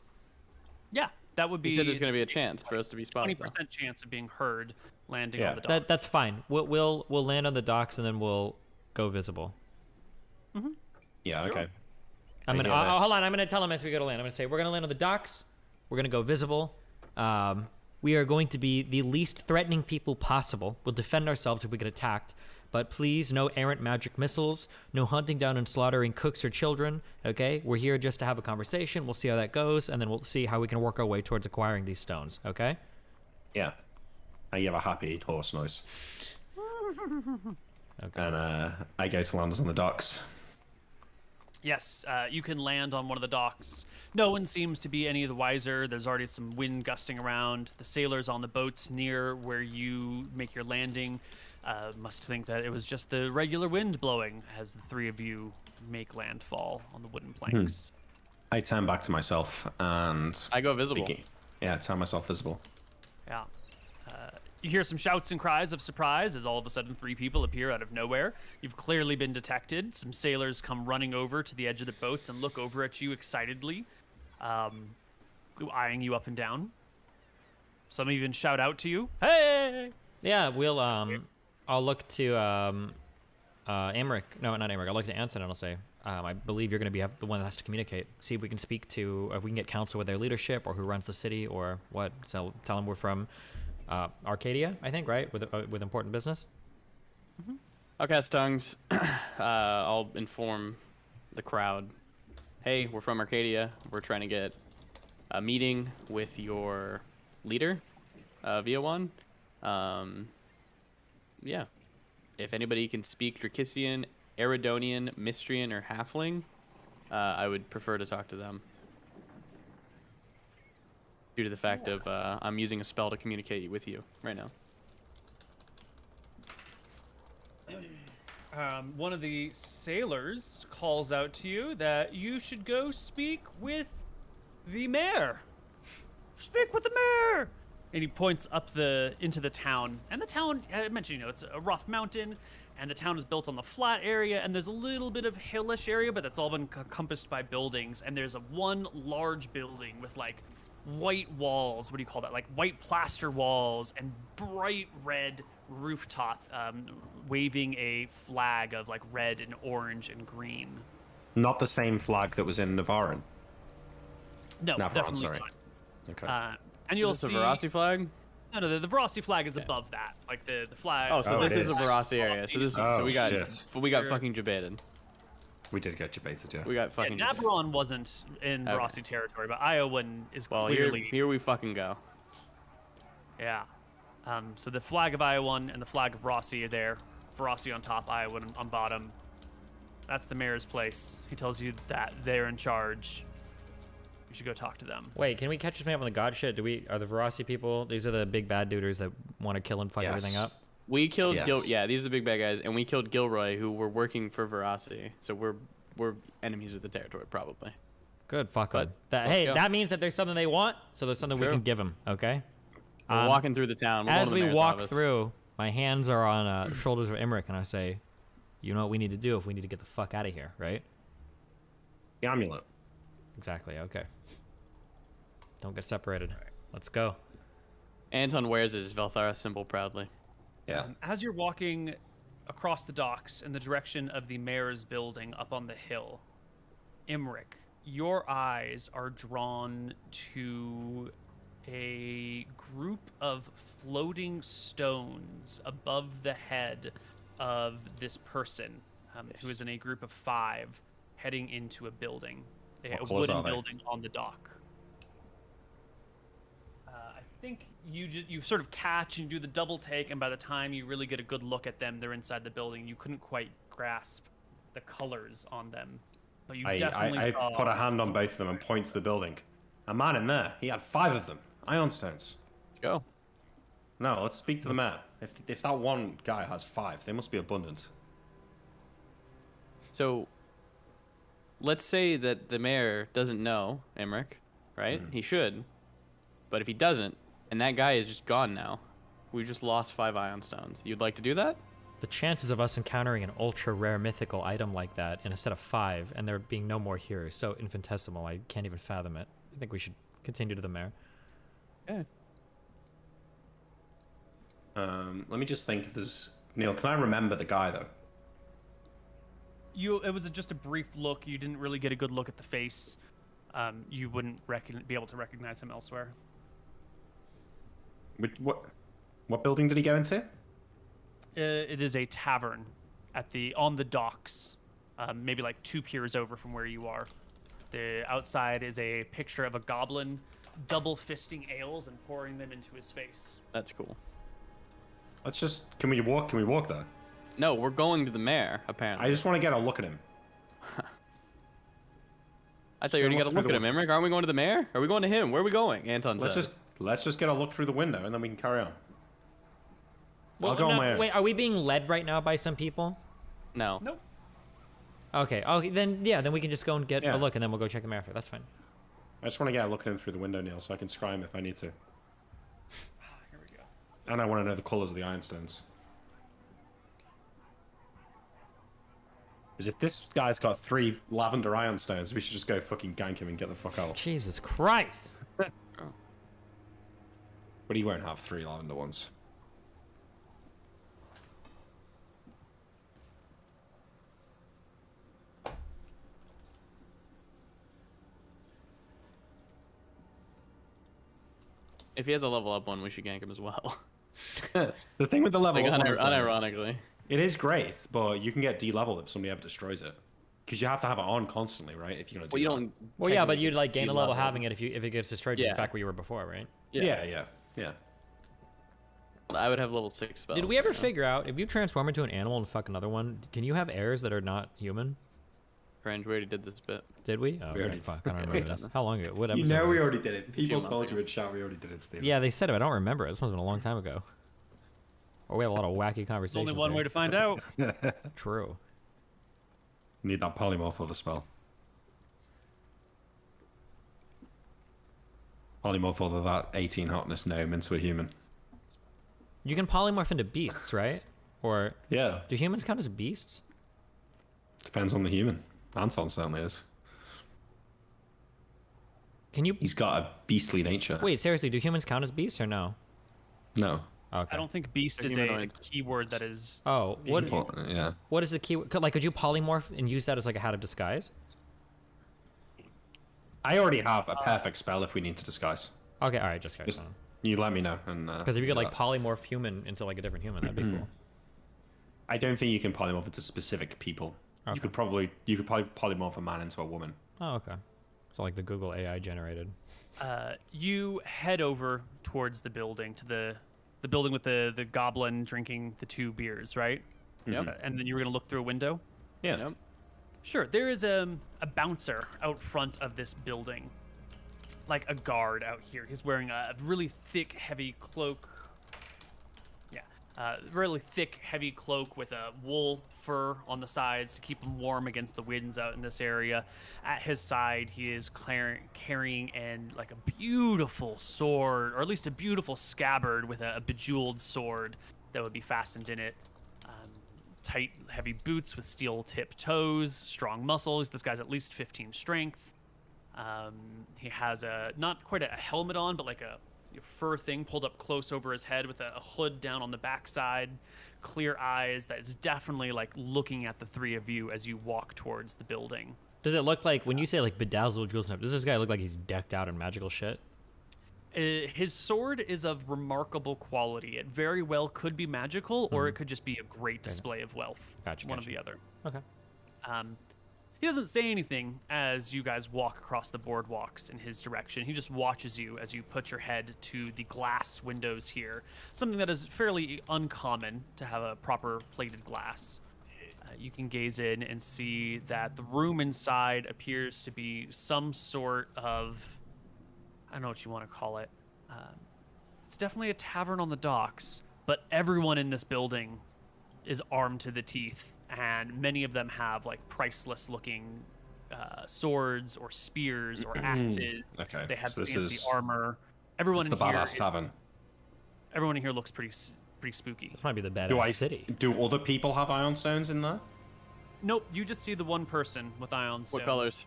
Yeah, that would be You said there's gonna be a chance for us to be spotted. 20% chance of being heard landing Yeah. on the dock. That's fine. We'll land on the docks and then we'll go visible. Yeah. Okay. I'm gonna hear this. hold on. I'm gonna tell them as we go to land. I'm gonna say we're gonna land on the docks. We're gonna go visible. We are going to be the least threatening people possible. We'll defend ourselves if we get attacked. But please, no errant magic missiles, no hunting down and slaughtering cooks or children, okay? We're here just to have a conversation. We'll see how that goes, and then we'll see how we can work our way towards acquiring these stones, okay? Yeah. And you have a happy horse noise. Okay. And I go to land us on the docks. Yes, you can land on one of the docks. No one seems to be any the wiser. There's already some wind gusting around. The sailors on the boats near where you make your landing must think that it was just the regular wind blowing as the three of you make landfall on the wooden planks. I turn back to myself and I go visible. Yeah, turn myself visible. Yeah. You hear some shouts and cries of surprise as all of a sudden three people appear out of nowhere. You've clearly been detected. Some sailors come running over to the edge of the boats and look over at you excitedly, eyeing you up and down. Some even shout out to you, "Hey!" Yeah, we'll I'll look to Emmerich, no, not Emmerich. I'll look to Anson and I'll say, I believe you're going to be the one that has to communicate. See if we can speak to, if we can get counsel with their leadership or who runs the city or what. So tell them we're from Arcadia, I think, right? With important business. Mm-hmm. I'll cast tongues. I'll inform the crowd. Hey, we're from Arcadia. We're trying to get a meeting with your leader, Via1. Yeah. If anybody can speak Dracissian, Eridonian, Mystrian, or Halfling, I would prefer to talk to them. Due to the fact of I'm using a spell to communicate with you right now. One of the sailors calls out to you that you should go speak with the mayor. Speak with the mayor! And he points up into the town. And the town, I mentioned, it's a rough mountain, and the town is built on the flat area, and there's a little bit of hillish area, but that's all been encompassed by buildings. And there's one large building with like white walls, what do you call that? Like white plaster walls and bright red rooftop, waving a flag of like red and orange and green. Not the same flag that was in Navarin. No, definitely sorry. not. Okay. And you'll is this see a Verasi flag? No, the Verasi flag is above that. Like the flag. Oh, so this is a Verasi area. So this, Oh, so we got shit. fucking Jabated. We did get debated, yeah. We got fucking. Yeah, Navarone wasn't in Verasi territory, but Iowan is clearly. Here we fucking go. Yeah. So the flag of Iowan and the flag of Verasi are there. Verasi on top, Iowan on bottom. That's the mayor's place. He tells you that they're in charge. You should go talk to them. Wait, can we catch this man up on the god shit? Are the Verasi people? These are the big bad duders that want to kill and fuck everything up. We killed yeah, these are the big bad guys, and we killed Gilroy, who were working for Verasi. So we're enemies of the territory, probably. Good, fuck them. That means that there's something they want, so there's something we can give them. Okay. We're walking through the town. As we walk through, my hands are on the shoulders of Emmerich, and I say, "You know what we need to do if we need to get the fuck out of here, right?" The amulet. Exactly. Okay. Don't get separated. Right. Let's go. Anton wears his Velthara symbol proudly. Yeah. As you're walking across the docks in the direction of the mayor's building up on the hill, Emmerich, your eyes are drawn to a group of floating stones above the head of this person who is in a group of 5 heading into a building, a wooden building on the dock. I think you sort of catch and do the double take, and by the time you really get a good look at them, they're inside the building. You couldn't quite grasp the colors on them, but you definitely I put a hand on both of them and point to the building. A man in there. He had 5 of them. Ion stones. Let's go. No, let's speak to the mayor. If that one guy has 5, they must be abundant. So, let's say that the mayor doesn't know Emmerich, right? He should. But if he doesn't, and that guy is just gone now, we just lost 5 ion stones. You'd like to do that? The chances of us encountering an ultra rare mythical item like that in a set of 5 and there being no more here is so infinitesimal I can't even fathom it. I think we should continue to the mayor. Yeah. Let me just think if there's... Neal, can I remember the guy, though? It was just a brief look. You didn't really get a good look at the face. You wouldn't be able to recognize him elsewhere. What building did he go into? It is a tavern on the docks, maybe like 2 piers over from where you are. The outside is a picture of a goblin double fisting ales and pouring them into his face. That's cool. Let's just... Can we walk there? No, we're going to the mayor, apparently. I just want to get a look at him. I thought you already got a look at him, Emmerich. Aren't we going to the mayor? Are we going to him? Where are we going? Anton says. Let's just get a look through the window and then we can carry on. Well, I'll go on my own. Wait, are we being led right now by some people? No. Nope. Okay, then we can just go and get a look and then we'll go check the mayor after. That's fine. I just want to get a look at him through the window, Neal, so I can scry him if I need to. Here we go. And I want to know the colours of the ironstones. Because if this guy's got 3 lavender ironstones, we should just go fucking gank him and get the fuck out. Jesus Christ! But he won't have 3 lavender ones. If he has a level up one, we should gank him as well. The thing with the level Like, up one is that unironically. it is great, but you can get de-leveled if somebody ever destroys it. Because you have to have it on constantly, right? If you're gonna do Well, you that. don't. Well, yeah, but technically you'd like gain a level de-level. having it if it gets destroyed. You're just back where you were before, right? Yeah. I would have level 6 spells. Did we ever right now. figure out if you transform into an animal and fuck another one, can you have heirs that are not human? Cringe, we already did this bit. Did we? Oh, We already- fuck. I don't remember this. How long ago? What You episode know was we this? already did it. few People months told ago. you in chat we already did it, Steve. Yeah, they said it. I don't remember it. This must have been a long time ago. Or we have a lot of wacky There's conversations. only one there. way to find out. True. Need that polymorph for the spell. Polymorph over that 18 hotness gnome into a human. You can polymorph into beasts, right? Or Yeah. do humans count as beasts? Depends on the human. Anton certainly is. Can you? He's got a beastly nature. Wait, seriously, do humans count as beasts or no? No. Okay. I don't think beast They're is a humanoids. keyword that is. Oh, what? Yeah. What is the key? Like, could you polymorph and use that as like a hat of disguise? I already have a perfect spell if we need to disguise. Okay, all right, just Just you let me know. And because if you could do like that. polymorph human into like a different human, that'd be cool. I don't think you can polymorph into specific people. Okay. You could probably polymorph a man into a woman. Oh, okay. So like the Google AI generated. You head over towards the building, to the building with the goblin drinking the 2 beers, right? Yep. And then you were gonna look through a window. Yeah. Yep. Sure. There is a bouncer out front of this building, like a guard out here. He's wearing a really thick, heavy cloak. Yeah, really thick, heavy cloak with a wool fur on the sides to keep him warm against the winds out in this area. At his side, he is carrying like a beautiful sword, or at least a beautiful scabbard with a bejeweled sword that would be fastened in it. Tight, heavy boots with steel-tipped toes, strong muscles. This guy's at least 15 strength. He has not quite a helmet on, but like a fur thing pulled up close over his head with a hood down on the backside. Clear eyes that is definitely like looking at the 3 of you as you walk towards the building. Does it look like when you say like bedazzled jewels? Does this guy look like he's decked out in magical shit? His sword is of remarkable quality. It very well could be magical, or it could just be a great display of wealth. Gotcha, One gotcha. or the other. Okay. He doesn't say anything as you guys walk across the boardwalks in his direction. He just watches you as you put your head to the glass windows here, something that is fairly uncommon to have a proper plated glass. You can gaze in and see that the room inside appears to be some sort of, I don't know what you want to call it. It's definitely a tavern on the docks, but everyone in this building is armed to the teeth, and many of them have like priceless looking swords or spears or axes. Okay, They have so this fancy is- armor. Everyone It's in the here, badass tavern. everyone in here looks pretty spooky. This might be the badass city. Do other people have iron stones in there? Nope, you just see the one person with ion stones. What colors?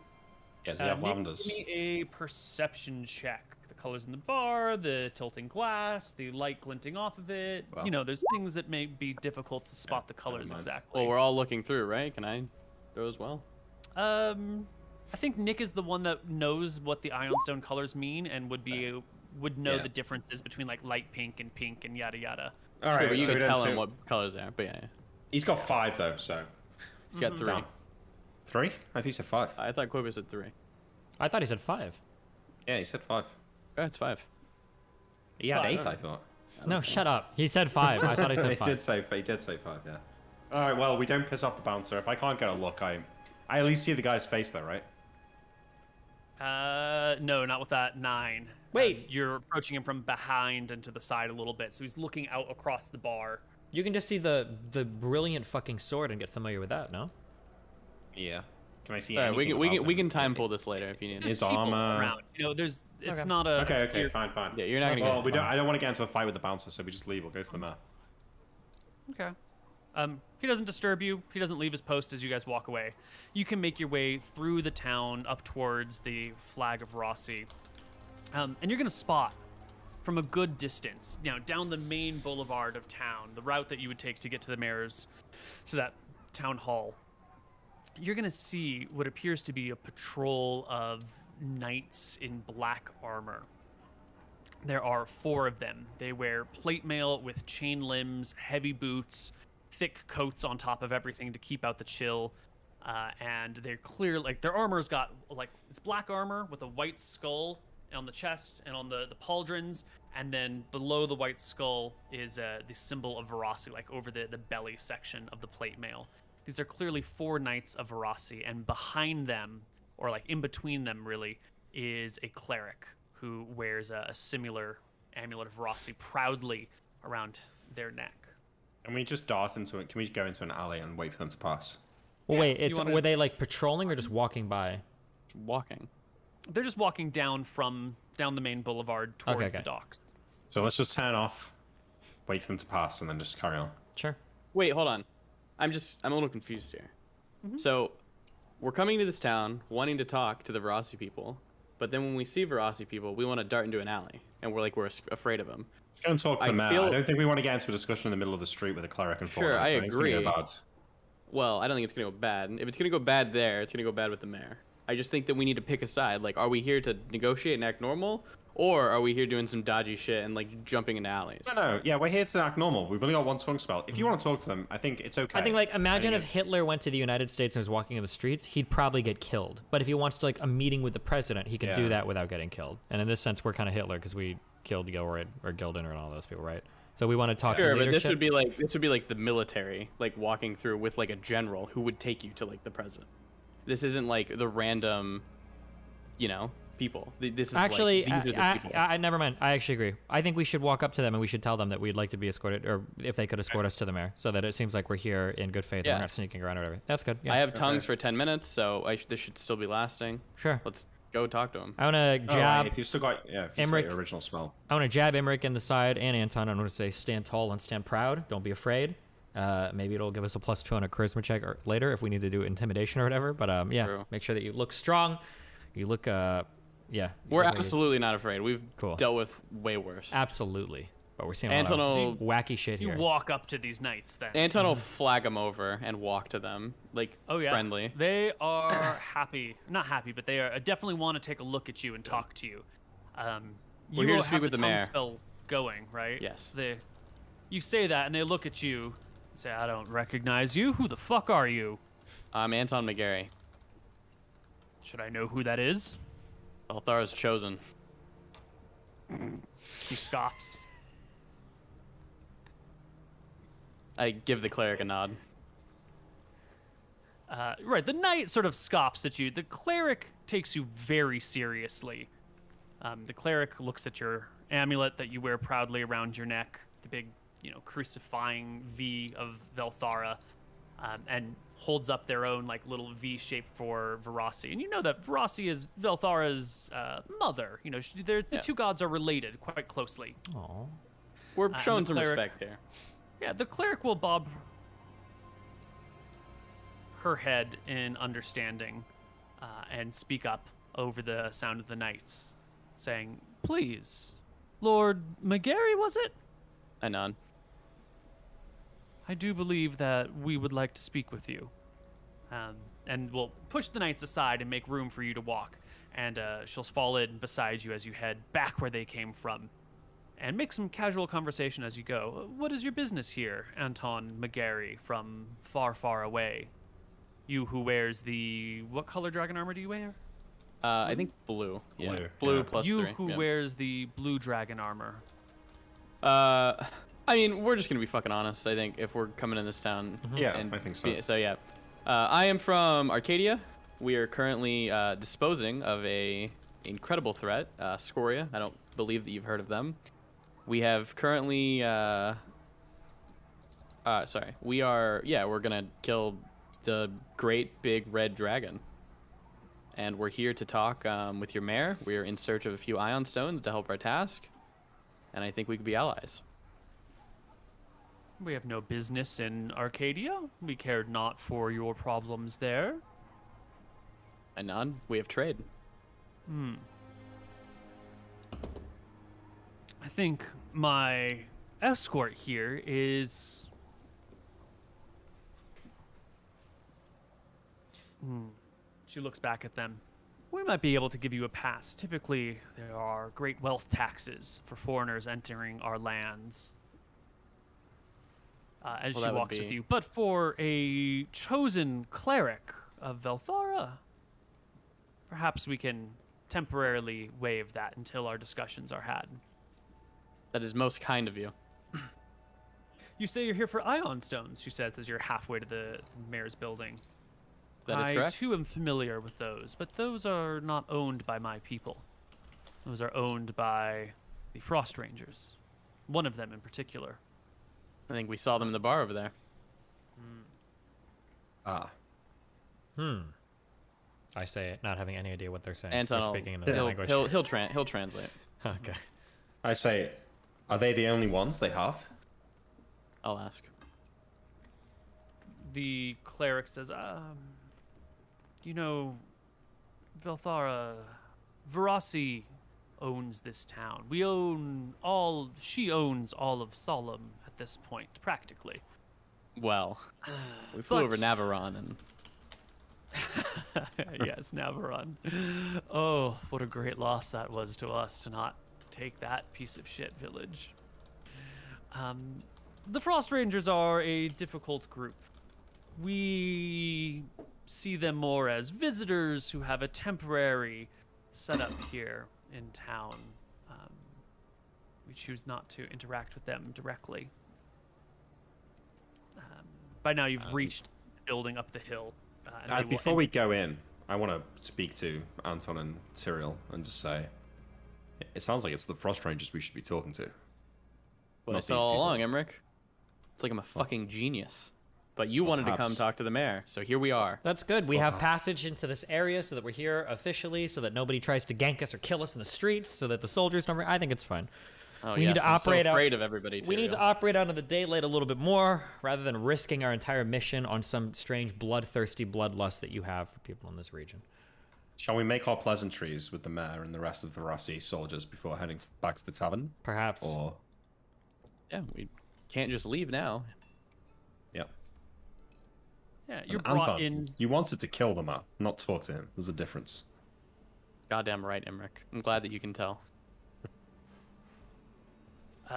Yeah, do they have Give lavenders? me a perception check. The colors in the bar, the tilting glass, the light glinting off of it. Well. You know, there's things that may be difficult to spot the colors mind. exactly. Well, we're all looking through, right? Can I go as well? I think Nick is the one that knows what the Ionstone colors mean and would know Yeah. the differences between like light pink and yada yada. All Yeah, right, but you so can then tell two- him what colors they are. But yeah, He's got 5 though, so he's got 3. down. 3? I think he said 5. I thought Koibu said 3. I thought he said 5. Yeah, he said 5. Oh, it's 5. He had 8, Five. I thought. No, shut up. He said 5. I thought he said 5. He did say 5. Yeah. All right. Well, we don't piss off the bouncer. If I can't get a look, I at least see the guy's face though, right? No, not with that 9. Wait. You're approaching him from behind and to the side a little bit, so he's looking out across the bar. You can just see the brilliant fucking sword and get familiar with that, no? Yeah. Can I see? All right, we anything can about we him? can time pull this later if you need. His People armor. around. You know, it's Okay. not a Okay. clear- Fine. Yeah, you're not gonna Well, get. we don't. I don't want to get into a fight with the bouncer, so we just leave. We'll go to the mayor. Okay. He doesn't disturb you. He doesn't leave his post as you guys walk away. You can make your way through the town up towards the flag of Rossi. And you're going to spot from a good distance, you know, down the main boulevard of town, the route that you would take to get to the mayor's, to that town hall. You're going to see what appears to be a patrol of knights in black armor. There are 4 of them. They wear plate mail with chain limbs, heavy boots, thick coats on top of everything to keep out the chill. And they're clear, like their armor's got like it's black armor with a white skull on the chest and on the pauldrons, and then below the white skull is the symbol of Verasi, like over the belly section of the plate mail. These are clearly 4 knights of Verasi, and behind them, or like in between them really, is a cleric who wears a similar amulet of Verasi proudly around their neck. And we just dart into it. Can we go into an alley and wait for them to pass? Well, wait, were they like patrolling or just walking by? Walking. They're just walking down the main boulevard towards the docks. So let's just turn off, wait for them to pass, and then just carry on. Sure. Wait, hold on. I'm a little confused here. So, we're coming to this town wanting to talk to the Verasi people, but then when we see Verasi people, we want to dart into an alley, and we're afraid of them. Let's go and talk to the mayor. I don't think we want to get into a discussion in the middle of the street with a cleric and Sure, I agree. It's gonna go bad. Well, I don't think it's going to go bad. If it's going to go bad there, it's going to go bad with the mayor. I just think that we need to pick a side. Like, are we here to negotiate and act normal? Or are we here doing some dodgy shit and, like, jumping into alleys? No. Yeah, we're here to act normal. We've only got one tongue spell. If you want to talk to them, I think it's okay. I think, like, imagine if Hitler went to the United States and was walking in the streets, he'd probably get killed. But if he wants to, like, a meeting with the president, he can do that without getting killed. And in this sense, we're kind of Hitler because we killed Gilroyd or Gilden and all those people, right? So we want to talk to leadership. But this would be like the military, like walking through with like a general who would take you to like the president. This isn't like the random, people. This is actually, like, these are the people. I never mind. I actually agree. I think we should walk up to them and we should tell them that we'd like to be escorted, or if they could escort us to the mayor, so that it seems like we're here in good faith and we're not sneaking around or whatever. That's good. Yeah. I have tongues for 10 minutes, so this should still be lasting. Sure. Let's go talk to him. I want to jab. If you still got your original spell. I want to jab Emmerich in the side and Anton. I want to say stand tall and stand proud. Don't be afraid. Maybe it'll give us a +2 on a charisma check later if we need to do intimidation or whatever. But True. Make sure that you look strong. You look We're absolutely not afraid. We've dealt with way worse. Absolutely. But we're seeing Anton a lot of wacky shit here. You walk up to these knights then. Anton will flag them over and walk to them, like, friendly. They are happy. Not happy, but they are definitely want to take a look at you and talk to you. We're here to speak with the mayor. Still going, right? Yes. You say that, and they look at you and say, I don't recognize you. Who the fuck are you? I'm Anton McGarry. Should I know who that is? Althara's chosen. He scoffs. I give the cleric a nod. Right, the knight sort of scoffs at you. The cleric takes you very seriously. The cleric looks at your amulet that you wear proudly around your neck, the big, crucifying V of Velthara, and holds up their own like little V shape for Verasi. And you know that Verasi is Velthara's mother. The two gods are related quite closely. Aww. We're showing some respect here. Yeah, the cleric will bob her head in understanding and speak up over the sound of the knights, saying, Please, Lord McGarry, was it? I nod. I do believe that we would like to speak with you. And we'll push the knights aside and make room for you to walk. And she'll fall in beside you as you head back where they came from. And make some casual conversation as you go. What is your business here, Anton McGarry, from far, far away? You who wears what color dragon armor do you wear? I think blue. Yeah. Blue +3. You who wears the blue dragon armor. I mean, we're just gonna be fucking honest. I think if we're coming in this town. Yeah, I think so. So yeah, I am from Arcadia. We are currently disposing of a incredible threat, Scoria. I don't believe that you've heard of them. We have currently, we're gonna kill the great big red dragon. And we're here to talk with your mayor. We're in search of a few ion stones to help our task. And I think we could be allies. We have no business in Arcadia. We cared not for your problems there. I nod. We have trade. I think my escort here is... She looks back at them. We might be able to give you a pass. Typically, there are great wealth taxes for foreigners entering our lands. As Well, she that would walks with be- you. But for a chosen cleric of Velthara, perhaps we can temporarily waive that until our discussions are had. That is most kind of you. You say you're here for ion stones, she says as you're halfway to the mayor's building. That is I correct. too am familiar with those, but those are not owned by my people. Those are owned by the Frost Rangers. One of them in particular. I think we saw them in the bar over there. Ah. I say it, not having any idea what they're saying. Anton, So speaking in another language. he'll translate. Okay. I say, are they the only ones they have? I'll ask. The cleric says, you know, Velthara, Verasi owns this town. She owns all of Solemn at this point, practically. Well, we flew over But- Navarone and Yes, Navarone. Oh, what a great loss that was to us to not take that piece of shit village. The Frost Rangers are a difficult group. We see them more as visitors who have a temporary setup here in town. We choose not to interact with them directly. By now, you've reached the building up the hill. And they will Before we go in, I want to speak to Anton and Cyril and just say, it sounds like it's the Frost Rangers we should be talking to. what I Not said these all people. along, Emmerich. It's like I'm a fucking genius. But you wanted to come perhaps. talk to the mayor, so here we are. That's good. We have passage into this area so that we're here officially, so that nobody tries to gank us or kill us in the streets, so that the soldiers don't. I think it's fine. Oh, We need yes, to I'm operate so out- afraid of everybody, too. We need to operate out of the daylight a little bit more, rather than risking our entire mission on some strange bloodthirsty bloodlust that you have for people in this region. Shall we make our pleasantries with the mayor and the rest of the Rossi soldiers before heading back to the tavern? Perhaps. Or, Yeah, we can't just leave now. yeah. Yeah, you're And brought Anton, in. you wanted to kill the man, not talk to him. There's a difference. Goddamn right, Emmerich. I'm glad that you can tell.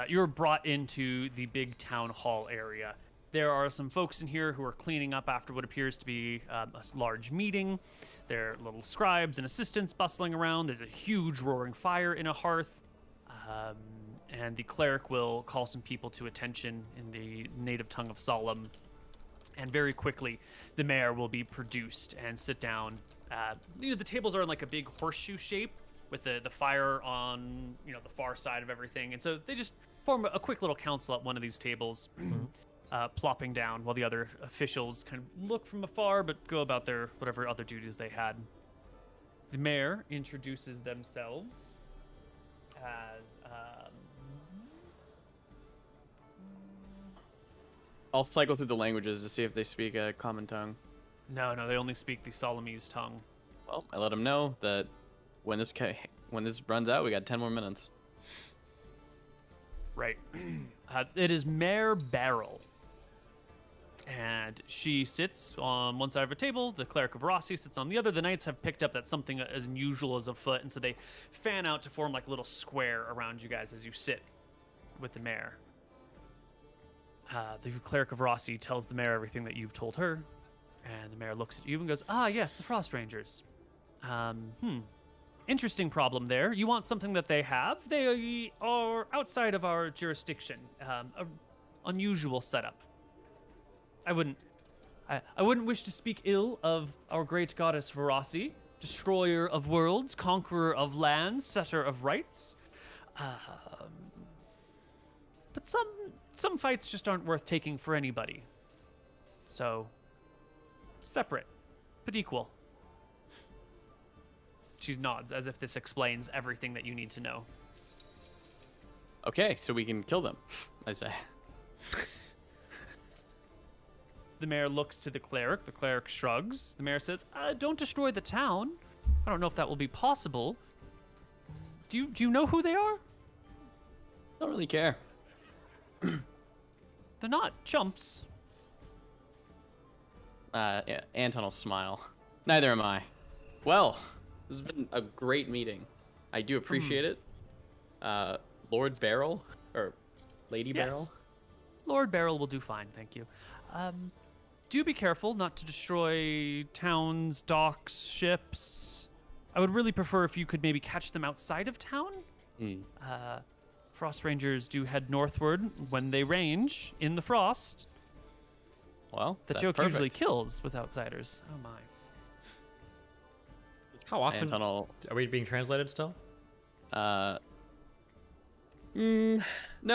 You're brought into the big town hall area. There are some folks in here who are cleaning up after what appears to be a large meeting. There are little scribes and assistants bustling around. There's a huge roaring fire in a hearth. And the cleric will call some people to attention in the native tongue of Solemn. And very quickly, the mayor will be produced and sit down. The tables are in like a big horseshoe shape with the fire on, the far side of everything. And so they just form a quick little council at one of these tables, plopping down while the other officials kind of look from afar but go about their whatever other duties they had. The mayor introduces themselves as... I'll cycle through the languages to see if they speak a common tongue. No, they only speak the Solemnese tongue. Well, I let them know that when this runs out, we got 10 more minutes. Right. It is Mayor Barrel. And she sits on one side of a table. The cleric of Rossi sits on the other. The knights have picked up that something as unusual is afoot, and so they fan out to form like a little square around you guys as you sit with the mayor. The cleric of Rossi tells the mayor everything that you've told her, and the mayor looks at you and goes, yes, the Frost Rangers. Interesting problem there. You want something that they have. They are outside of our jurisdiction. A unusual setup. I wouldn't wish to speak ill of our great goddess Verasi, destroyer of worlds, conqueror of lands, setter of rights. But some fights just aren't worth taking for anybody. So, separate, but equal. She nods as if this explains everything that you need to know. Okay, so we can kill them, I say. The mayor looks to the cleric. The cleric shrugs. The mayor says, don't destroy the town. I don't know if that will be possible. Do you know who they are? Don't really care. They're not chumps. Yeah, Anton will smile. Neither am I. Well, This has been a great meeting. I do appreciate it. Lord Barrel or Lady Barrel. Lord Barrel will do fine, thank you. Do be careful not to destroy towns, docks, ships. I would really prefer if you could maybe catch them outside of town. Frost Rangers do head northward when they range in the frost. Well, The that's joke perfect. usually kills with outsiders. Oh my. How often Tunnel. are we being translated still? No,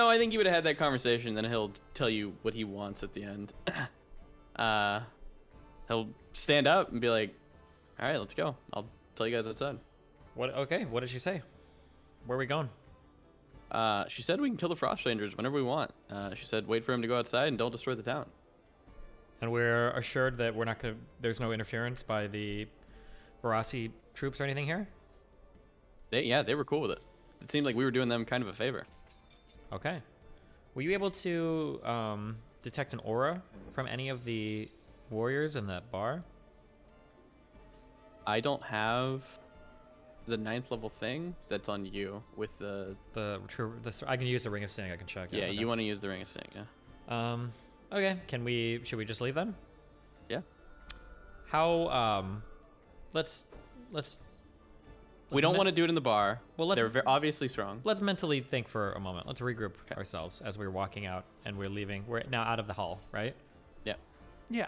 I think you would have had that conversation. Then he'll tell you what he wants at the end. He'll stand up and be like, "All right, let's go. I'll tell you guys outside." What? Okay. What did she say? Where are we going? She said we can kill the Frost Rangers whenever we want. She said wait for him to go outside and don't destroy the town. And we're assured that we're not gonna. There's no interference by the Barassi troops or anything here. They were cool with it. It seemed like we were doing them kind of a favor. Okay. Were you able to detect an aura from any of the warriors in that bar? I don't have the 9th level thing, so that's on you with the. I can use the Ring of Seeing. I can check. Yeah, Okay. you want to use the Ring of Seeing, yeah. Okay. Should we just leave then? Yeah. How? Let's. We don't want to do it in the bar. Well, they're obviously strong. Let's mentally think for a moment. Let's regroup ourselves as we're walking out and we're leaving. We're now out of the hall, right? Yeah. Yeah.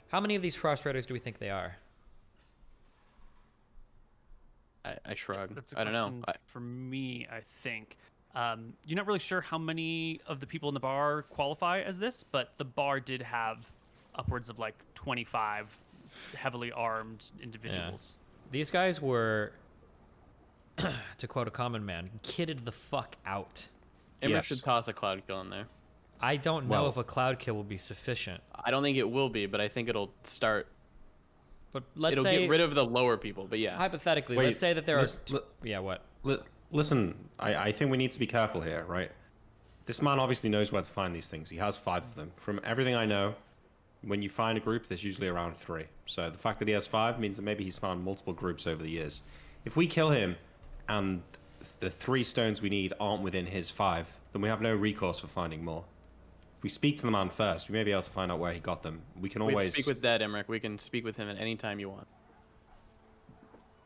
How many of these Frost Riders do we think they are? I shrug. That's a I don't know. question for me, I think. You're not really sure how many of the people in the bar qualify as this, but the bar did have upwards of like 25 heavily armed individuals. Yeah. These guys were, to quote a common man, kitted the fuck out. Emmerich should toss a cloud kill in there. I don't know if a cloud kill will be sufficient. I don't think it will be, but I think it'll start. But let's it'll say get rid of the lower people. But yeah, hypothetically, Wait, let's say that there are. Yeah, what? Listen, I think we need to be careful here, right? This man obviously knows where to find these things. He has 5 of them. From everything I know, when you find a group, there's usually around 3. So the fact that he has 5 means that maybe he's found multiple groups over the years. If we kill him and the 3 stones we need aren't within his 5, then we have no recourse for finding more. If we speak to the man first, we may be able to find out where he got them. We can always speak with that Emmerich. We can speak with him at any time you want.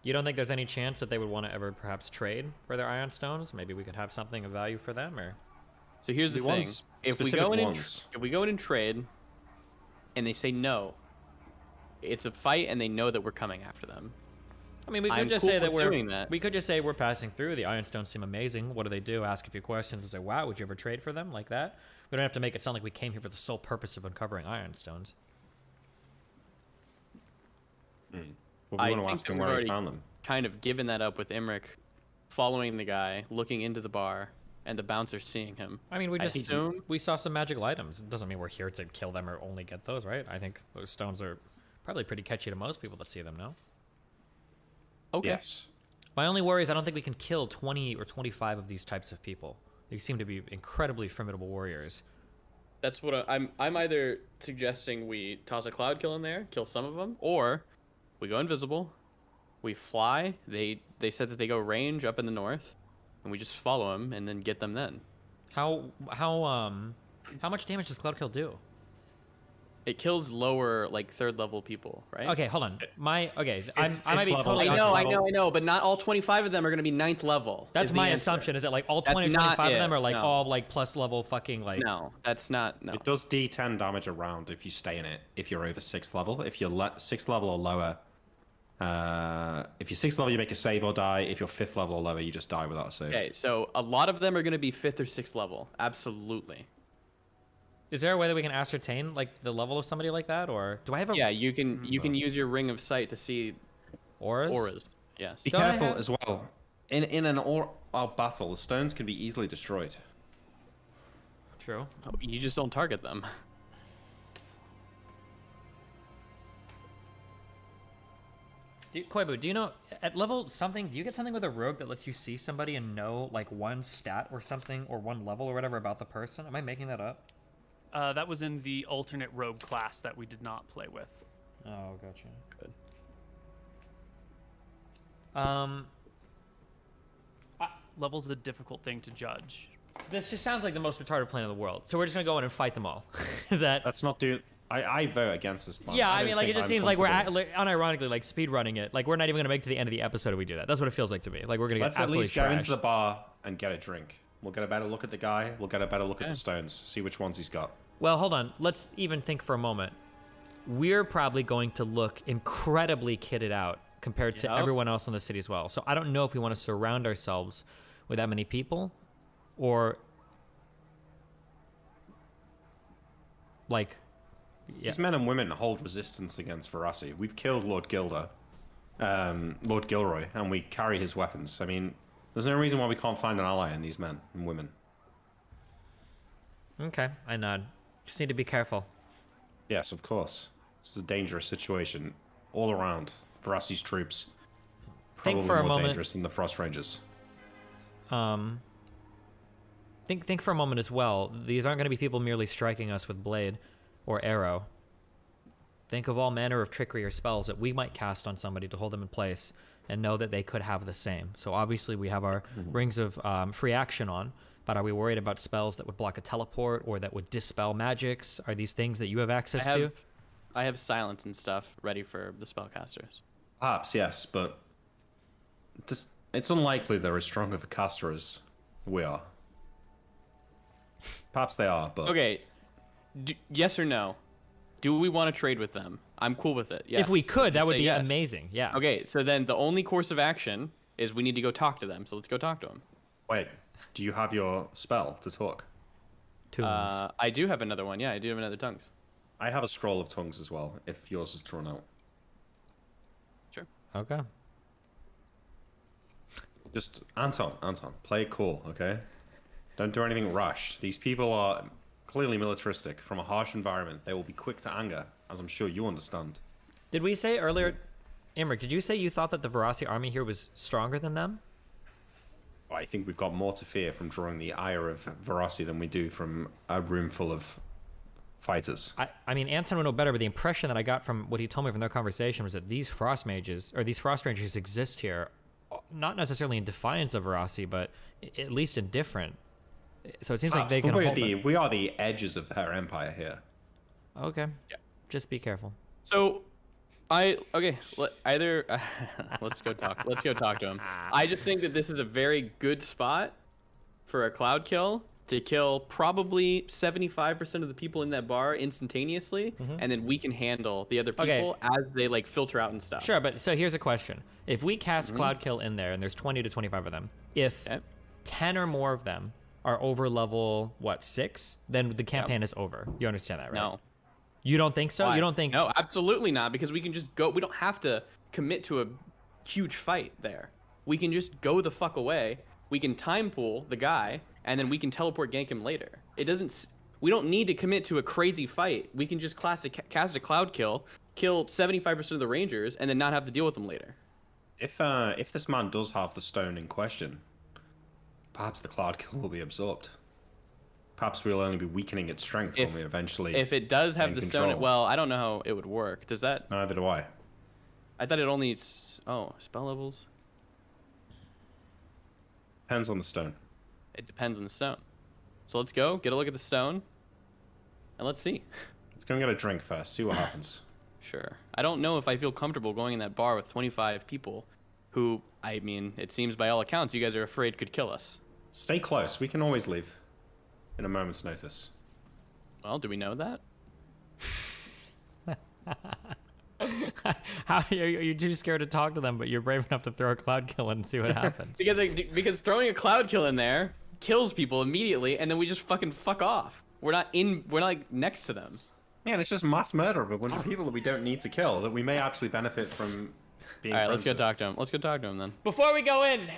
You don't think there's any chance that they would want to ever perhaps trade for their iron stones? Maybe we could have something of value for them, or. So here's the thing: if we go in and trade, and they say no, it's a fight, and they know that we're coming after them. I mean, we could just say that we could just say we're passing through. The iron stones seem amazing. What do they do? Ask a few questions and say, "Wow, would you ever trade for them?" Like that. We don't have to make it sound like we came here for the sole purpose of uncovering iron stones. Well, we want to ask him where he found them. Kind of given that up with Emmerich following the guy, looking into the bar, and the bouncer seeing him. I mean, we saw some magical items. It doesn't mean we're here to kill them or only get those, right? I think those stones are probably pretty catchy to most people that see them now. Okay. Yes. My only worry is I don't think we can kill 20 or 25 of these types of people. They seem to be incredibly formidable warriors. That's what I'm either suggesting we toss a cloud kill in there, kill some of them, or we go invisible, we fly. They said that they go range up in the north, and we just follow them and then get them then. How much damage does cloud kill do? It kills lower, like 3rd level people, right? Okay, hold on. I might be level. totally. I know, but not all 25 of them are gonna be 9th level. That's my assumption. Is that like all 20, 25 of them are like all like plus level fucking like? No, that's not. No. It does D10 damage a round if you stay in it. If you're over 6th level, if you're 6th level or lower, if you're 6th level, you make a save or die. If you're 5th level or lower, you just die without a save. Okay, so a lot of them are gonna be 5th or 6th level. Absolutely. Is there a way that we can ascertain like the level of somebody like that, or do I have a? Yeah, you can use your ring of sight to see auras. Yes. Be careful as well. In an all-out battle, the stones can be easily destroyed. True. You just don't target them. Koibu, do you know at level something? Do you get something with a rogue that lets you see somebody and know like one stat or something or one level or whatever about the person? Am I making that up? That was in the alternate rogue class that we did not play with. Oh, gotcha. Good. Level's a difficult thing to judge. This just sounds like the most retarded plan in the world. So we're just gonna go in and fight them all. Is that? Let's not do. I vote against this plan. Yeah, I mean, like, it just seems like we're unironically like speed running it. Like, we're not even gonna make it to the end of the episode if we do that. That's what it feels like to me. Like, we're gonna get Let's at absolutely least go into trashed. the bar and get a drink. We'll get a better look at the guy. We'll get a better look at the stones. See which ones he's got. Well, hold on. Let's even think for a moment. We're probably going to look incredibly kitted out compared to everyone else in the city as well. So I don't know if we want to surround ourselves with that many people, or like. Yeah. These men and women hold resistance against Verasi. We've killed Lord Gilroy, and we carry his weapons. I mean, there's no reason why we can't find an ally in these men and women. Okay, I nod. Just need to be careful. Yes, of course. This is a dangerous situation all around. Verasi's troops Think probably for a more moment. dangerous than the Frost Rangers. Think for a moment as well. These aren't going to be people merely striking us with blade or arrow. Think of all manner of trickery or spells that we might cast on somebody to hold them in place and know that they could have the same. So obviously we have our rings of free action on, but are we worried about spells that would block a teleport or that would dispel magics? Are these things that you have access to? I have silence and stuff ready for the spellcasters. Perhaps, yes, but it's unlikely they're as strong of a caster as we are. Perhaps they are, but... Okay, yes or no? Do we want to trade with them? I'm cool with it. Yes. If we could, that would be yes. amazing. Yeah. Okay, so then the only course of action is we need to go talk to them. So let's go talk to them. Wait, do you have your spell to talk? Tunes. I do have another one. Yeah, I do have another tongues. I have a scroll of tongues as well, if yours is thrown out. Sure. Okay. Just, Anton, play it cool, okay? Don't do anything rash. These people are clearly militaristic. From a harsh environment, they will be quick to anger, as I'm sure you understand. Did we say earlier, Imric, did you say you thought that the Verasi army here was stronger than them? I think we've got more to fear from drawing the ire of Verasi than we do from a room full of fighters. I mean, Anton would know better, but the impression that I got from what he told me from their conversation was that these Frost Mages, or these Frost Rangers exist here, not necessarily in defiance of Verasi, but at least indifferent. So it seems like they can hold we are the edges of their empire here. Okay. Yeah. Just be careful. So, let's go talk. Let's go talk to him. I just think that this is a very good spot for a cloud kill to kill probably 75% of the people in that bar instantaneously, and then we can handle the other people as they like filter out and stuff. Sure, but so here's a question: if we cast cloud kill in there, and there's 20 to 25 of them, if 10 or more of them are over level 6, then the campaign is over. You understand that, right? No. You don't think so? Why? You don't think? No, absolutely not, because we can just go. We don't have to commit to a huge fight there. We can just go the fuck away. We can time pool the guy, and then we can teleport gank him later. It doesn't. We don't need to commit to a crazy fight. We can just cast a cloud kill 75% of the Rangers, and then not have to deal with them later. If this man does have the stone in question, perhaps the cloud kill will be absorbed. Perhaps we'll only be weakening its strength when we eventually. If it does have the control. stone, well, I don't know how it would work. Does that? Neither do I. I thought it only. Oh, spell levels. Depends on the stone. It depends on the stone. So let's go get a look at the stone, and let's see. Let's go and get a drink first. See what happens. Sure. I don't know if I feel comfortable going in that bar with 25 people, who, I mean, it seems by all accounts you guys are afraid could kill us. Stay close. We can always leave in a moment's notice. Well, do we know that? How are you too scared to talk to them, but you're brave enough to throw a cloud kill and see what happens? because throwing a cloud kill in there kills people immediately, and then we just fucking fuck off. We're not like next to them. Yeah, and it's just mass murder of a bunch of people that we don't need to kill, that we may actually benefit from being. All right, let's go with. talk to him. Let's go talk to him then. Before we go in,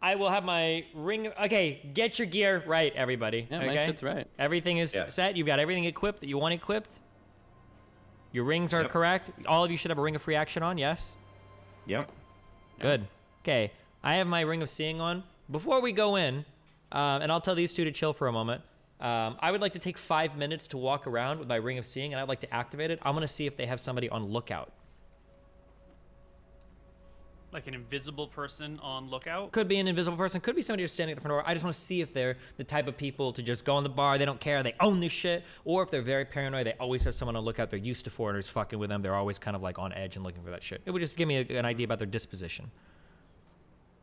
I will have my ring. Okay, get your gear right, everybody. Yeah, okay? my shit's right. Everything is set. You've got everything equipped that you want equipped. Your rings are correct. All of you should have a ring of free action on, yes? Yep. Good. Okay, I have my ring of seeing on. Before we go in, and I'll tell these two to chill for a moment, I would like to take 5 minutes to walk around with my ring of seeing, and I'd like to activate it. I'm going to see if they have somebody on lookout. Like an invisible person on lookout? Could be an invisible person, could be somebody just standing at the front door. I just want to see if they're the type of people to just go in the bar, they don't care, they own this shit, or if they're very paranoid, they always have someone on lookout, they're used to foreigners fucking with them, they're always kind of like on edge and looking for that shit. It would just give me an idea about their disposition.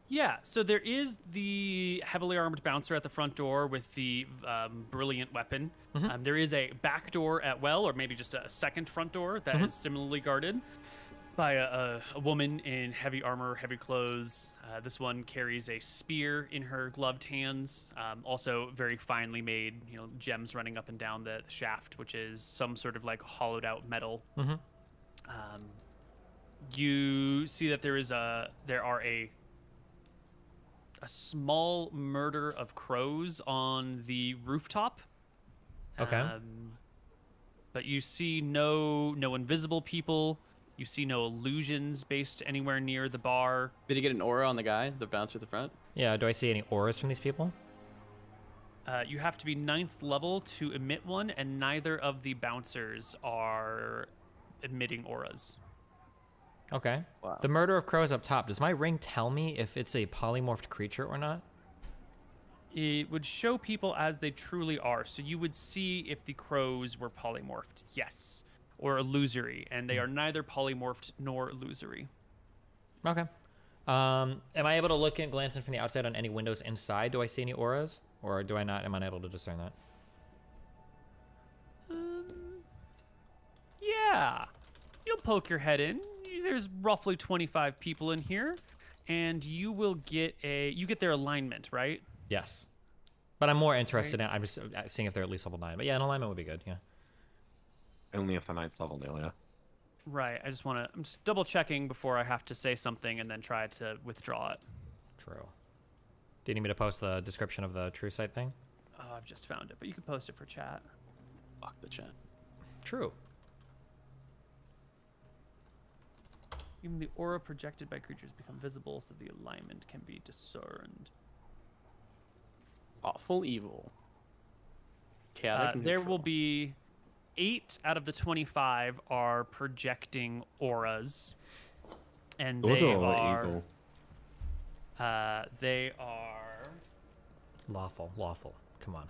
Yeah, so there is the heavily armored bouncer at the front door with the brilliant weapon. There is a back door at well, or maybe just a second front door that is similarly guarded by a woman in heavy armor, heavy clothes. This one carries a spear in her gloved hands. Also very finely made, gems running up and down the shaft, which is some sort of like hollowed out metal. You see that there are a small murder of crows on the rooftop. Okay. But you see no invisible people. You see no illusions based anywhere near the bar. Did he get an aura on the guy, the bouncer at the front? Yeah, do I see any auras from these people? You have to be 9th level to emit one, and neither of the bouncers are emitting auras. Okay. Wow. The murder of crows up top. Does my ring tell me if it's a polymorphed creature or not? It would show people as they truly are. So you would see if the crows were polymorphed, yes, or illusory, and they are neither polymorphed nor illusory. Okay. Am I able to look and glance in from the outside on any windows inside? Do I see any auras, or do I not? Am I unable to discern that? Yeah, you'll poke your head in. There's roughly 25 people in here, and you will get their alignment, right? Yes. But I'm more interested in, I'm just seeing if they're at least level 9. But yeah, an alignment would be good, yeah. Only if the 9th level, Neal, yeah. Right, I'm just double checking before I have to say something and then try to withdraw it. True. Do you need me to post the description of the true site thing? Oh, I've just found it, but you can post it for chat. Fuck the chat. True. Even the aura projected by creatures become visible, so the alignment can be discerned. Awful evil. Chaotic. There will be 8 out of the 25 are projecting auras, and Good they or are. evil? They are. Lawful. Come on.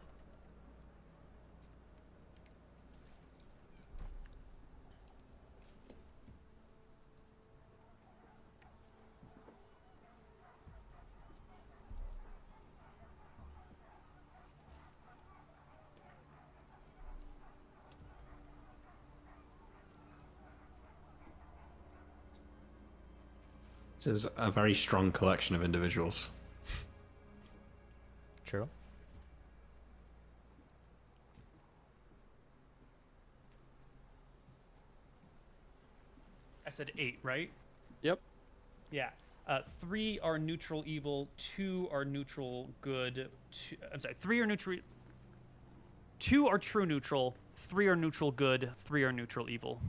This is a very strong collection of individuals. True. I said 8, right? Yep. Yeah. 3 are neutral evil, 2 are neutral good. 3 are neutral. 2 are true neutral, 3 are neutral good, 3 are neutral evil.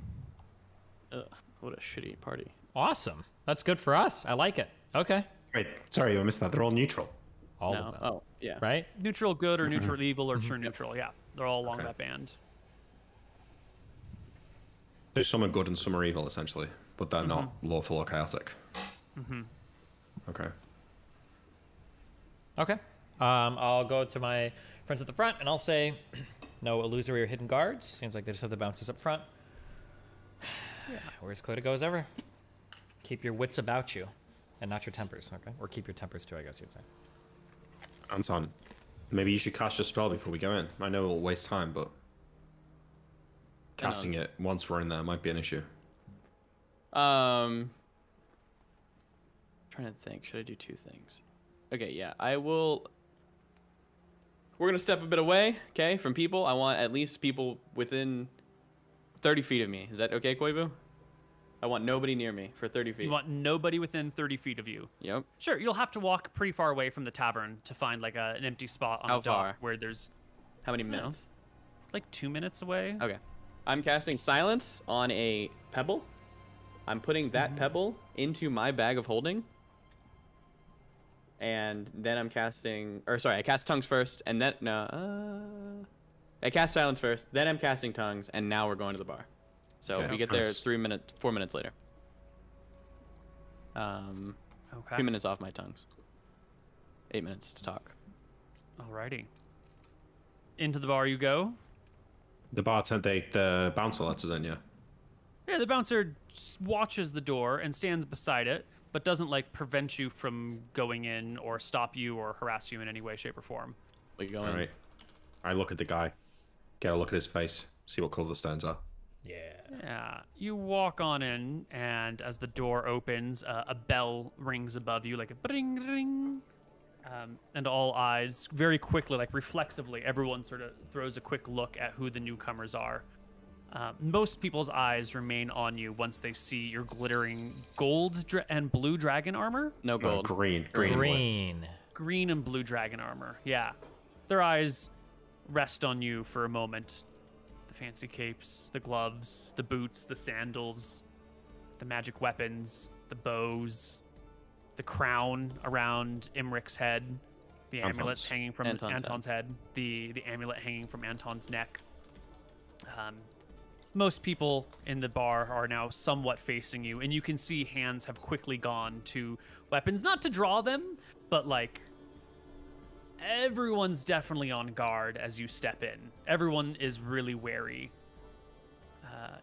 Ugh, what a shitty party. Awesome. That's good for us. I like it. Okay. Wait, sorry, I missed that. They're all neutral. All of them. Oh, yeah. Right? Neutral good or neutral evil or true neutral. Yeah, they're all along that band. So some are good and some are evil, essentially, but they're not lawful or chaotic. Okay. Okay. I'll go to my friends at the front and I'll say, no illusory or hidden guards. Seems like they just have the bouncers up front. Yeah. We're as clear to go as ever. Keep your wits about you and not your tempers, okay? Or keep your tempers too, I guess you'd say. Anton, maybe you should cast your spell before we go in. I know it'll waste time, but casting it once we're in there might be an issue. Trying to think. Should I do 2 things? Okay, yeah. I will. We're going to step a bit away, okay, from people. I want at least people within 30 feet of me. Is that okay, Koibu? I want nobody near me for 30 feet. You want nobody within 30 feet of you. Yep. Sure, you'll have to walk pretty far away from the tavern to find like an empty spot on How the dock far? where there's How many minutes? like 2 minutes away. Okay. I'm casting silence on a pebble. I'm putting that pebble into my bag of holding. And then I'm casting, or sorry, I cast tongues first, and then, I cast silence first, then I'm casting tongues, and now we're going to the bar. So Okay. we get there 4 minutes later. Okay. 2 minutes off my tongues. 8 minutes to talk. Alrighty. Into the bar you go. The the bouncer lets us in, yeah. Yeah, the bouncer watches the door and stands beside it, but doesn't like prevent you from going in or stop you or harass you in any way, shape, or form. We go All in. right. I look at the guy, get a look at his face, see what color the stones are. Yeah, you walk on in, and as the door opens, a bell rings above you, like a bring ring. And all eyes, very quickly, like reflexively, everyone sort of throws a quick look at who the newcomers are. Most people's eyes remain on you once they see your glittering gold and blue dragon armor. No gold. Green. Green and blue dragon armor, yeah. Their eyes rest on you for a moment. The fancy capes, the gloves, the boots, the sandals, the magic weapons, the bows, the crown around Imric's head, the amulets hanging from Anton's head, the amulet hanging from Anton's neck. Most people in the bar are now somewhat facing you, and you can see hands have quickly gone to weapons, not to draw them, but like everyone's definitely on guard as you step in. Everyone is really wary.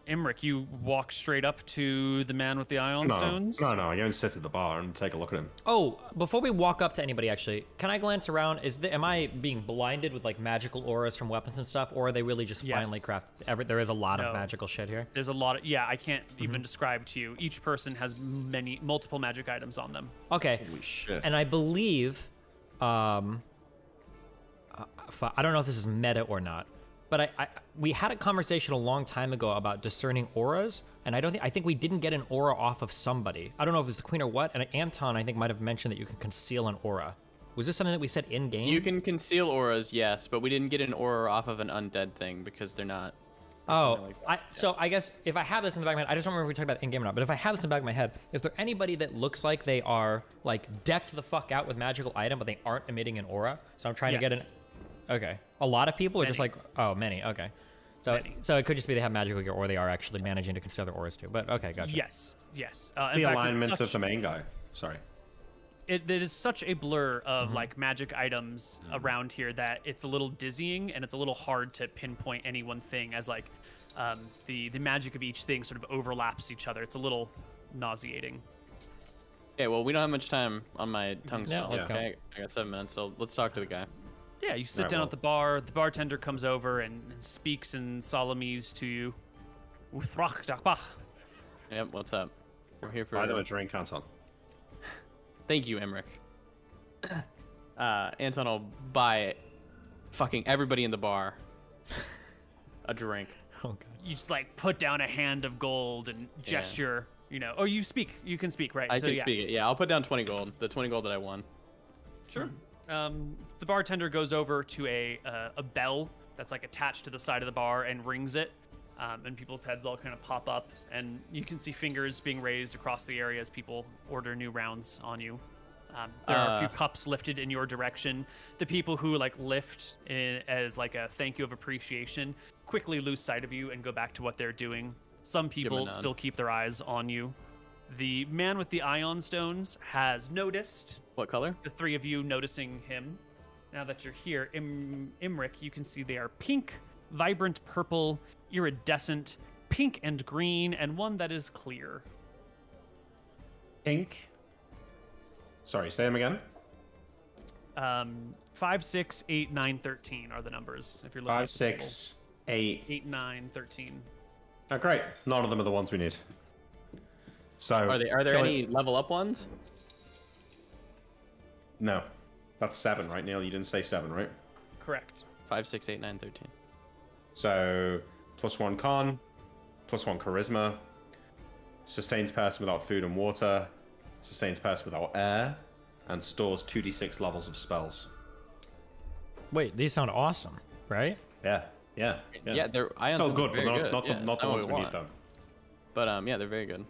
Imric, you walk straight up to the man with the ion stones? No, I go and sit at the bar and take a look at him. Oh, before we walk up to anybody, actually, can I glance around? Am I being blinded with like magical auras from weapons and stuff, or are they really just finely crafted? There is a lot of magical shit here. There's a lot of, I can't even describe to you. Each person has multiple magic items on them. Okay. Holy shit. And I believe, I don't know if this is meta or not, but we had a conversation a long time ago about discerning auras, and I think we didn't get an aura off of somebody. I don't know if it was the queen or what, and Anton, I think, might have mentioned that you can conceal an aura. Was this something that we said in-game? You can conceal auras, yes, but we didn't get an aura off of an undead thing because they're not. So I guess if I have this in the back of my head, I just don't remember if we talked about in-game or not, but if I have this in the back of my head, is there anybody that looks like they are, like, decked the fuck out with magical item, but they aren't emitting an aura? So I'm trying to get an... Okay. A lot of people, or just like... Oh, many. Okay. So it could just be they have magical gear, or they are actually managing to conceal their auras too. But okay, gotcha. Yes. The alignments of the main guy. Sorry. It is such a blur of like magic items around here that it's a little dizzying, and it's a little hard to pinpoint any one thing, as like the magic of each thing sort of overlaps each other. It's a little nauseating. Okay, well, we don't have much time on my tongue spell. let's go. I got 7 minutes, so let's talk to the guy. Yeah, you sit down at the bar. The bartender comes over and speaks in Solemnese to you. Yep, what's up? We're here for... I know a drink, Anton. Thank you, Emmerich. Anton will buy fucking everybody in the bar a drink. Oh, God. You just like put down a hand of gold and gesture, Oh, you speak. You can speak, right? I can speak it. Yeah, I'll put down 20 gold. The 20 gold that I won. Sure. The bartender goes over to a bell that's like attached to the side of the bar and rings it, and people's heads all kind of pop up, and you can see fingers being raised across the area as people order new rounds on you. There are a few cups lifted in your direction. The people who like lift as like a thank you of appreciation quickly lose sight of you and go back to what they're doing. Some people still keep their eyes on you. The man with the ion stones has noticed. What color? The three of you noticing him. Now that you're here, Imric, you can see they are pink, vibrant purple, iridescent, pink and green, and one that is clear. Pink. Sorry, say them again. 5, 6, 8, 9, 13 are the numbers. If you're looking 5, at the 6, 8. table. 8, 9, 13. Oh, great. None of them are the ones we need. So Are there any level up ones? No. That's 7, right, Neal? You didn't say 7, right? Correct. 5, 6, 8, 9, 13. So +1 con, +1 charisma, sustains person without food and water, sustains person without air, and stores 2d6 levels of spells. Wait, these sound awesome, right? Yeah. Yeah, they're still good, but very not the ones we need, though. But yeah, they're very good.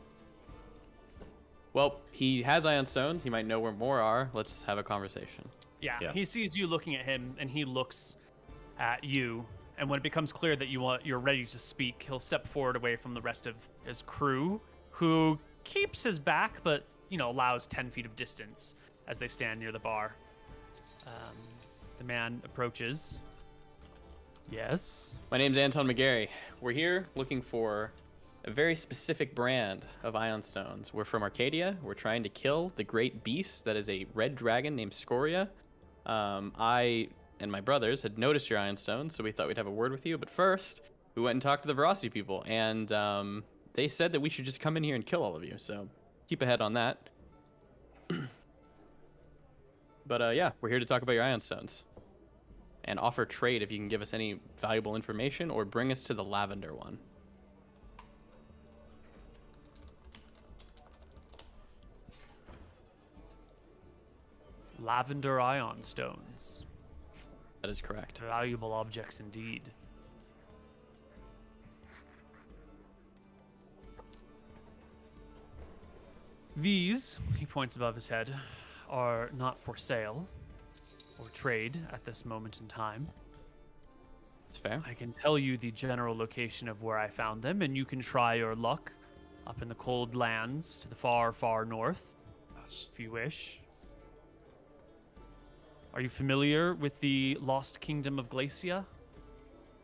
Well, he has ion stones. He might know where more are. Let's have a conversation. Yeah, he sees you looking at him, and he looks at you. And when it becomes clear that you're ready to speak, he'll step forward away from the rest of his crew, who keeps his back, but allows 10 feet of distance as they stand near the bar. The man approaches. Yes? My name's Anton McGarry. We're here looking for a very specific brand of ion stones. We're from Arcadia. We're trying to kill the great beast that is a red dragon named Scoria. I and my brothers had noticed your ion stones, so we thought we'd have a word with you. But first, we went and talked to the Veracity people, and they said that we should just come in here and kill all of you. So keep ahead on that. But yeah, we're here to talk about your ion stones and offer trade if you can give us any valuable information or bring us to the lavender one. Lavender ion stones. That is correct. Valuable objects indeed. These, he points above his head, are not for sale or trade at this moment in time. It's fair. I can tell you the general location of where I found them, and you can try your luck up in the cold lands to the far, far north, if you wish. Are you familiar with the Lost Kingdom of Glacia?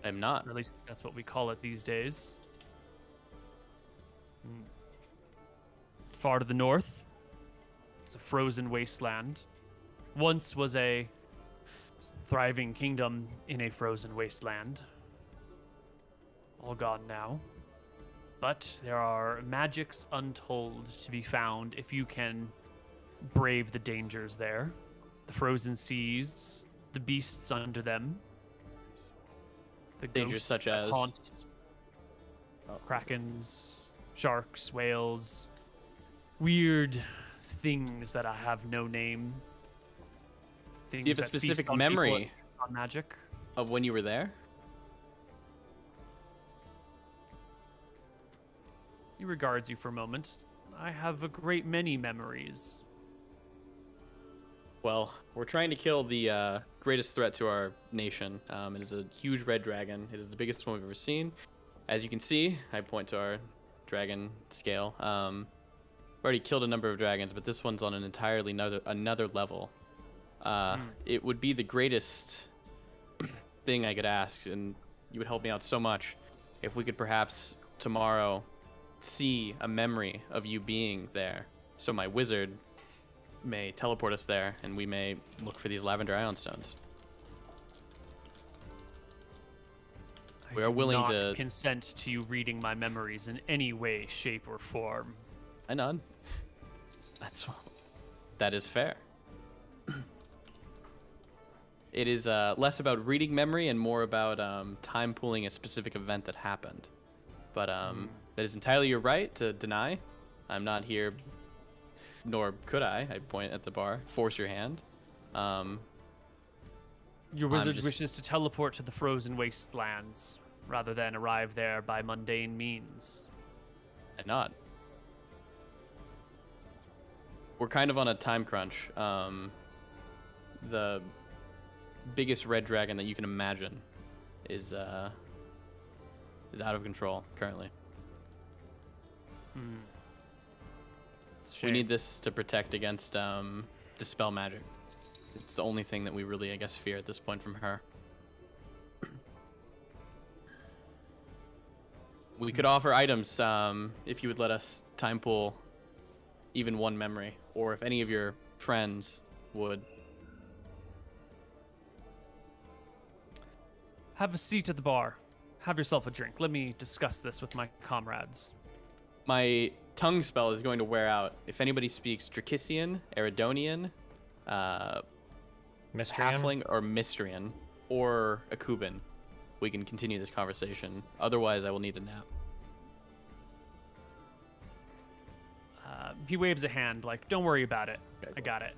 I'm not. Or at least that's what we call it these days. Far to the north, it's a frozen wasteland. Once was a thriving kingdom in a frozen wasteland. All gone now. But there are magics untold to be found if you can brave the dangers there. The frozen seas, the beasts under them. The Dangers ghosts such that as? haunt krakens, sharks, whales, weird things that I have no name. Do you have a Things that feast specific on memory people on magic? of when you were there? He regards you for a moment. I have a great many memories. Well, we're trying to kill the greatest threat to our nation. It is a huge red dragon. It is the biggest one we've ever seen. As you can see, I point to our dragon scale. We've already killed a number of dragons, but this one's on an entirely another level. It would be the greatest thing I could ask, and you would help me out so much if we could perhaps tomorrow see a memory of you being there, so my wizard may teleport us there, and we may look for these lavender ion stones. We are willing to to consent to you reading my memories in any way, shape, or form. I nod. That is fair. It is less about reading memory and more about time pooling a specific event that happened. But that is entirely your right to deny. I'm not here, nor could I point at the bar, force your hand. Your wizard wishes to teleport to the frozen wastelands rather than arrive there by mundane means. I nod. We're kind of on a time crunch. The biggest red dragon that you can imagine is out of control currently. We need this to protect against dispel magic. It's the only thing that we really, I guess, fear at this point from her. We could offer items if you would let us time pool even one memory, or if any of your friends would. Have a seat at the bar. Have yourself a drink. Let me discuss this with my comrades. My tongue spell is going to wear out. If anybody speaks Dracissian, Eridonian, Halfling, or Mystrian, or Akuban, we can continue this conversation. Otherwise, I will need a nap. He waves a hand like, don't worry about it. Okay, cool. I got it.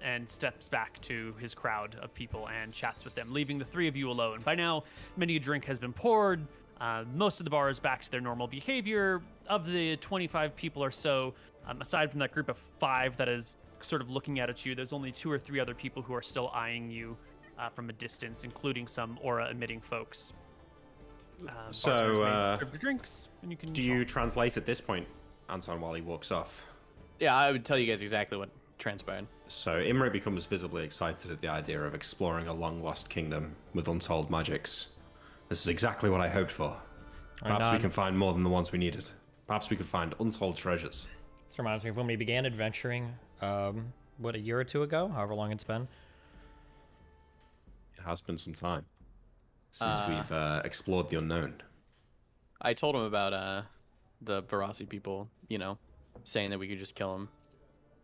And steps back to his crowd of people and chats with them, leaving the three of you alone. By now, many a drink has been poured. Most of the bar is back to their normal behavior. Of the 25 people or so, aside from that group of 5 that is sort of looking at you, there's only 2 or 3 other people who are still eyeing you from a distance, including some aura-emitting folks. So, drinks, and you can do you translate at this point, Anton, while he walks off? Yeah, I would tell you guys exactly what transpired. So Imre becomes visibly excited at the idea of exploring a long-lost kingdom with untold magics. This is exactly what I hoped for. Perhaps we can find more than the ones we needed. Perhaps we could find untold treasures. This reminds me of when we began adventuring, what, a year or two ago? However long it's been. It has been some time since we've explored the unknown. I told him about the Verasi people, you know, saying that we could just kill them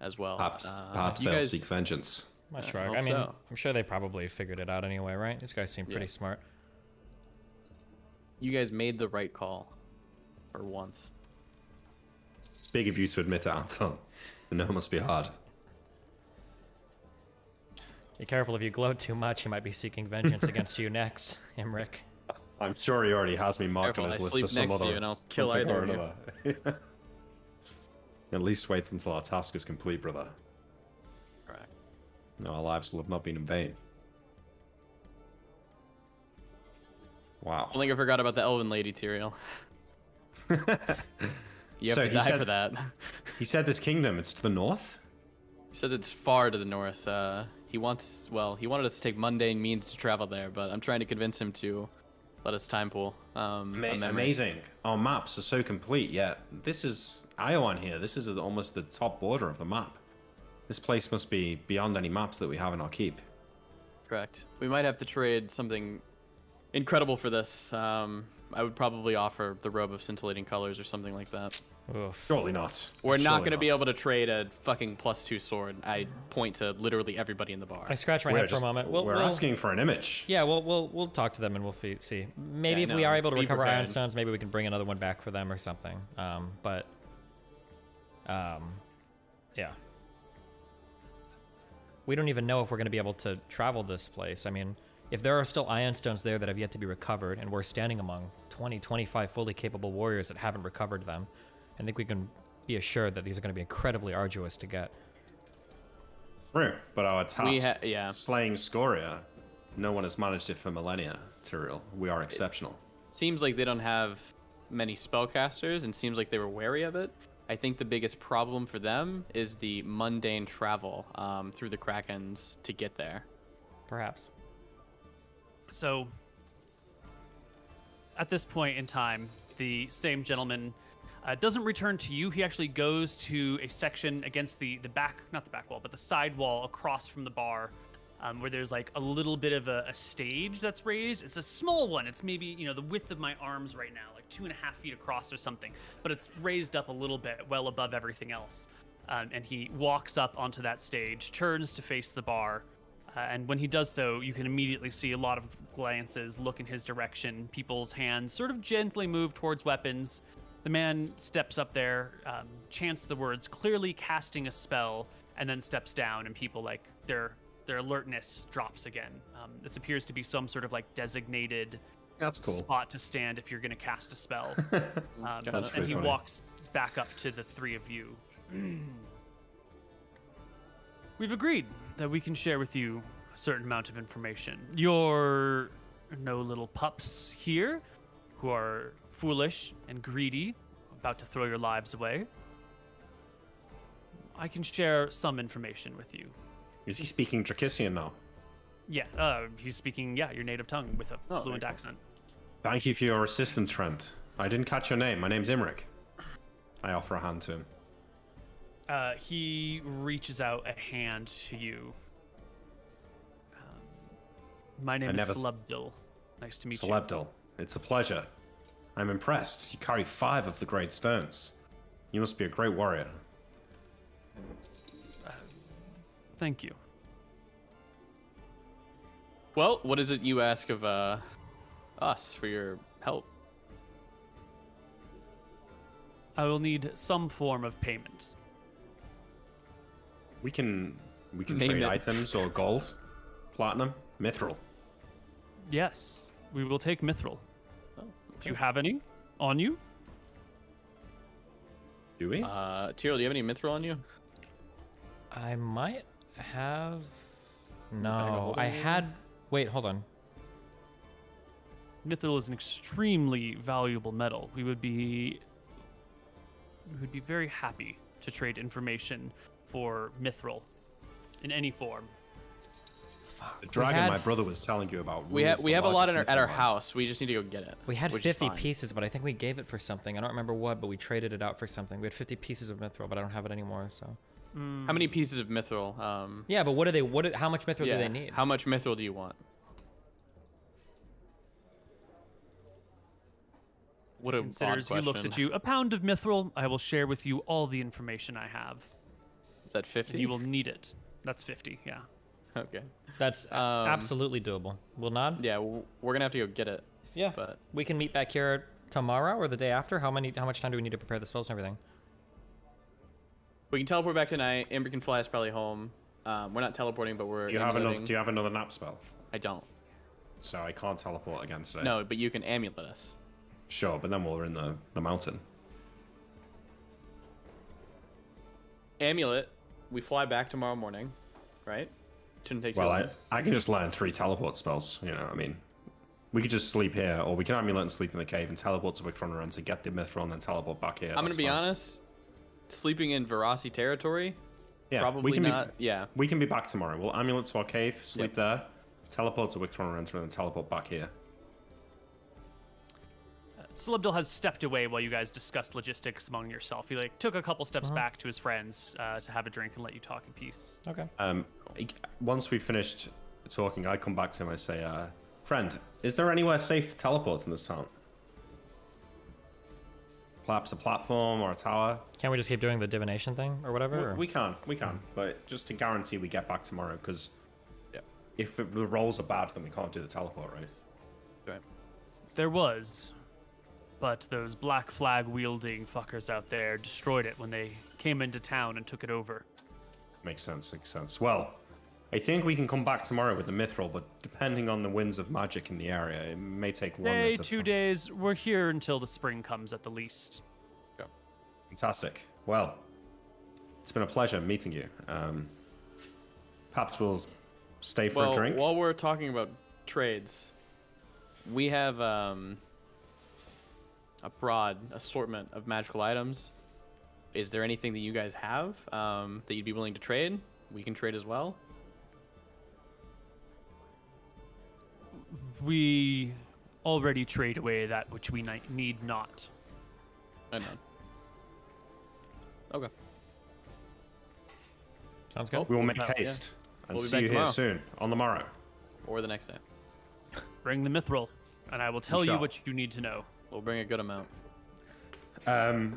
as well. Perhaps they'll seek vengeance. Not sure. I mean, I'm sure they probably figured it out anyway, right? These guys seem pretty smart. You guys made the right call for once. It's big of you to admit it, Anton. I know it must be hard. Be careful, if you gloat too much, he might be seeking vengeance against you next, Imric. I'm sure he already has me marked on his list for some other. And I'll kill either of you. At least wait until our task is complete, brother. Correct. No, our lives will have not been in vain. Wow. I think I forgot about the Elven Lady, Tyrael. You have to die for that. He said this kingdom, it's to the north? He said it's far to the north. He wanted us to take mundane means to travel there, but I'm trying to convince him to let us time pool. Amazing. Our maps are so complete, yet this is Iowan here. This is almost the top border of the map. This place must be beyond any maps that we have in our keep. Correct. We might have to trade something incredible for this. I would probably offer the robe of scintillating colors or something like that. Oof. Surely not. We're not going to be able to trade a fucking +2 sword. I point to literally everybody in the bar. I scratch my head for a moment. We're asking for an image. Yeah, we'll talk to them and we'll see. Maybe if we are able to recover prepared. ironstones, maybe we can bring another one back for them or something. Yeah. We don't even know if we're going to be able to travel this place. I mean, if there are still ironstones there that have yet to be recovered, and we're standing among 20, 25 fully capable warriors that haven't recovered them, I think we can be assured that these are going to be incredibly arduous to get. True, but our task, yeah. slaying Scoria, no one has managed it for millennia, Tyrael. We are exceptional. It seems like they don't have many spellcasters, and seems like they were wary of it. I think the biggest problem for them is the mundane travel through the Krakens to get there. Perhaps. So, at this point in time, the same gentleman doesn't return to you. He actually goes to a section against the back, not the back wall, but the side wall across from the bar, where there's like a little bit of a stage that's raised. It's a small one. It's maybe, you know, the width of my arms right now, like 2.5 feet across or something, but it's raised up a little bit, well above everything else. And he walks up onto that stage, turns to face the bar. And when he does so, you can immediately see a lot of glances look in his direction. People's hands sort of gently move towards weapons. The man steps up there, chants the words, clearly casting a spell, and then steps down, and people, like, their alertness drops again. This appears to be some sort of, like, designated spot to stand if you're going to cast a spell. And he walks back up to the three of you. We've agreed that we can share with you a certain amount of information. You're no little pups here who are foolish and greedy, about to throw your lives away. I can share some information with you. Is he speaking Dracissian now? Yeah, he's speaking, your native tongue with a fluent accent. Thank you for your assistance, friend. I didn't catch your name. My name's Imric. I offer a hand to him. He reaches out a hand to you. My name is Celebdil. Nice to meet you. Celebdil. It's a pleasure. I'm impressed. You carry 5 of the great stones. You must be a great warrior. Thank you. Well, what is it you ask of us for your help? I will need some form of payment. We can Name trade it. items or gold, platinum, mithril. Yes, we will take mithril. Oh, Do you have any on you? Do we? Tyrael, do you have any mithril on you? I might have... No, I had... Wait, hold on. Mithril is an extremely valuable metal. We would be very happy to trade information for mithril in any form. The dragon my brother was telling you about. We have a lot at our house. We just need to go get it. We had 50 pieces, but I think we gave it for something. I don't remember what, but we traded it out for something. We had 50 pieces of mithril, but I don't have it anymore. So. How many pieces of mithril? Yeah, but how much mithril do they need? How much mithril do you want? What a Considers odd you, looks at you. A pound of mithril. I will share with you all the information I have. Is that 50? You will need it. That's 50. Yeah. Okay. That's absolutely doable. We'll nod. Yeah, we're gonna have to go get it. Yeah. But we can meet back here tomorrow or the day after. How much time do we need to prepare the spells and everything? we can teleport back tonight. Amber can fly us probably home. We're not teleporting, but we're. Do you have another nap spell? I don't. So I can't teleport again today. No, but you can amulet us. Sure, but then we're in the mountain. Amulet. We fly back tomorrow morning, right? Shouldn't take too Well, long. I can just learn 3 teleport spells. You know, I mean, we could just sleep here, or we can amulet and sleep in the cave and teleport to Victron to get the mithril and then teleport back here. I'm gonna be honest. Sleeping in Verasi territory. Yeah, probably we can not. Yeah, we can be back tomorrow. We'll amulet to our cave, sleep there, teleport to Victron and then teleport back here. Celebdil has stepped away while you guys discussed logistics among yourself. He took a couple steps back to his friends to have a drink and let you talk in peace. Okay. Once we finished talking, I come back to him. I say, "Friend, is there anywhere safe to teleport in this town? Perhaps a platform or a tower?" Can't we just keep doing the divination thing or whatever? We can, but just to guarantee we get back tomorrow, because if the rolls are bad, then we can't do the teleport, right? Right. There was. But those black flag wielding fuckers out there destroyed it when they came into town and took it over. Makes sense. Well, I think we can come back tomorrow with the mithril, but depending on the winds of magic in the area, it may take 1 Day, minute. 2 days. We're here until the spring comes at the least. Go. Fantastic. Well, it's been a pleasure meeting you. Perhaps we'll stay for a drink. While we're talking about trades, we have a broad assortment of magical items. Is there anything that you guys have that you'd be willing to trade? We can trade as well. We already trade away that which we need not. I know. Okay. Sounds good. We will make haste and We'll be see back you here tomorrow. soon on the morrow. Or the next day. Bring the mithril, and I will tell you what you need to know. We'll bring a good amount. All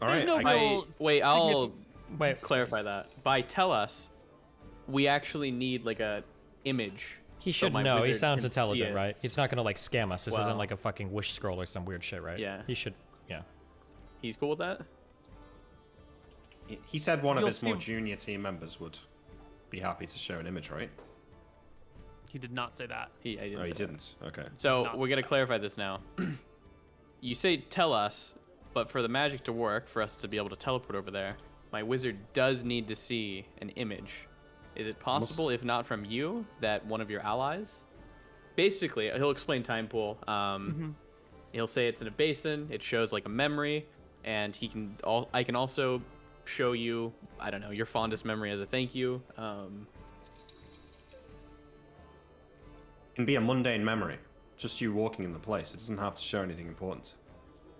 right. no real I'll Wait. clarify that. By tell us, we actually need like a image. He so should my know. He wizard sounds can see intelligent, it. right? He's not gonna scam us. This isn't Well- like a fucking wish scroll or some weird shit, right? Yeah. He should. Yeah. He's cool with that? He said one of You'll his more see- junior team members would be happy to show an image, right? He did not say that. I didn't. Oh, say he that. didn't. Okay. So Not we're gonna clarify this now. You say tell us, but for the magic to work, for us to be able to teleport over there, my wizard does need to see an image. Is it possible, if not from you, that one of your allies? Basically, he'll explain time pool. He'll say it's in a basin. It shows like a memory, and I can also show you, I don't know, your fondest memory as a thank you. It can be a mundane memory. Just you walking in the place. It doesn't have to show anything important.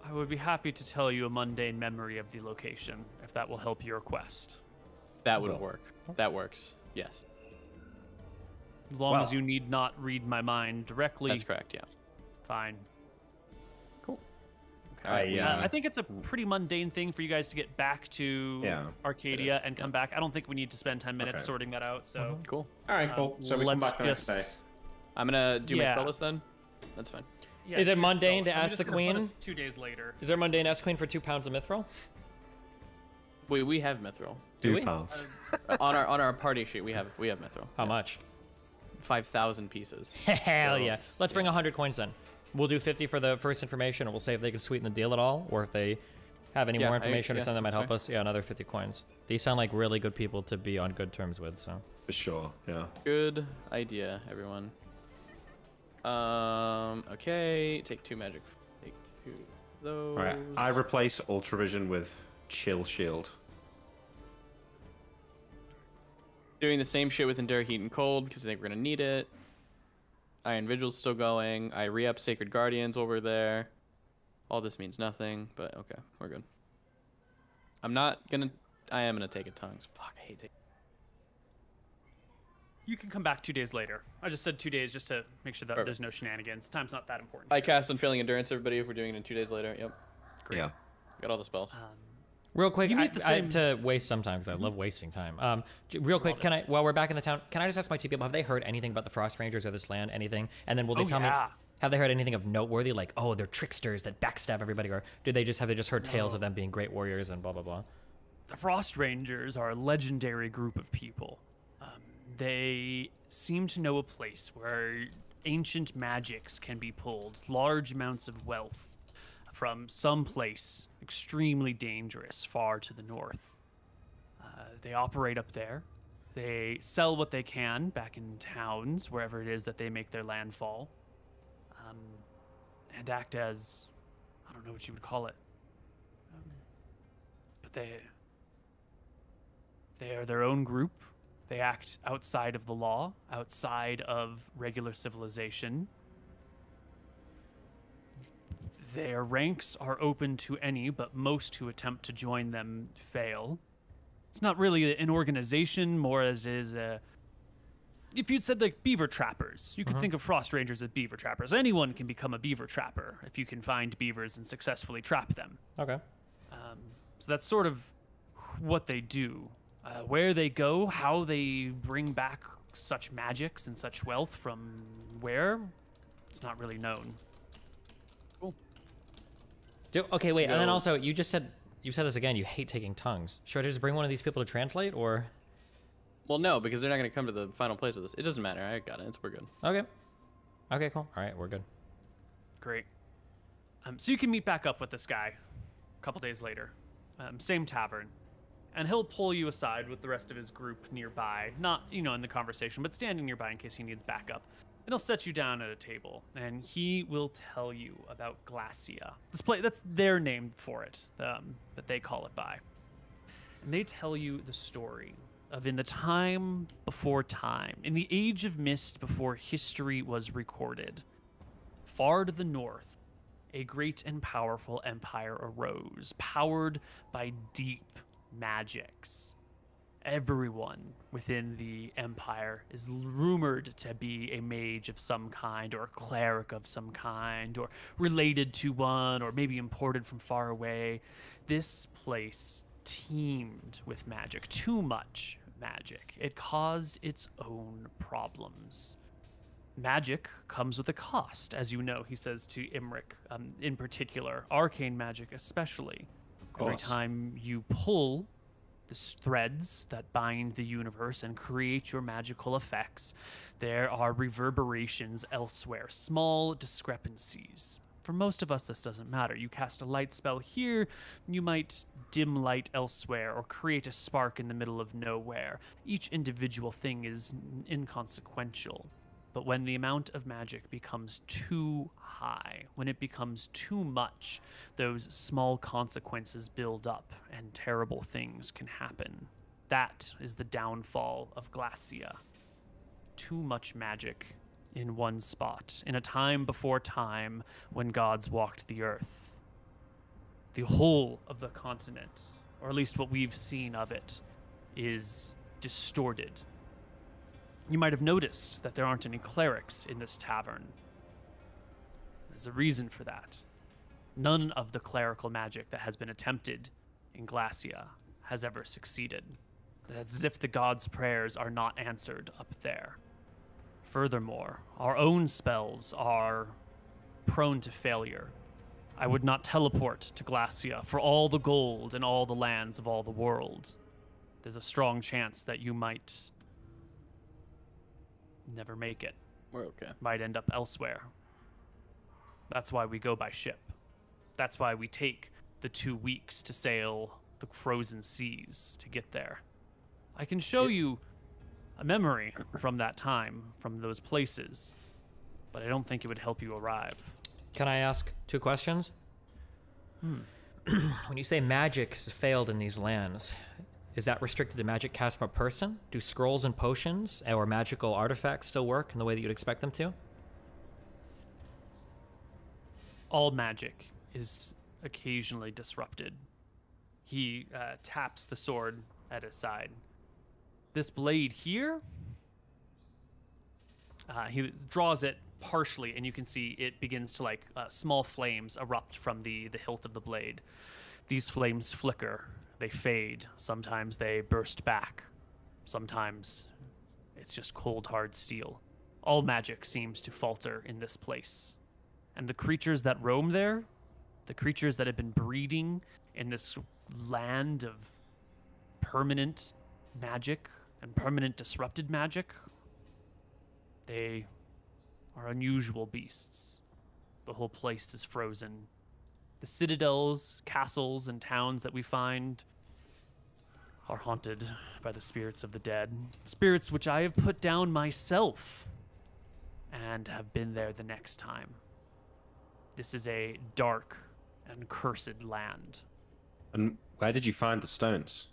I would be happy to tell you a mundane memory of the location, if that will help your quest. That would work. That works. Yes, As long as you need not read my mind directly. that's correct. Yeah. Fine. Cool. I think it's a pretty mundane thing for you guys to get back to Arcadia and come back. I don't think we need to spend 10 minutes sorting that out. So Cool. All right, cool. So we come let's back the next day. just. I'm gonna do my Yeah. spell list then. That's fine. Yeah, Is it do your mundane to spell. I'm ask just the gonna put queen? us 2 days later. Is there mundane ask queen for 2 pounds of mithril? We have mithril. Do 2 we? pounds. on our party sheet we have mithril. How much? 5,000 pieces. Hell yeah. Let's bring 100 coins then. We'll do 50 for the first information, and we'll say if they can sweeten the deal at all, or if they have any more information or something that might help us. Yeah, another 50 coins. These sound like really good people to be on good terms with, so. For sure, yeah. Good idea, everyone. Okay, take 2 magic. Take 2 of those. All right, I replace Ultravision with Chill Shield. Doing the same shit with Endure Heat and Cold because I think we're gonna need it. Iron Vigil's still going. I re-up Sacred Guardians over there. All this means nothing, but okay, we're good. I am gonna take a tongues. Fuck, I hate taking. You can come back 2 days later. I just said 2 days just to make sure that there's no shenanigans. Time's not that important. I cast Unfailing Endurance, everybody, if we're doing it in 2 days later. Yep. Great. Yeah. Got all the spells. Real quick, You need the same- to waste some time because I love wasting time. Real quick, while we're back in the town, can I just ask my two people, have they heard anything about the Frost Rangers or this land, anything? And then will they tell me, have they heard anything of noteworthy, like, oh, they're tricksters that backstab everybody, or have they just heard tales of them being great warriors and blah, blah, blah? The Frost Rangers are a legendary group of people. They seem to know a place where ancient magics can be pulled, large amounts of wealth from some place extremely dangerous far to the north. They operate up there. They sell what they can back in towns, wherever it is that they make their landfall, and act as, I don't know what you would call it, but they are their own group. They act outside of the law, outside of regular civilization. Their ranks are open to any, but most who attempt to join them fail. It's not really an organization, more as it is a... If you'd said like beaver trappers, you could think of Frost Rangers as beaver trappers. Anyone can become a beaver trapper if you can find beavers and successfully trap them. Okay. So that's sort of what they do. Where they go, how they bring back such magics and such wealth from where, it's not really known. Cool. Okay, wait, and then also, you said this again, you hate taking tongues. Should I just bring one of these people to translate, or? Well, no, because they're not going to come to the final place with us. It doesn't matter. I got it. We're good. Okay. Okay, cool. All right, we're good. Great. So you can meet back up with this guy a couple days later. Same tavern. And he'll pull you aside with the rest of his group nearby. Not, in the conversation, but standing nearby in case he needs backup. And he'll set you down at a table. And he will tell you about Glacia. This place, that's their name for it, that they call it by. And they tell you the story of in the time before time, in the age of mist before history was recorded, far to the north, a great and powerful empire arose, powered by deep magics. Everyone within the empire is rumored to be a mage of some kind, or a cleric of some kind, or related to one, or maybe imported from far away. This place teemed with magic, too much magic. It caused its own problems. Magic comes with a cost, as you know, he says to Imric, in particular, arcane magic especially. Every time you pull the threads that bind the universe and create your magical effects, there are reverberations elsewhere, small discrepancies. For most of us, this doesn't matter. You cast a light spell here, you might dim light elsewhere or create a spark in the middle of nowhere. Each individual thing is inconsequential. But when the amount of magic becomes too high, when it becomes too much, those small consequences build up and terrible things can happen. That is the downfall of Glacia. Too much magic in one spot, in a time before time when gods walked the earth. The whole of the continent, or at least what we've seen of it, is distorted. You might have noticed that there aren't any clerics in this tavern. There's a reason for that. None of the clerical magic that has been attempted in Glacia has ever succeeded. It's as if the gods' prayers are not answered up there. Furthermore, our own spells are prone to failure. I would not teleport to Glacia for all the gold and all the lands of all the world. There's a strong chance that you might never make it. We're okay. Might end up elsewhere. That's why we go by ship. That's why we take the 2 weeks to sail the frozen seas to get there. I can show you a memory from that time, from those places, but I don't think it would help you arrive. Can I ask 2 questions? When you say magic has failed in these lands, Is that restricted to magic cast from a person? Do scrolls and potions or magical artifacts still work in the way that you'd expect them to? All magic is occasionally disrupted. He taps the sword at his side. This blade here, he draws it partially, and you can see it begins to like small flames erupt from the hilt of the blade. These flames flicker, they fade. Sometimes they burst back. Sometimes it's just cold, hard steel. All magic seems to falter in this place. And the creatures that roam there, the creatures that have been breeding in this land of permanent magic and permanent disrupted magic, they are unusual beasts. The whole place is frozen. The citadels, castles, and towns that we find are haunted by the spirits of the dead. Spirits which I have put down myself and have been there the next time. This is a dark and cursed land. And where did you find the stones?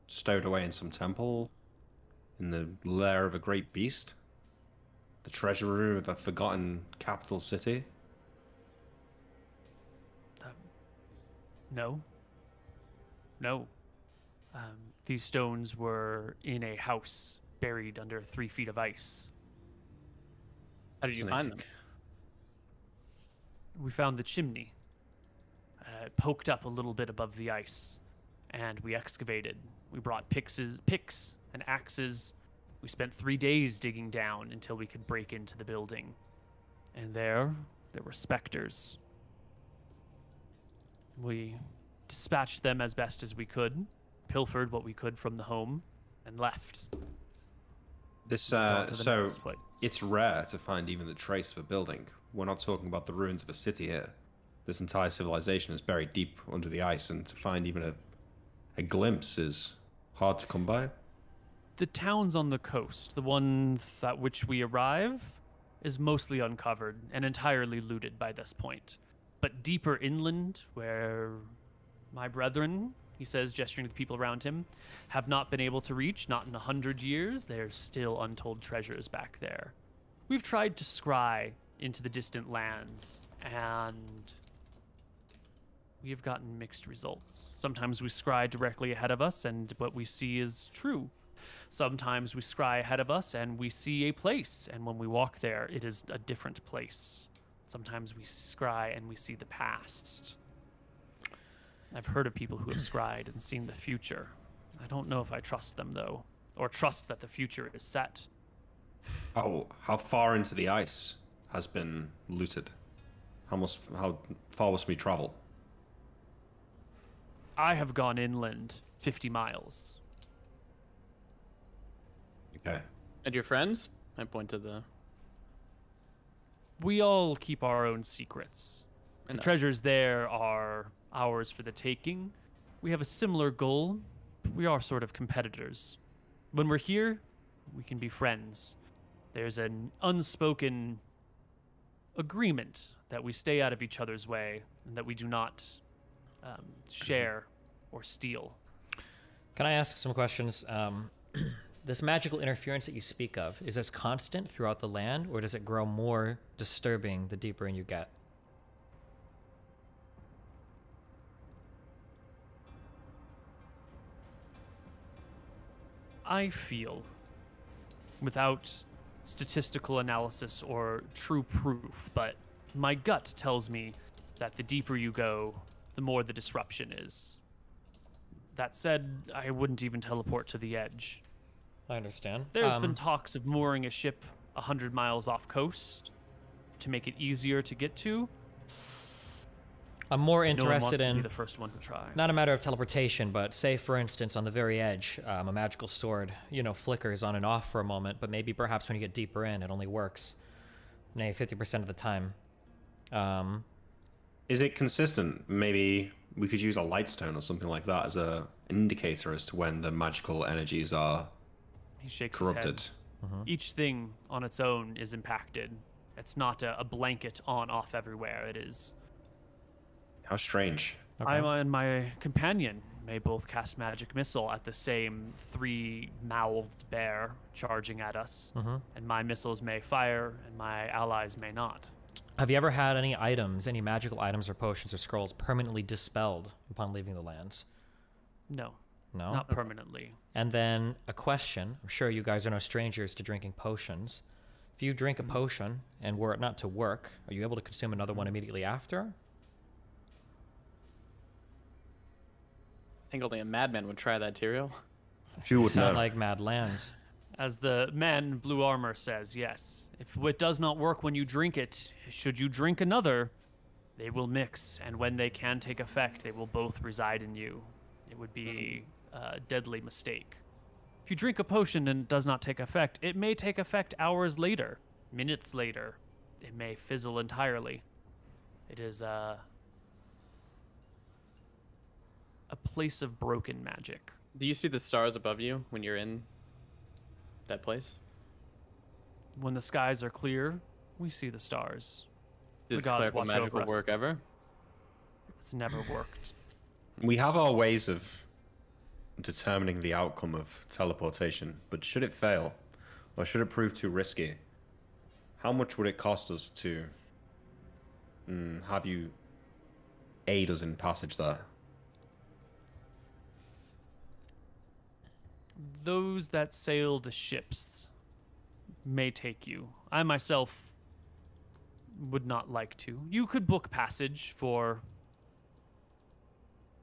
Stowed away in some temple? In the lair of a great beast? The treasure room of a forgotten capital city? No. These stones were in a house buried under 3 feet of ice. How did you find them? We found the chimney, poked up a little bit above the ice, and we excavated. We brought picks and axes. We spent 3 days digging down until we could break into the building. And there were specters. We dispatched them as best as we could, pilfered what we could from the home, and left. So it's rare to find even the trace of a building. We're not talking about the ruins of a city here. This entire civilization is buried deep under the ice, and to find even a glimpse is hard to come by. The towns on the coast, the one at which we arrive, is mostly uncovered and entirely looted by this point. But deeper inland, where my brethren, he says, gesturing to the people around him, have not been able to reach, not in 100 years, there's still untold treasures back there. We've tried to scry into the distant lands, and we have gotten mixed results. Sometimes we scry directly ahead of us, and what we see is true. Sometimes we scry ahead of us, and we see a place, and when we walk there, it is a different place. Sometimes we scry, and we see the past. I've heard of people who have scried and seen the future. I don't know if I trust them, though, or trust that the future is set. How far into the ice has been looted? How far must we travel? I have gone inland 50 miles. Okay. And your friends? I point to the... We all keep our own secrets. The treasures there are ours for the taking. We have a similar goal, but we are sort of competitors. When we're here, we can be friends. There's an unspoken agreement that we stay out of each other's way and that we do not share or steal. Can I ask some questions? This magical interference that you speak of, is this constant throughout the land, or does it grow more disturbing the deeper in you get? I feel, without statistical analysis or true proof, but my gut tells me that the deeper you go, the more the disruption is. That said, I wouldn't even teleport to the edge. I understand. There's been talks of mooring a ship 100 miles off coast to make it easier to get to. I'm more No one wants interested to be in, the first one to try. not a matter of teleportation, but say, for instance, on the very edge, a magical sword, flickers on and off for a moment, but maybe perhaps when you get deeper in, it only works, 50% of the time. Is it consistent? Maybe we could use a lightstone or something like that as an indicator as to when the magical energies are He shakes corrupted. his head. Each thing on its own is impacted. It's not a blanket on-off everywhere. It is How strange. Okay. I and my companion may both cast magic missile at the same 3-mouthed bear charging at us, and my missiles may fire and my allies may not. Have you ever had any items, any magical items or potions or scrolls permanently dispelled upon leaving the lands? No. No? Not permanently. And then a question. I'm sure you guys are no strangers to drinking potions. If you drink a potion and were it not to work, are you able to consume another one immediately after? I think only a madman would try that, Tyrael. Who would Sound know? like mad lands. As the man in blue armor says, yes. If it does not work when you drink it, should you drink another, they will mix, and when they can take effect, they will both reside in you. It would be a deadly mistake. If you drink a potion and it does not take effect, it may take effect hours later, minutes later. It may fizzle entirely. It is a place of broken magic. Do you see the stars above you when you're in that place? When the skies are clear, we see the stars. Does The gods clerical watch magical over us. work ever? It's never worked. We have our ways of determining the outcome of teleportation, but should it fail, or should it prove too risky, how much would it cost us to have you aid us in passage there? Those that sail the ships may take you. I myself would not like to. You could book passage for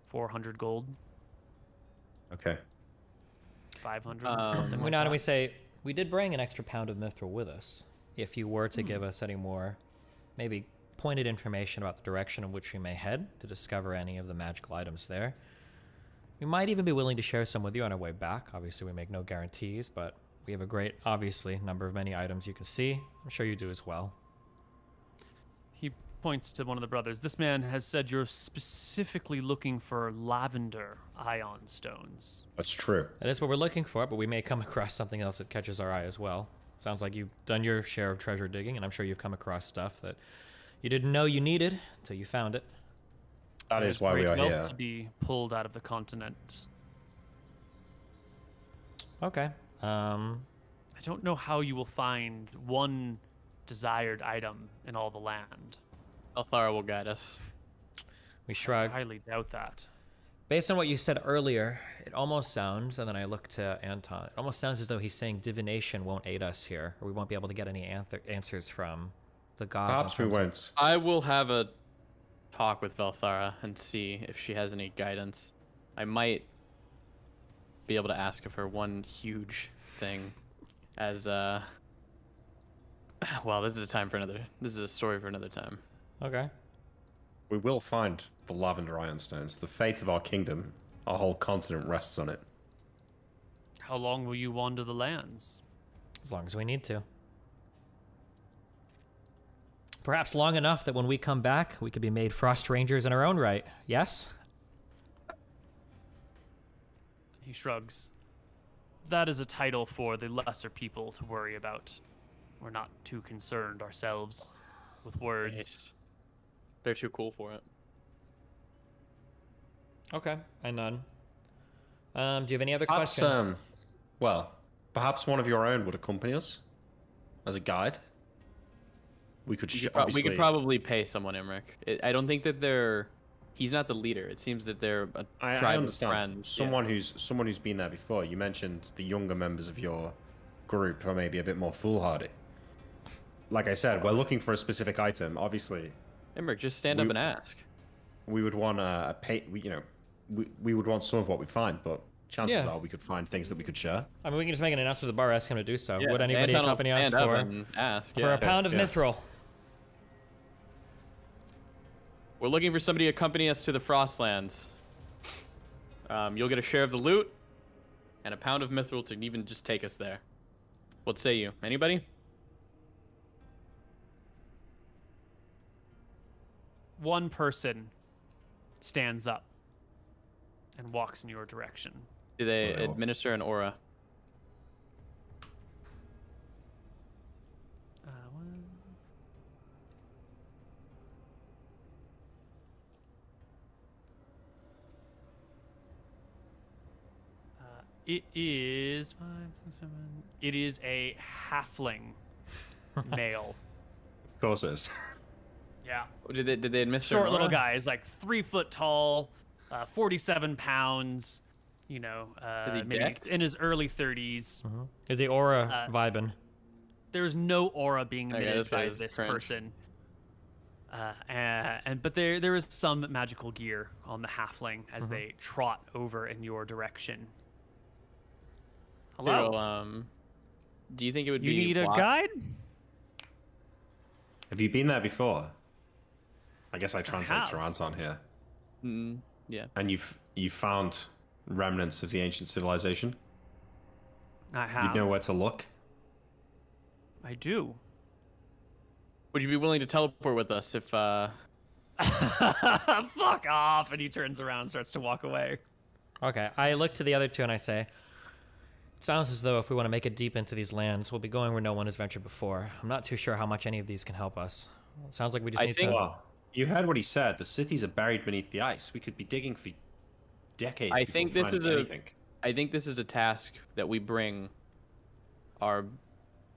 400 gold, Okay. 500. We something like know, and that. we say, we did bring an extra pound of mithril with us. If you were to give us any more, maybe pointed information about the direction in which we may head to discover any of the magical items there. We might even be willing to share some with you on our way back. Obviously, we make no guarantees, but we have a great, obviously, number of many items you can see. I'm sure you do as well. He points to one of the brothers. This man has said you're specifically looking for lavender ion stones. That's true. That is what we're looking for, but we may come across something else that catches our eye as well. Sounds like you've done your share of treasure digging, and I'm sure you've come across stuff that you didn't know you needed until you found it. That is why we Great are wealth here. to be pulled out of the continent. Okay. I don't know how you will find one desired item in all the land. Althara will guide us. We I shrug. highly doubt that. Based on what you said earlier, it almost sounds, and then I look to Anton, it almost sounds as though he's saying divination won't aid us here, or we won't be able to get any answers from the gods. Perhaps we won't. I will have a talk with Velthara and see if she has any guidance. I might be able to ask of her one huge thing as well, this is a story for another time. Okay. We will find the lavender iron stones. The fate of our kingdom, our whole continent rests on it. How long will you wander the lands? As long as we need to. Perhaps long enough that when we come back, we could be made Frost Rangers in our own right. Yes? He shrugs. That is a title for the lesser people to worry about. We're not too concerned ourselves with words. Nice. They're too cool for it. Okay. I none. Do you have any other Perhaps, questions? perhaps one of your own would accompany us as a guide. We could, We could probably pay someone, Imric. I don't think that he's not the leader. It seems that they're a I tribe of understand. friends. Someone who's been there before. You mentioned the younger members of your group are maybe a bit more foolhardy. Like I said, we're looking for a specific item. Obviously, Imric, just stand up and ask. we would want we would want some of what we find, but chances are we could find things that we could share. I mean, we can just make an announcement to the bar, ask him to do so. Yeah, Would anybody Anton will accompany us stand up for and ask? a Yeah. pound of Yeah. mithril? We're looking for somebody to accompany us to the Frostlands. You'll get a share of the loot and a pound of mithril to even just take us there. What say you? Anybody? One person stands up and walks in your direction. Do they Well. administer an aura? It is 5, 6, 7. It is a halfling male. Of course it is. Yeah. Did they miss Short little guy. He's like 3 foot tall, 47 pounds. You know, Is he maybe decked? in his early 30s. Is the aura vibing? There's no aura being Okay, emitted this by guy's this cringe. person. But there is some magical gear on the halfling as they trot over in your direction. Hello. Well, do you think it would You be need a blocked? guide? Have you been there before? I guess I translate have. through Anton here. Yeah. And you've found remnants of the ancient civilization? I have. You know where to look? I do. Would you be willing to teleport with us if Fuck off! And he turns around and starts to walk away. Okay, I look to the other two and I say, it sounds as though if we want to make it deep into these lands, we'll be going where no one has ventured before. I'm not too sure how much any of these can help us. It sounds like we just I need think- to... Well, you heard what he said. The cities are buried beneath the ice. We could be digging for decades. I before think we this find is anything. I think this is a task that we bring our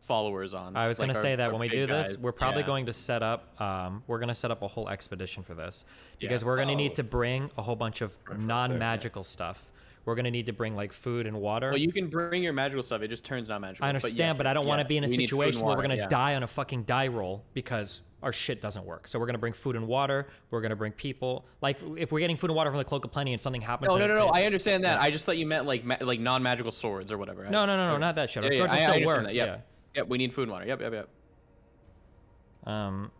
followers on. I was like going to our- say that our when we big do this, guys. we're probably Yeah. going to set up, we're going to set up a whole expedition for this. Because Yeah. we're going to Oh. need to bring a whole bunch of non-magical stuff. We're going to need to bring like food and water. Well, you can bring your magical stuff. It just turns non-magical. I understand, yes, but I don't want to yeah, be in a we need food situation and where we're water, going to yeah. die on a fucking die roll because our shit doesn't work. So we're going to bring food and water. We're going to bring people. Like, if we're getting food and water from the Cloak of Plenty and something happens... No, then no, no, no. it's- I understand that. I just thought you meant like like non-magical swords or whatever. No, not that shit. Our swords will I still understand work. that. Yep. Yep, we need food and water. Yep. And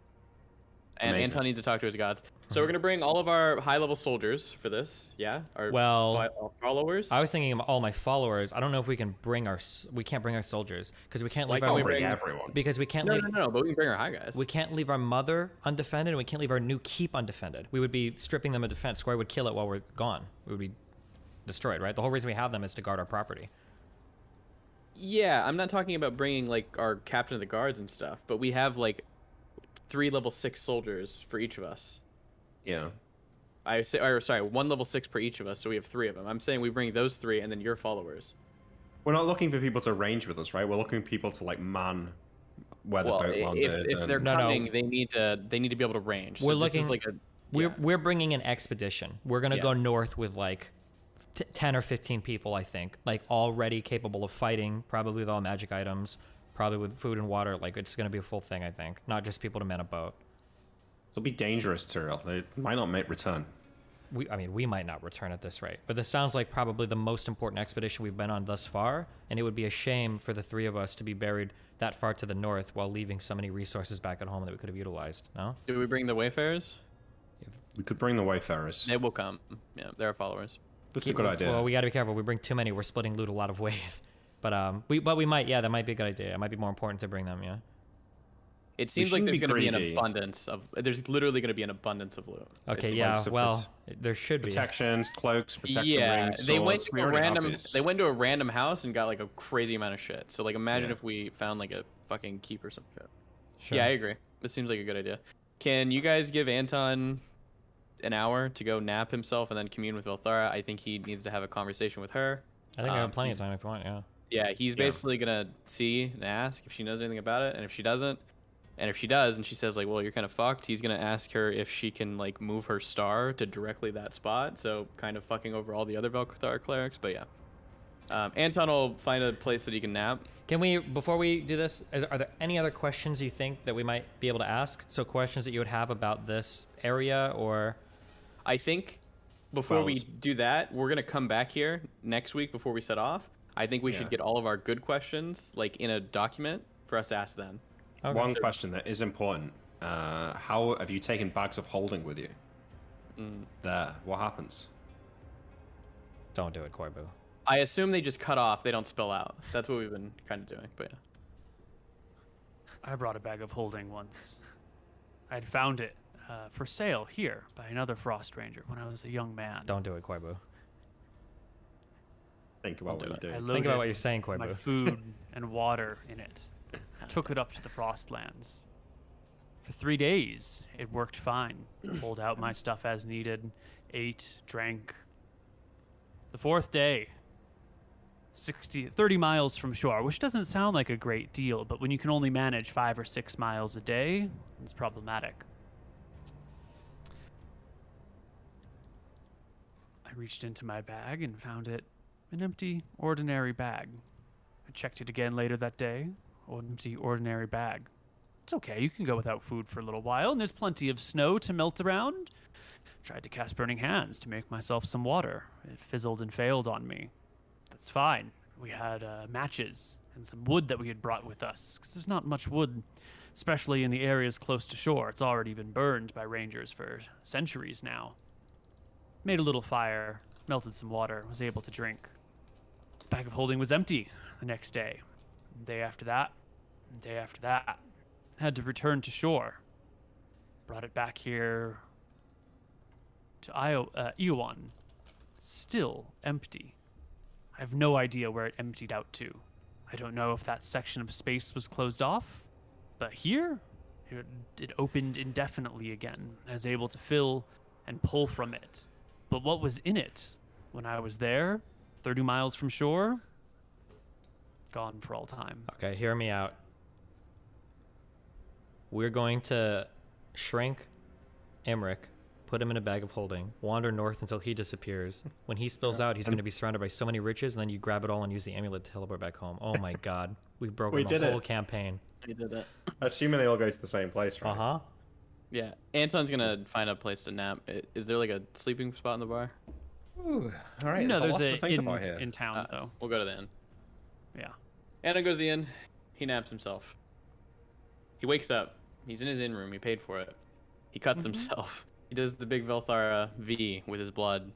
Amazing. Anton needs to talk to his gods. So we're gonna bring all of our high-level soldiers for this. Yeah. Our Well, followers. I was thinking of all my followers. I don't know if we can bring our... We can't bring our soldiers because we can't Why leave can't our... we Bring bring- everyone. Because we can't no, leave... no, but we can bring our high guys. We can't leave our mother undefended, and we can't leave our new keep undefended. We would be stripping them of defense. Square would kill it while we're gone. We would be destroyed, right? The whole reason we have them is to guard our property. Yeah, I'm not talking about bringing like our captain of the guards and stuff, but we have like 3 level 6 soldiers for each of us. Yeah. I say, or sorry, 1 level 6 per each of us, so we have 3 of them. I'm saying we bring those 3 and then your followers. We're not looking for people to range with us, right? We're looking for people to like man where the Well, boat landed. if they're No, no. coming, they need to be able to range. We're so this is looking- like a We're bringing an expedition. We're gonna Yeah. go north with like 10 or 15 people, I think, like already capable of fighting, probably with all magic items, probably with food and water. Like it's gonna be a full thing, I think, not just people to man a boat. It'll be dangerous, Tyrell. They might not make return. We might not return at this rate, but this sounds like probably the most important expedition we've been on thus far, and it would be a shame for the 3 of us to be buried that far to the north while leaving so many resources back at home that we could have utilized. No? Do we bring the wayfarers? We could bring the Wayfarers. They will come. Yeah, they're our followers. That's a good idea. Well, we got to be careful. We bring too many, we're splitting loot a lot of ways. But we might, yeah, that might be a good idea. It might be more important to bring them, yeah. It seems like shouldn't there's be going to be an greedy. abundance of. There's literally going to be an abundance of loot. Okay, It's yeah, like well, there should be. Protections, cloaks, protection Yeah, rings, they went swords. to We a already have random. these. They went to a random house and got like a crazy amount of shit. So like, imagine Yeah. if we found like a fucking keep or some shit. Sure. Yeah, I agree. This seems like a good idea. Can you guys give Anton an hour to go nap himself and then commune with Vilthara? I think he needs to have a conversation with her. I think I have plenty of he's- time if you want, yeah. Yeah, he's Yeah. basically gonna see and ask if she knows anything about it, and if she doesn't, and if she does, and she says like, "Well, you're kind of fucked," he's gonna ask her if she can like move her star to directly that spot, so kind of fucking over all the other Velkathar clerics. But yeah, Anton will find a place that he can nap. Can we, before we do this, are there any other questions you think that we might be able to ask? So questions that you would have about this area, or... I think before we Wells. do that, we're gonna come back here next week before we set off. I think we should Yeah. get all of our good questions like in a document for us to ask them. Okay. One question that is important. How have you taken bags of holding with you? There. What happens? Don't do it, Koibu. I assume they just cut off; they don't spill out. That's what we've been kind of doing. But yeah. I brought a bag of holding once. I'd found it for sale here by another Frost Ranger when I was a young man. Don't do it, Koibu. Think about what do you're it. doing. I Think loaded about what you're saying, my Koibu. food and water in it. Took it up to the Frostlands. For 3 days, it worked fine. Pulled out my stuff as needed, ate, drank. The 4th day, 30 miles from shore, which doesn't sound like a great deal, but when you can only manage 5 or 6 miles a day, it's problematic. I reached into my bag and found it an empty, ordinary bag. I checked it again later that day. Empty, ordinary bag. It's okay, you can go without food for a little while, and there's plenty of snow to melt around. Tried to cast Burning Hands to make myself some water. It fizzled and failed on me. That's fine. We had matches and some wood that we had brought with us, because there's not much wood, especially in the areas close to shore. It's already been burned by rangers for centuries now. Made a little fire, melted some water, was able to drink. The bag of holding was empty the next day. The day after that, the day after that. Had to return to shore. Brought it back here to Iowon. Still empty. I have no idea where it emptied out to. I don't know if that section of space was closed off, but here, it opened indefinitely again. I was able to fill and pull from it. But what was in it when I was there, 30 miles from shore? Gone for all time. Okay, hear me out. We're going to shrink Emmerich, put him in a bag of holding, wander north until he disappears. When he spills out, he's going to be surrounded by so many riches, and then you grab it all and use the amulet to teleport back home. Oh my god. We've broken the whole campaign. We did it. Assuming they all go to the same place, right? Uh-huh. Yeah, Anton's gonna find a place to nap. Is there like a sleeping spot in the bar? Ooh, all right. No, there's a lot to a think inn about here. in town, though. We'll go to the inn. Yeah. Anton goes to the inn. He naps himself. He wakes up. He's in his inn room. He paid for it. He cuts himself. He does the big Velthara V with his blood.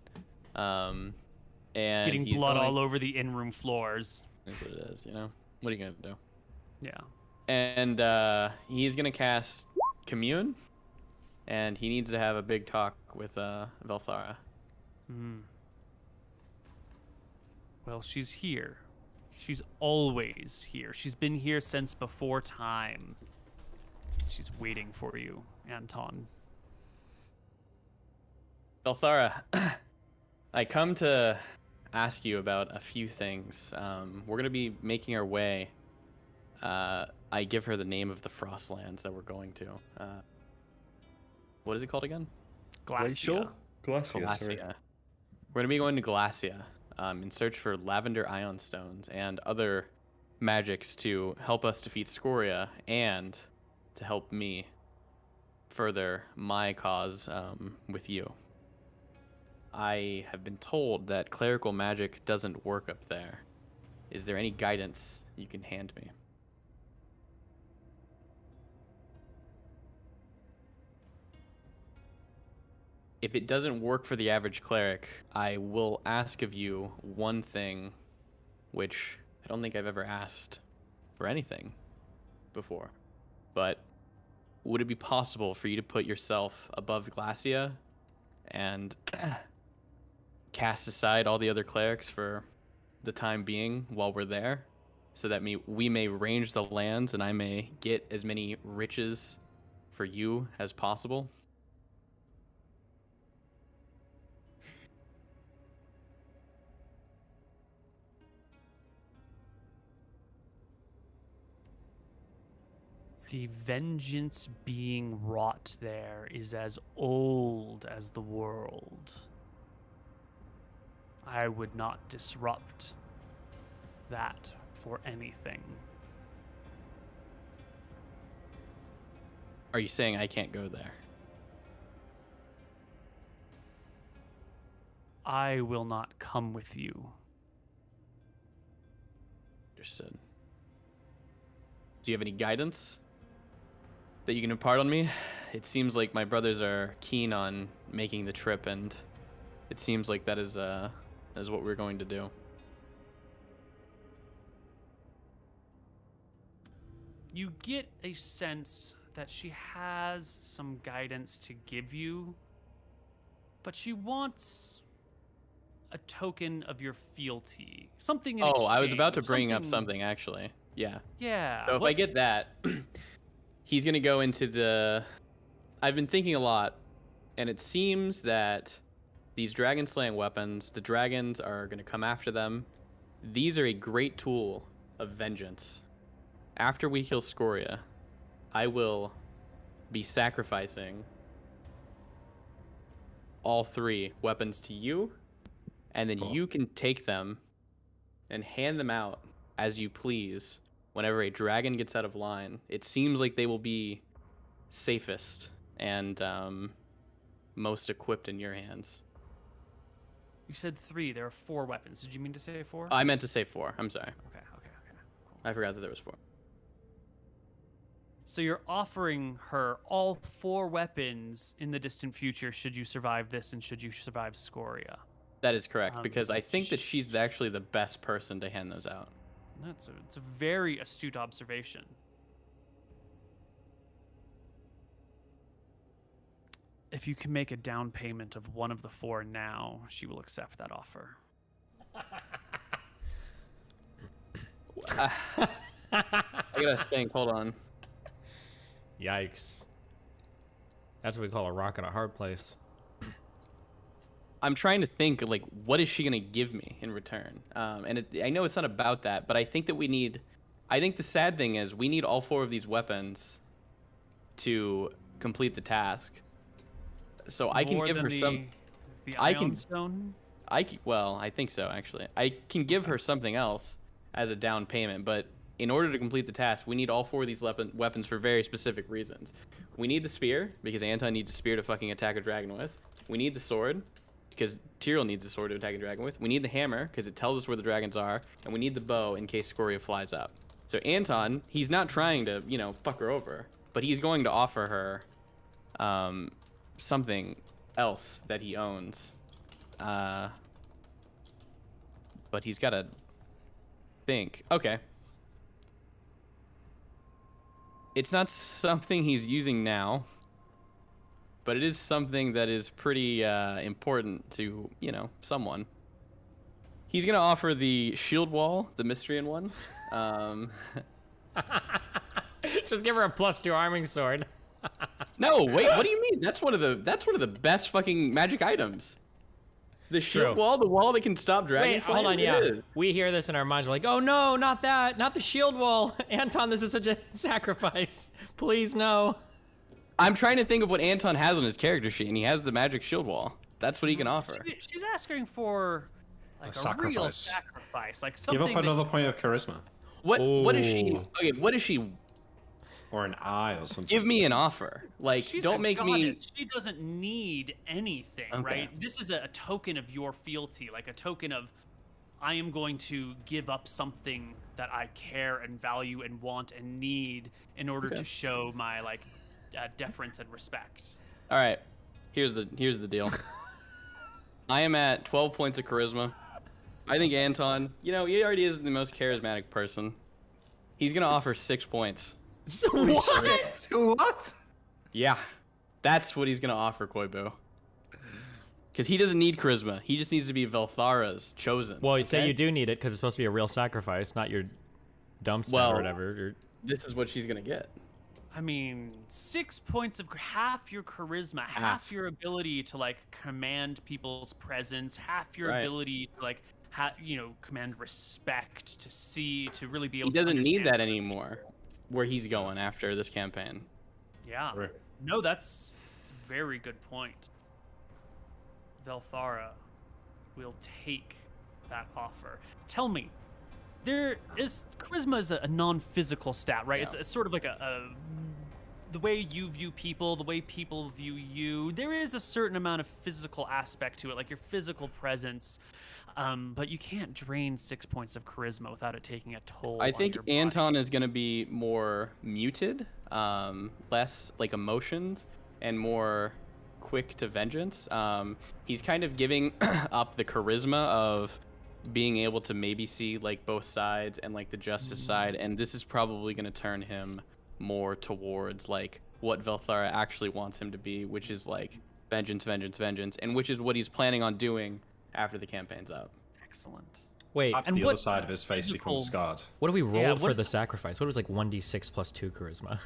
And Getting he's blood going... all over the in-room floors. That's what it is, you know? What are you gonna do? Yeah. And he's gonna cast Commune. And he needs to have a big talk with Velthara. Well, she's here. She's always here. She's been here since before time. She's waiting for you, Anton. Velthara, I come to ask you about a few things. We're gonna be making our way. I give her the name of the Frostlands that we're going to. What is it called again? Glacia. Glacia. We're gonna be going to Glacia in search for lavender ion stones and other magics to help us defeat Scoria and to help me further my cause with you. I have been told that clerical magic doesn't work up there. Is there any guidance you can hand me? If it doesn't work for the average cleric, I will ask of you one thing, which I don't think I've ever asked for anything before. But would it be possible for you to put yourself above Glacia and cast aside all the other clerics for the time being while we're there, so that we may range the lands and I may get as many riches for you as possible? The vengeance being wrought there is as old as the world. I would not disrupt that for anything. Are you saying I can't go there? I will not come with you. Understood. Do you have any guidance that you can impart on me? It seems like my brothers are keen on making the trip, and it seems like that is what we're going to do. You get a sense that she has some guidance to give you, but she wants a token of your fealty. Something in exchange. I was about to bring up something, actually. Yeah. Yeah. So if I get that, he's going to go into the... I've been thinking a lot, and it seems that these dragon slaying weapons, the dragons are going to come after them, These are a great tool of vengeance. After we kill Scoria, I will be sacrificing all 3 weapons to you, and then you can take them and hand them out as you please whenever a dragon gets out of line. It seems like they will be safest and most equipped in your hands. You said 3. There are 4 weapons. Did you mean to say 4? I meant to say 4. I'm sorry. Okay. Cool. I forgot that there was 4. So you're offering her all 4 weapons in the distant future should you survive this and should you survive Scoria. That is correct, because I think that she's actually the best person to hand those out. It's a very astute observation. If you can make a down payment of one of the 4 now, she will accept that offer. I gotta think. Hold on. Yikes. That's what we call a rock in a hard place. I'm trying to think, like, what is she gonna give me in return? I know it's not about that, but I think that we need. I think the sad thing is we need all 4 of these weapons to complete the task. So I can give her some. The Ion Stone? Well, I think so, actually. I can give her something else as a down payment, but in order to complete the task, we need all 4 of these weapons for very specific reasons. We need the spear, because Anton needs a spear to fucking attack a dragon with. We need the sword, because Tyrael needs a sword to attack a dragon with. We need the hammer, because it tells us where the dragons are. And we need the bow in case Scoria flies up. So Anton, he's not trying to, fuck her over, but he's going to offer her something else that he owns. But he's got to think. Okay. It's not something he's using now, but it is something that is pretty important to, someone. He's going to offer the shield wall, the Mystrian one. Just give her a +2 arming sword. No, wait, what do you mean? That's one of the best fucking magic items. The shield wall, the wall that can stop dragons. Wait, hold on, yeah. We hear this in our minds. We're like, oh no, not that. Not the shield wall. Anton, this is such a sacrifice. Please, no. I'm trying to think of what Anton has on his character sheet, and he has the magic shield wall. That's what he can offer. She's asking for like a real sacrifice. Like something. Give up another point of charisma. What is she? Okay, what is she? Or an eye or something. Give me an offer. Like, She's don't make me. She doesn't need anything, right? This is a token of your fealty, like a token of, I am going to give up something that I care and value and want and need in order to show my deference and respect. All right, here's the deal. I am at 12 points of charisma. I think Anton, he already is the most charismatic person. He's gonna offer 6 points. What? What? Yeah, that's what he's gonna offer, Koibu. Because he doesn't need charisma. He just needs to be Velthara's chosen. Well, you say you do need it because it's supposed to be a real sacrifice, not your dumb stuff or whatever. This is what she's gonna get. I mean, 6 points of half your charisma, half your ability to command people's presence, half your ability to command respect, to really be able. He doesn't need that anymore. Where he's going after this campaign. Yeah. Right. No, that's a very good point. Velthara will take that offer. Tell me, charisma is a non-physical stat, right? Yeah. It's sort of like the way you view people, the way people view you. There is a certain amount of physical aspect to it, like your physical presence. But you can't drain 6 points of charisma without it taking a toll. I think on your body. Anton is going to be more muted, less emotions, and more quick to vengeance. He's kind of giving up the charisma of being able to maybe see both sides and the justice side, and this is probably going to turn him more towards what Velthara actually wants him to be, which is vengeance, vengeance, vengeance, and which is what he's planning on doing after the campaig's up. Excellent. Wait, perhaps the other side of his face becomes scarred. What do we roll for the sacrifice? What was 1d6 + 2 charisma?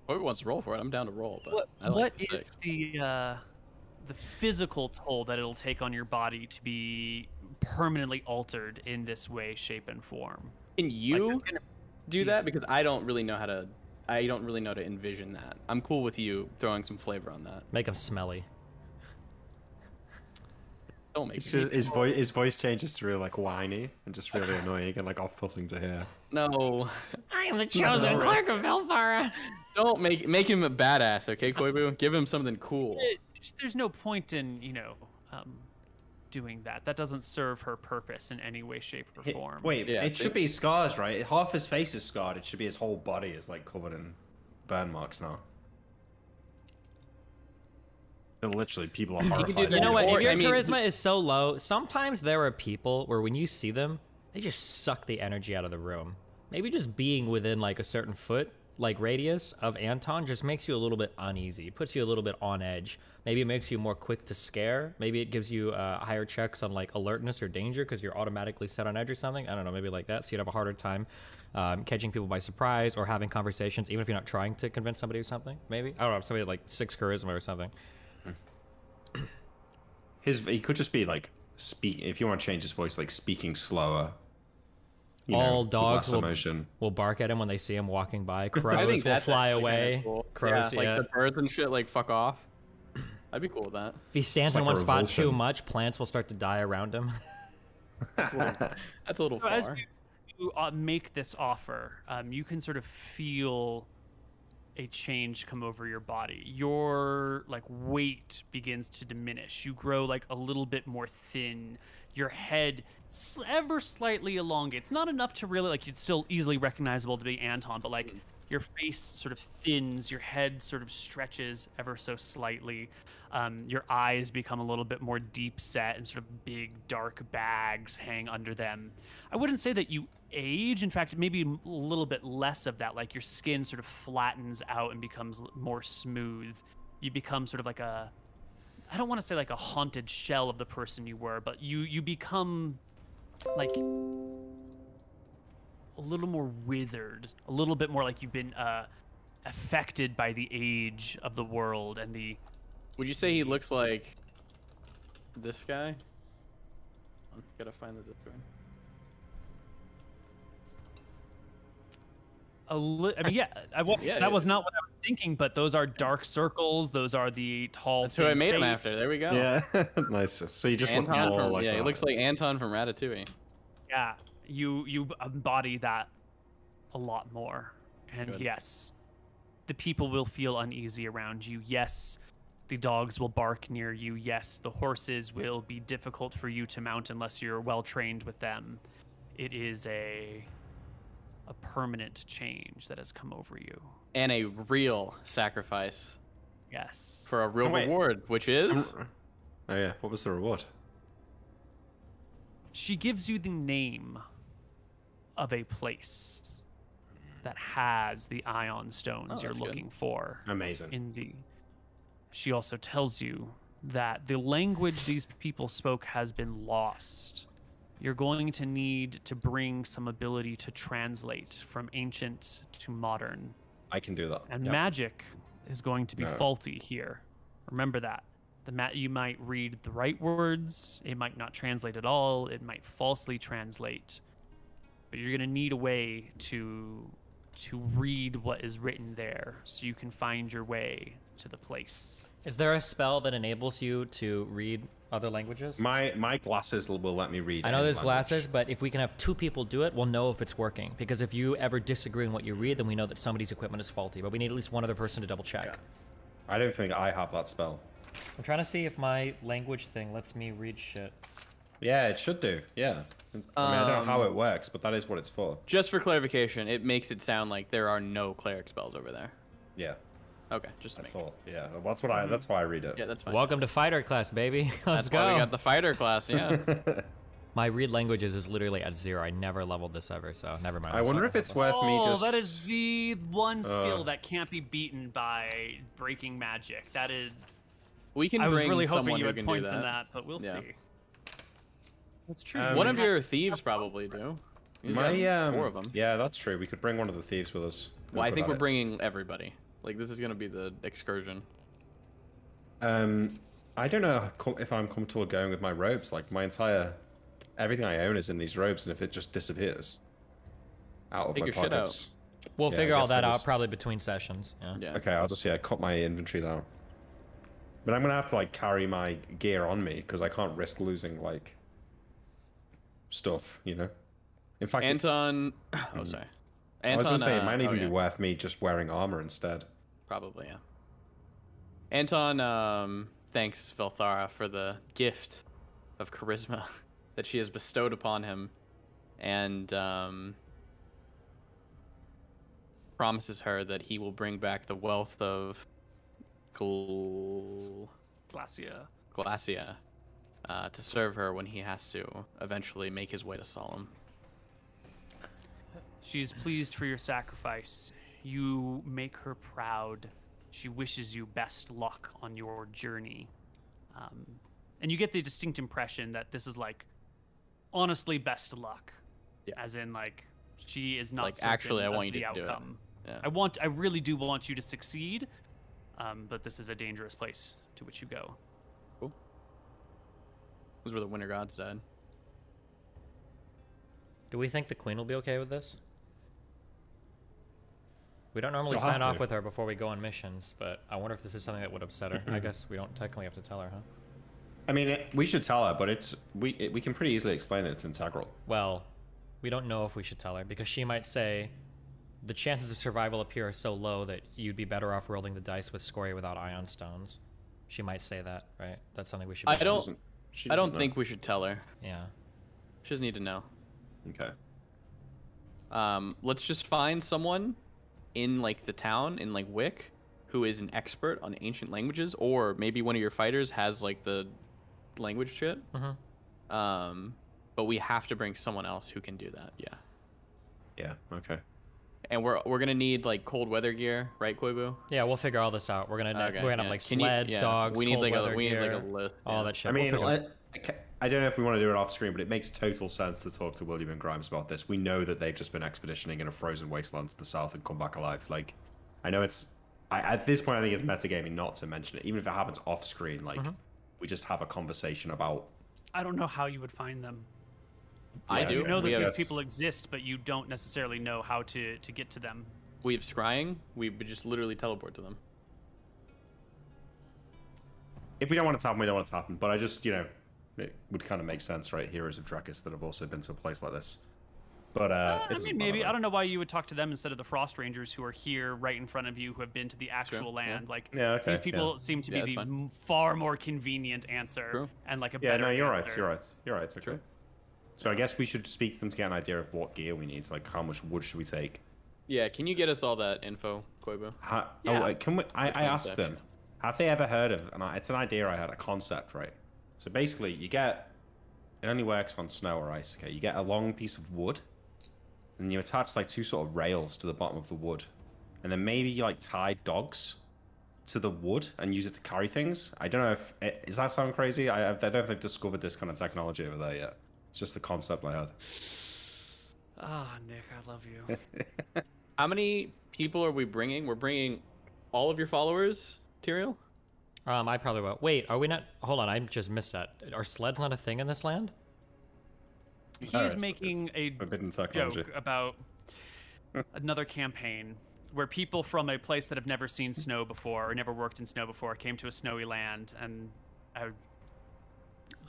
Whoever wants to roll for it, I'm down to roll. But what is the the physical toll that it'll take on your body to be permanently altered in this way, shape, and form. Can you do that? Because I don't really know how to. I don't really know to envision that. I'm cool with you throwing some flavor on that. Make him smelly. Don't make his voice changes to really like whiny and just really annoying and like off-putting to hear. No. I am the chosen clerk of Velthara. Don't make him a badass, okay, Koibu? Give him something cool. There's no point in, doing that. That doesn't serve her purpose in any way, shape, or form. Wait, it should be scars, right? Half his face is scarred. It should be his whole body is like covered in burn marks now. And literally, people are horrified. You know what? If your charisma is so low, sometimes there are people where when you see them, they just suck the energy out of the room. Maybe just being within like a certain foot, like radius of Anton just makes you a little bit uneasy. It puts you a little bit on edge. Maybe it makes you more quick to scare. Maybe it gives you higher checks on like alertness or danger because you're automatically set on edge or something. I don't know, maybe like that. So you'd have a harder time catching people by surprise or having conversations, even if you're not trying to convince somebody of something. Maybe I don't know, somebody like 6 charisma or something. He could just be like if you want to change his voice, like speaking slower. All dogs will bark at him when they see him walking by. Crows will fly away. Cool. Crows, like the birds and shit, like fuck off. I'd be cool with that. If he stands in one spot too much, plants will start to die around him. That's a little far. As you make this offer, you can sort of feel a change come over your body. Your like weight begins to diminish. You grow like a little bit more thin. Your head ever slightly elongates. Not enough to really like, it's still easily recognizable to be Anton, but like your face sort of thins, your head sort of stretches ever so slightly. Your eyes become a little bit more deep set and sort of big dark bags hang under them. I wouldn't say that you age. In fact, maybe a little bit less of that. Like your skin sort of flattens out and becomes more smooth. You become sort of like I don't want to say like a haunted shell of the person you were, but you become like a little more withered, a little bit more like you've been affected by the age of the world and the... Would you say he looks like this guy? Gotta find the Discord. I mean, yeah, that was not what I was thinking, but those are dark circles. Those are the tall... That's who I made him after. There we go. Yeah, nice. So you just look more like... Yeah, he looks like Anton from Ratatouille. Yeah, you embody that a lot more. And Good. Yes, the people will feel uneasy around you. Yes, the dogs will bark near you. Yes, the horses will be difficult for you to mount unless you're well trained with them. It is a permanent change that has come over you. And a real sacrifice. Yes. For a real reward, which is... Oh yeah, what was the reward? She gives you the name of a place that has the ion stones you're looking for. Amazing. She also tells you that the language these people spoke has been lost. You're going to need to bring some ability to translate from ancient to modern. I can do that. And magic is going to be faulty here. Remember that. You might read the right words, it might not translate at all, it might falsely translate. But you're going to need a way to read what is written there so you can find your way to the place. Is there a spell that enables you to read other languages? My glasses will let me read. I know there's glasses, but if we can have 2 people do it, we'll know if it's working. Because if you ever disagree on what you read, then we know that somebody's equipment is faulty. But we need at least one other person to double check. Yeah. I don't think I have that spell. I'm trying to see if my language thing lets me read shit. Yeah, it should do. Yeah. I mean, I don't know how it works, but that is what it's for. Just for clarification, it makes it sound like there are no cleric spells over there. Yeah. Okay, just to that's all. Yeah, that's what that's why I read it. Yeah, that's fine. Welcome to fighter class, baby. Let's go. Why we got the fighter class. Yeah. My read languages is literally at 0. I never leveled this ever, so never mind. I wonder if it's worth me just... that is the one skill that can't be beaten by breaking magic. That is... We can. I was bring really hoping someone you who had can points do in that, but we'll see. That's true. One of your thieves probably do. He's got 4 of them. Yeah, that's true. We could bring one of the thieves with us. Well, I think we're bringing everybody. Like, this is gonna be the excursion. I don't know if I'm comfortable going with my robes. Like everything I own is in these robes, and if it just disappears out of Take my your shit out. pockets, We'll Yeah, figure I all guess that that out is- probably between sessions. Yeah. Yeah. okay, I'll just cut my inventory down. But I'm gonna have to like carry my gear on me because I can't risk losing like stuff, you know. In fact, Anton. Oh, sorry. I was Anton. gonna say it might oh, even yeah. be worth me just wearing armor instead. Probably, yeah. Anton thanks Velthara for the gift of charisma that she has bestowed upon him, and promises her that he will bring back the wealth of Glacia. Glacia to serve her when he has to eventually make his way to Solemn. She is pleased for your sacrifice. You make her proud. She wishes you best luck on your journey. And you get the distinct impression that this is like, honestly, best luck. Yeah. As in, like, she is not Like, certain actually, I of want you the to do it. outcome. Yeah. I really do want you to succeed, but this is a dangerous place to which you go. Cool. Those were the winter gods died. Do we think the queen will be okay with this? We don't normally You'll have sign off to. with her before we go on missions, but I wonder if this is something that would upset her. I guess we don't technically have to tell her, huh? I mean, we should tell her, but we can pretty easily explain that it's integral. Well, we don't know if we should tell her, because she might say the chances of survival up here are so low that you'd be better off rolling the dice with Scoria without ion stones. She might say that, right? That's something we should I be don't- She I doesn't don't know. think we should tell her. Yeah. She doesn't need to know. Okay. Let's just find someone in like the town in like Wick who is an expert on ancient languages, or maybe one of your fighters has like the language shit. But we have to bring someone else who can do that. Yeah. Yeah. Okay. And we're gonna need like cold weather gear, right, Koibu? Yeah, we'll figure all this out. We're gonna have yeah. like Can you- sleds, yeah, dogs, we need cold like weather we need gear, like a list. all yeah. that shit. I mean, We'll figure I don't know if we want to do it off screen, but it makes total sense to talk to William and Grimes about this. We know that they've just been expeditioning in a frozen wasteland to the south and come back alive. Like, I know at this point, I think it's metagaming not to mention it, even if it happens off screen. Like, we just have a conversation about. I don't know how you would find them. I Yeah, do. You know that we these have, people exist, but you don't necessarily know how to get to them. we have scrying. We would just literally teleport to them. If we don't want it to happen, we don't want it to happen. But I just, it would kind of make sense, right? Heroes of Drekis that have also been to a place like this. But I mean, maybe. I don't know why you would talk to them instead of the Frost Rangers who are here right in front of you, who have been to the actual yeah. land. Like, Yeah, okay, these people yeah. seem to Yeah, be that's the fine. far more convenient answer True. and like a Yeah, better no, you're right. answer. You're right. You're right. Okay. True. So I guess we should speak to them to get an idea of what gear we need. Like, how much wood should we take? Yeah, can you get us all that info, Koibu? Yeah. Can we? I asked concept. them. Have they ever heard of? And it's an idea I had, a concept, right? So basically, you get. It only works on snow or ice. Okay, you get a long piece of wood, and you attach like two sort of rails to the bottom of the wood, and then maybe you like tie dogs to the wood and use it to carry things. I don't know if does that sound crazy. I don't know if they've discovered this kind of technology over there yet. It's just the concept I had. Ah, Nick, I love you. How many people are we bringing? We're bringing all of your followers, Tyrael? I probably will. Wait, are we not? Hold on, I just missed that. Are sleds not a thing in this land? He Oh, is it's making a forbidden technology. joke about another campaign where people from a place that have never seen snow before or never worked in snow before came to a snowy land and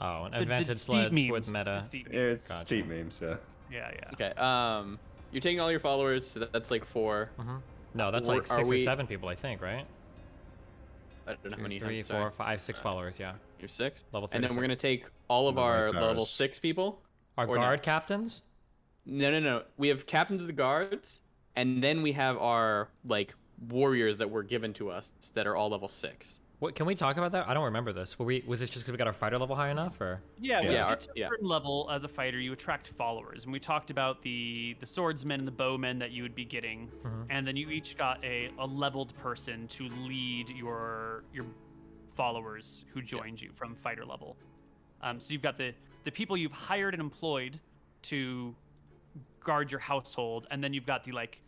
Oh, and did invented steep sleds memes. with meta. Did steep Yeah, memes. it's Gotcha. steep memes, yeah. Yeah, yeah. Okay. You're taking all your followers, so that's like 4. No, that's Are like 6 or we- 7 people, I think, right? I don't know how many. 3, I'm sorry. 4, 5, 6 followers, yeah. You're 6. Level And then we're 36. gonna take all of No, our my level pharaohs. 6 people. Our Or no? guard captains? No. We have captains of the guards, and then we have our like warriors that were given to us that are all level 6. What, can we talk about that? I don't remember this. Was this just because we got our fighter level high enough, or? Yeah, when Yeah, you get to a yeah. certain level as a fighter, you attract followers, and we talked about the swordsmen and the bowmen that you would be getting, and then you each got a leveled person to lead your followers who joined you from fighter level. So you've got the people you've hired and employed to guard your household, and then you've got the like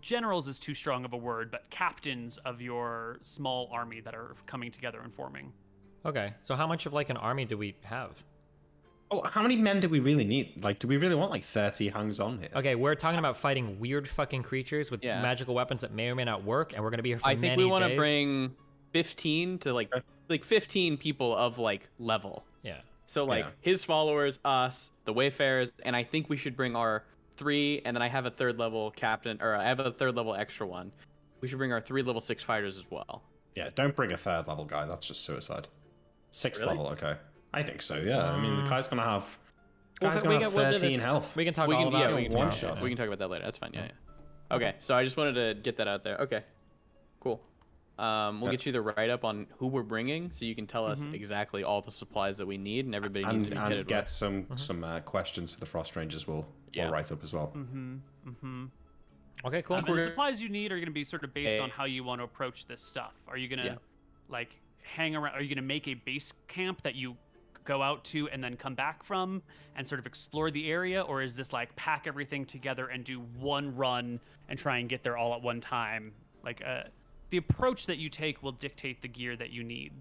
generals is too strong of a word, but captains of your small army that are coming together and forming. Okay, so how much of like an army do we have? Oh, how many men do we really need? Like, do we really want like 30 hangs-on here? Okay, we're talking about fighting weird fucking creatures with magical weapons that may or may not work, and we're gonna be here for many days. I think we want to bring 15 to like 15 people of like level. Yeah. So like his followers, us, the Wayfarers, and I think we should bring our 3, and then I have a 3rd level captain, or I have a 3rd level extra one. We should bring our 3 level 6 fighters as well. Yeah, don't bring a 3rd level guy. That's just suicide. 6th Really? level, okay. I think so. Yeah. I mean, the guy's gonna have. We'll 13 health. We can talk all about we it. can talk about that later. That's fine. Yeah. Okay, so I just wanted to get that out there. Okay, cool. We'll get you the write-up on who we're bringing, so you can tell us exactly all the supplies that we need, and everybody needs to be kitted and get some questions for the Frost Rangers. We'll write up as well. Okay, cool. And the supplies you need are going to be sort of based on how you want to approach this stuff. Are you going to like hang around? Are you going to make a base camp that you go out to and then come back from and sort of explore the area, or is this like pack everything together and do one run and try and get there all at one time? Like the approach that you take will dictate the gear that you need.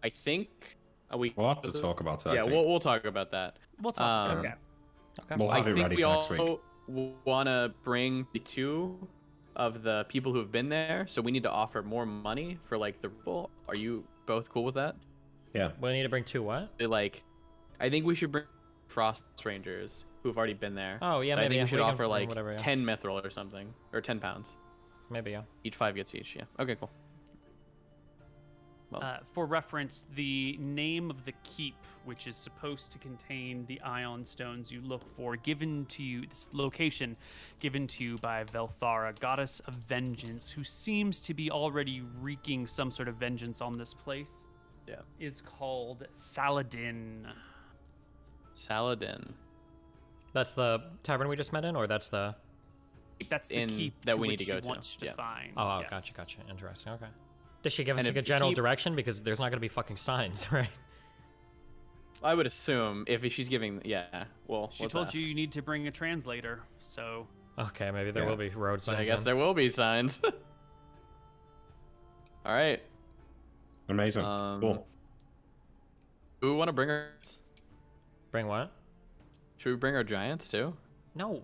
I think we'll have to talk about that. Yeah, we'll talk about that. We'll talk. Okay. We'll have it ready for next week. We want to bring the 2 of the people who have been there, so we need to offer more money for like the people. Are you both cool with that? Yeah. We need to bring 2 what? I think we should bring Frost Rangers who've already been there. Oh yeah, so maybe. I think we should offer like whatever, 10 mithril or something, or 10 pounds. Maybe, yeah. Each 5 gets each. Yeah. Okay, cool. Well. For reference, the name of the keep, which is supposed to contain the ion stones you look for, given to you, this location given to you by Velthara, goddess of vengeance, who seems to be already wreaking some sort of vengeance on this place, is called Saladin. Saladin. That's the tavern we just met in, or that's the... That's the keep that we need to go to find. Oh, yes. Gotcha. Interesting. Okay. Does she give us like a general direction? Because there's not going to be fucking signs, right? I would assume if she's giving, well, she told you need to bring a translator, so. Okay, maybe there will be road signs. I guess there will be signs. All right. Amazing. Cool. Do we want to bring her? Bring what? Should we bring our giants too? No.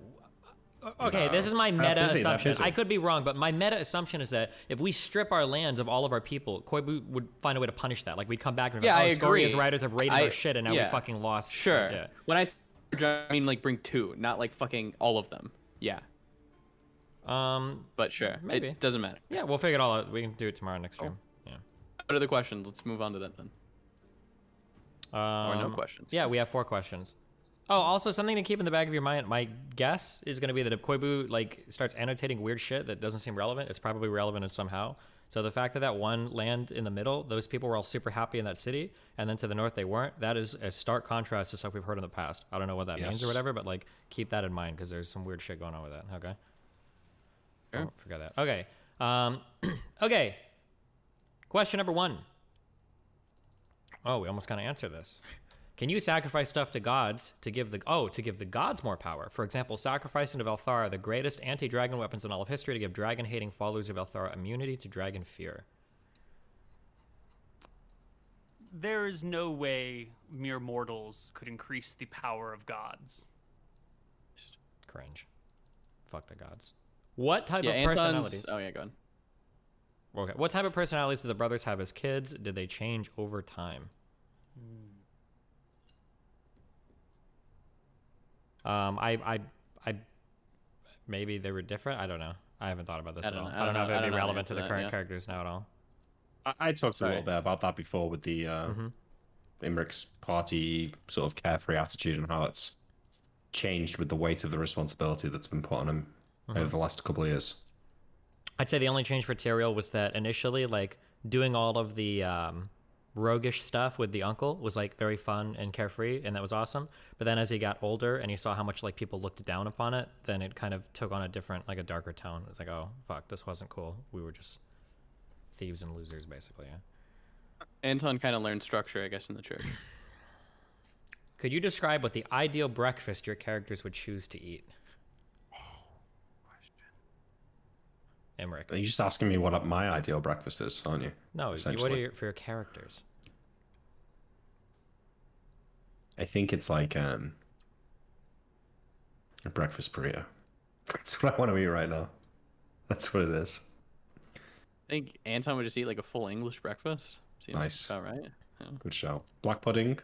Okay, this is my meta assumption. I could be wrong, but my meta assumption is that if we strip our lands of all of our people, Koibu would find a way to punish that. Like, we'd come back and be like, I agree. Scoria's riders have raided our shit, and now we fucking lost. Sure. When I mean, like, bring 2, not like fucking all of them. Yeah. But sure. Maybe. It doesn't matter. Yeah, we'll figure it all out. We can do it tomorrow next stream. Yeah. What are the questions? Let's move on to that then. Or no questions. Yeah, we have 4 questions. Oh, also something to keep in the back of your mind. My guess is going to be that if Koibu like starts annotating weird shit that doesn't seem relevant, it's probably relevant in somehow. So the fact that that one land in the middle, those people were all super happy in that city, and then to the north they weren't, that is a stark contrast to stuff we've heard in the past. I don't know what that means or whatever, but like keep that in mind because there's some weird shit going on with that. Okay. Sure. Don't forget that. Okay. Okay. Question number 1. Oh, we almost kind of answered this. Can you sacrifice stuff to gods to give the gods more power? For example, sacrificing to Velthara the greatest anti-dragon weapons in all of history to give dragon-hating followers of Velthara immunity to dragon fear. There is no way mere mortals could increase the power of gods. Cringe. Fuck the gods. What type of personalities? Oh yeah, go on. Okay. What type of personalities do the brothers have as kids? Did they change over time? I maybe they were different. I don't know. I haven't thought about this at all. I don't know if it would be relevant to the current characters now at all. I talked a little bit about that before with the Imric's party sort of carefree attitude and how that's changed with the weight of the responsibility that's been put on him over the last couple of years. I'd say the only change for Tyrael was that initially, like, doing all of the roguish stuff with the uncle was like very fun and carefree, and that was awesome. But then as he got older and he saw how much like people looked down upon it, then it kind of took on a different, like a darker tone. It's like, oh fuck, this wasn't cool. We were just thieves and losers, basically. Yeah. Anton kind of learned structure, I guess, in the church. Could you describe what the ideal breakfast your characters would choose to eat? Emmerich. You're just asking me what my ideal breakfast is, aren't you? No, what are for your characters? I think it's like a breakfast burrito. That's what I want to eat right now. That's what it is. I think Anton would just eat like a full English breakfast. Seems Nice. about right. Yeah. Good show. Black pudding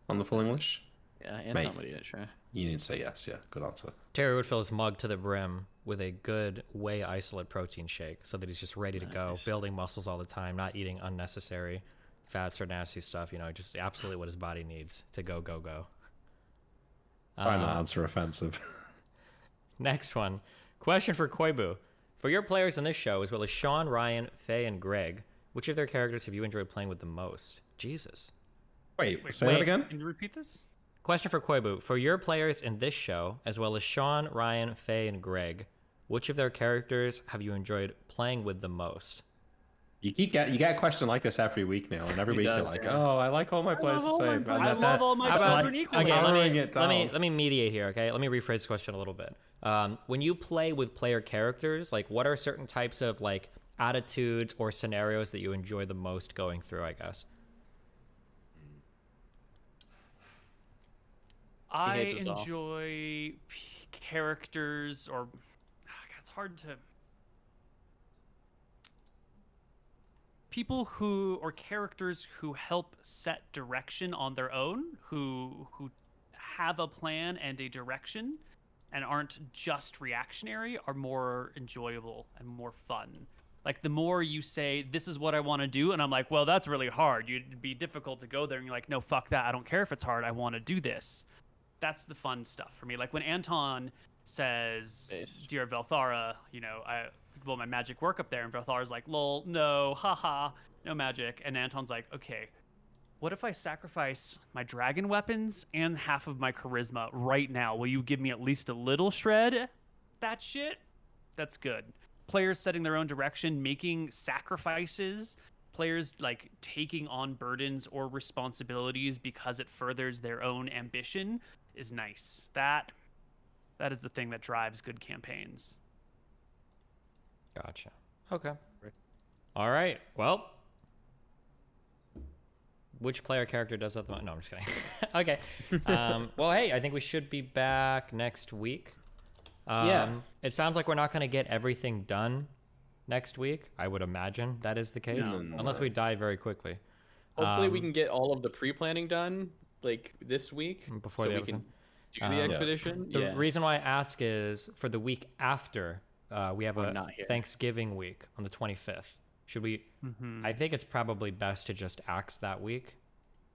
on the full English. Yeah, Anton Mate. would eat it, sure. You need to say yes. Yeah, good answer. Terry would fill his mug to the brim with a good whey isolate protein shake so that he's just ready to go, building muscles all the time, not eating unnecessary fats or nasty stuff, just absolutely what his body needs to go. Find that answer offensive. Next one. Question for Koibu. For your players in this show, as well as Sean, Ryan, Faye, and Greg, which of their characters have you enjoyed playing with the most? Jesus. Wait, say that again? Can you repeat this? Question for Koibu. For your players in this show, as well as Sean, Ryan, Faye, and Greg, which of their characters have you enjoyed playing with the most? You get a question like this every week now, and every week you're like, yeah. "Oh, I like all my players the same." I love all my children equally. Okay, let me mediate here, okay? Let me rephrase the question a little bit. When you play with player characters, like what are certain types of like attitudes or scenarios that you enjoy the most going through, I guess? I enjoy characters or it's hard to people who or characters who help set direction on their own, who have a plan and a direction and aren't just reactionary, are more enjoyable and more fun. Like the more you say, this is what I want to do, and I'm like, well, that's really hard. It'd be difficult to go there, and you're like, no, fuck that. I don't care if it's hard. I want to do this. That's the fun stuff for me. Like when Anton says, dear Velthara, I blow my magic work up there, and Velthara's like, lol, no, haha, no magic. And Anton's like, okay, what if I sacrifice my dragon weapons and half of my charisma right now? Will you give me at least a little shred? That shit? That's good. Players setting their own direction, making sacrifices, players like taking on burdens or responsibilities because it furthers their own ambition is nice. That is the thing that drives good campaigns. Gotcha. Okay. All right. Well, which player character does that the most? No, I'm just kidding. Okay. Well, hey, I think we should be back next week. Yeah. It sounds like we're not going to get everything done next week. I would imagine that is the case, unless we die very quickly. Hopefully we can get all of the pre-planning done like this week before so the we can do the expedition. The reason why I ask is for the week after we have a Thanksgiving week on the 25th. Should we? I think it's probably best to just axe that week.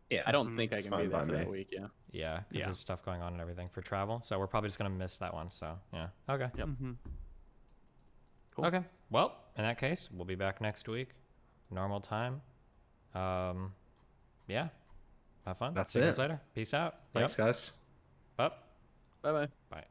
Yeah, I don't think I can be there for that week. Yeah. Yeah, because there's stuff going on and everything for travel. So we're probably just gonna miss that one. So yeah. Okay. Yep. Cool. Okay. Well, in that case, we'll be back next week, normal time. Yeah. Have fun. That's See you it. guys later. Peace out. Thanks, guys. Up. Bye-bye. Bye.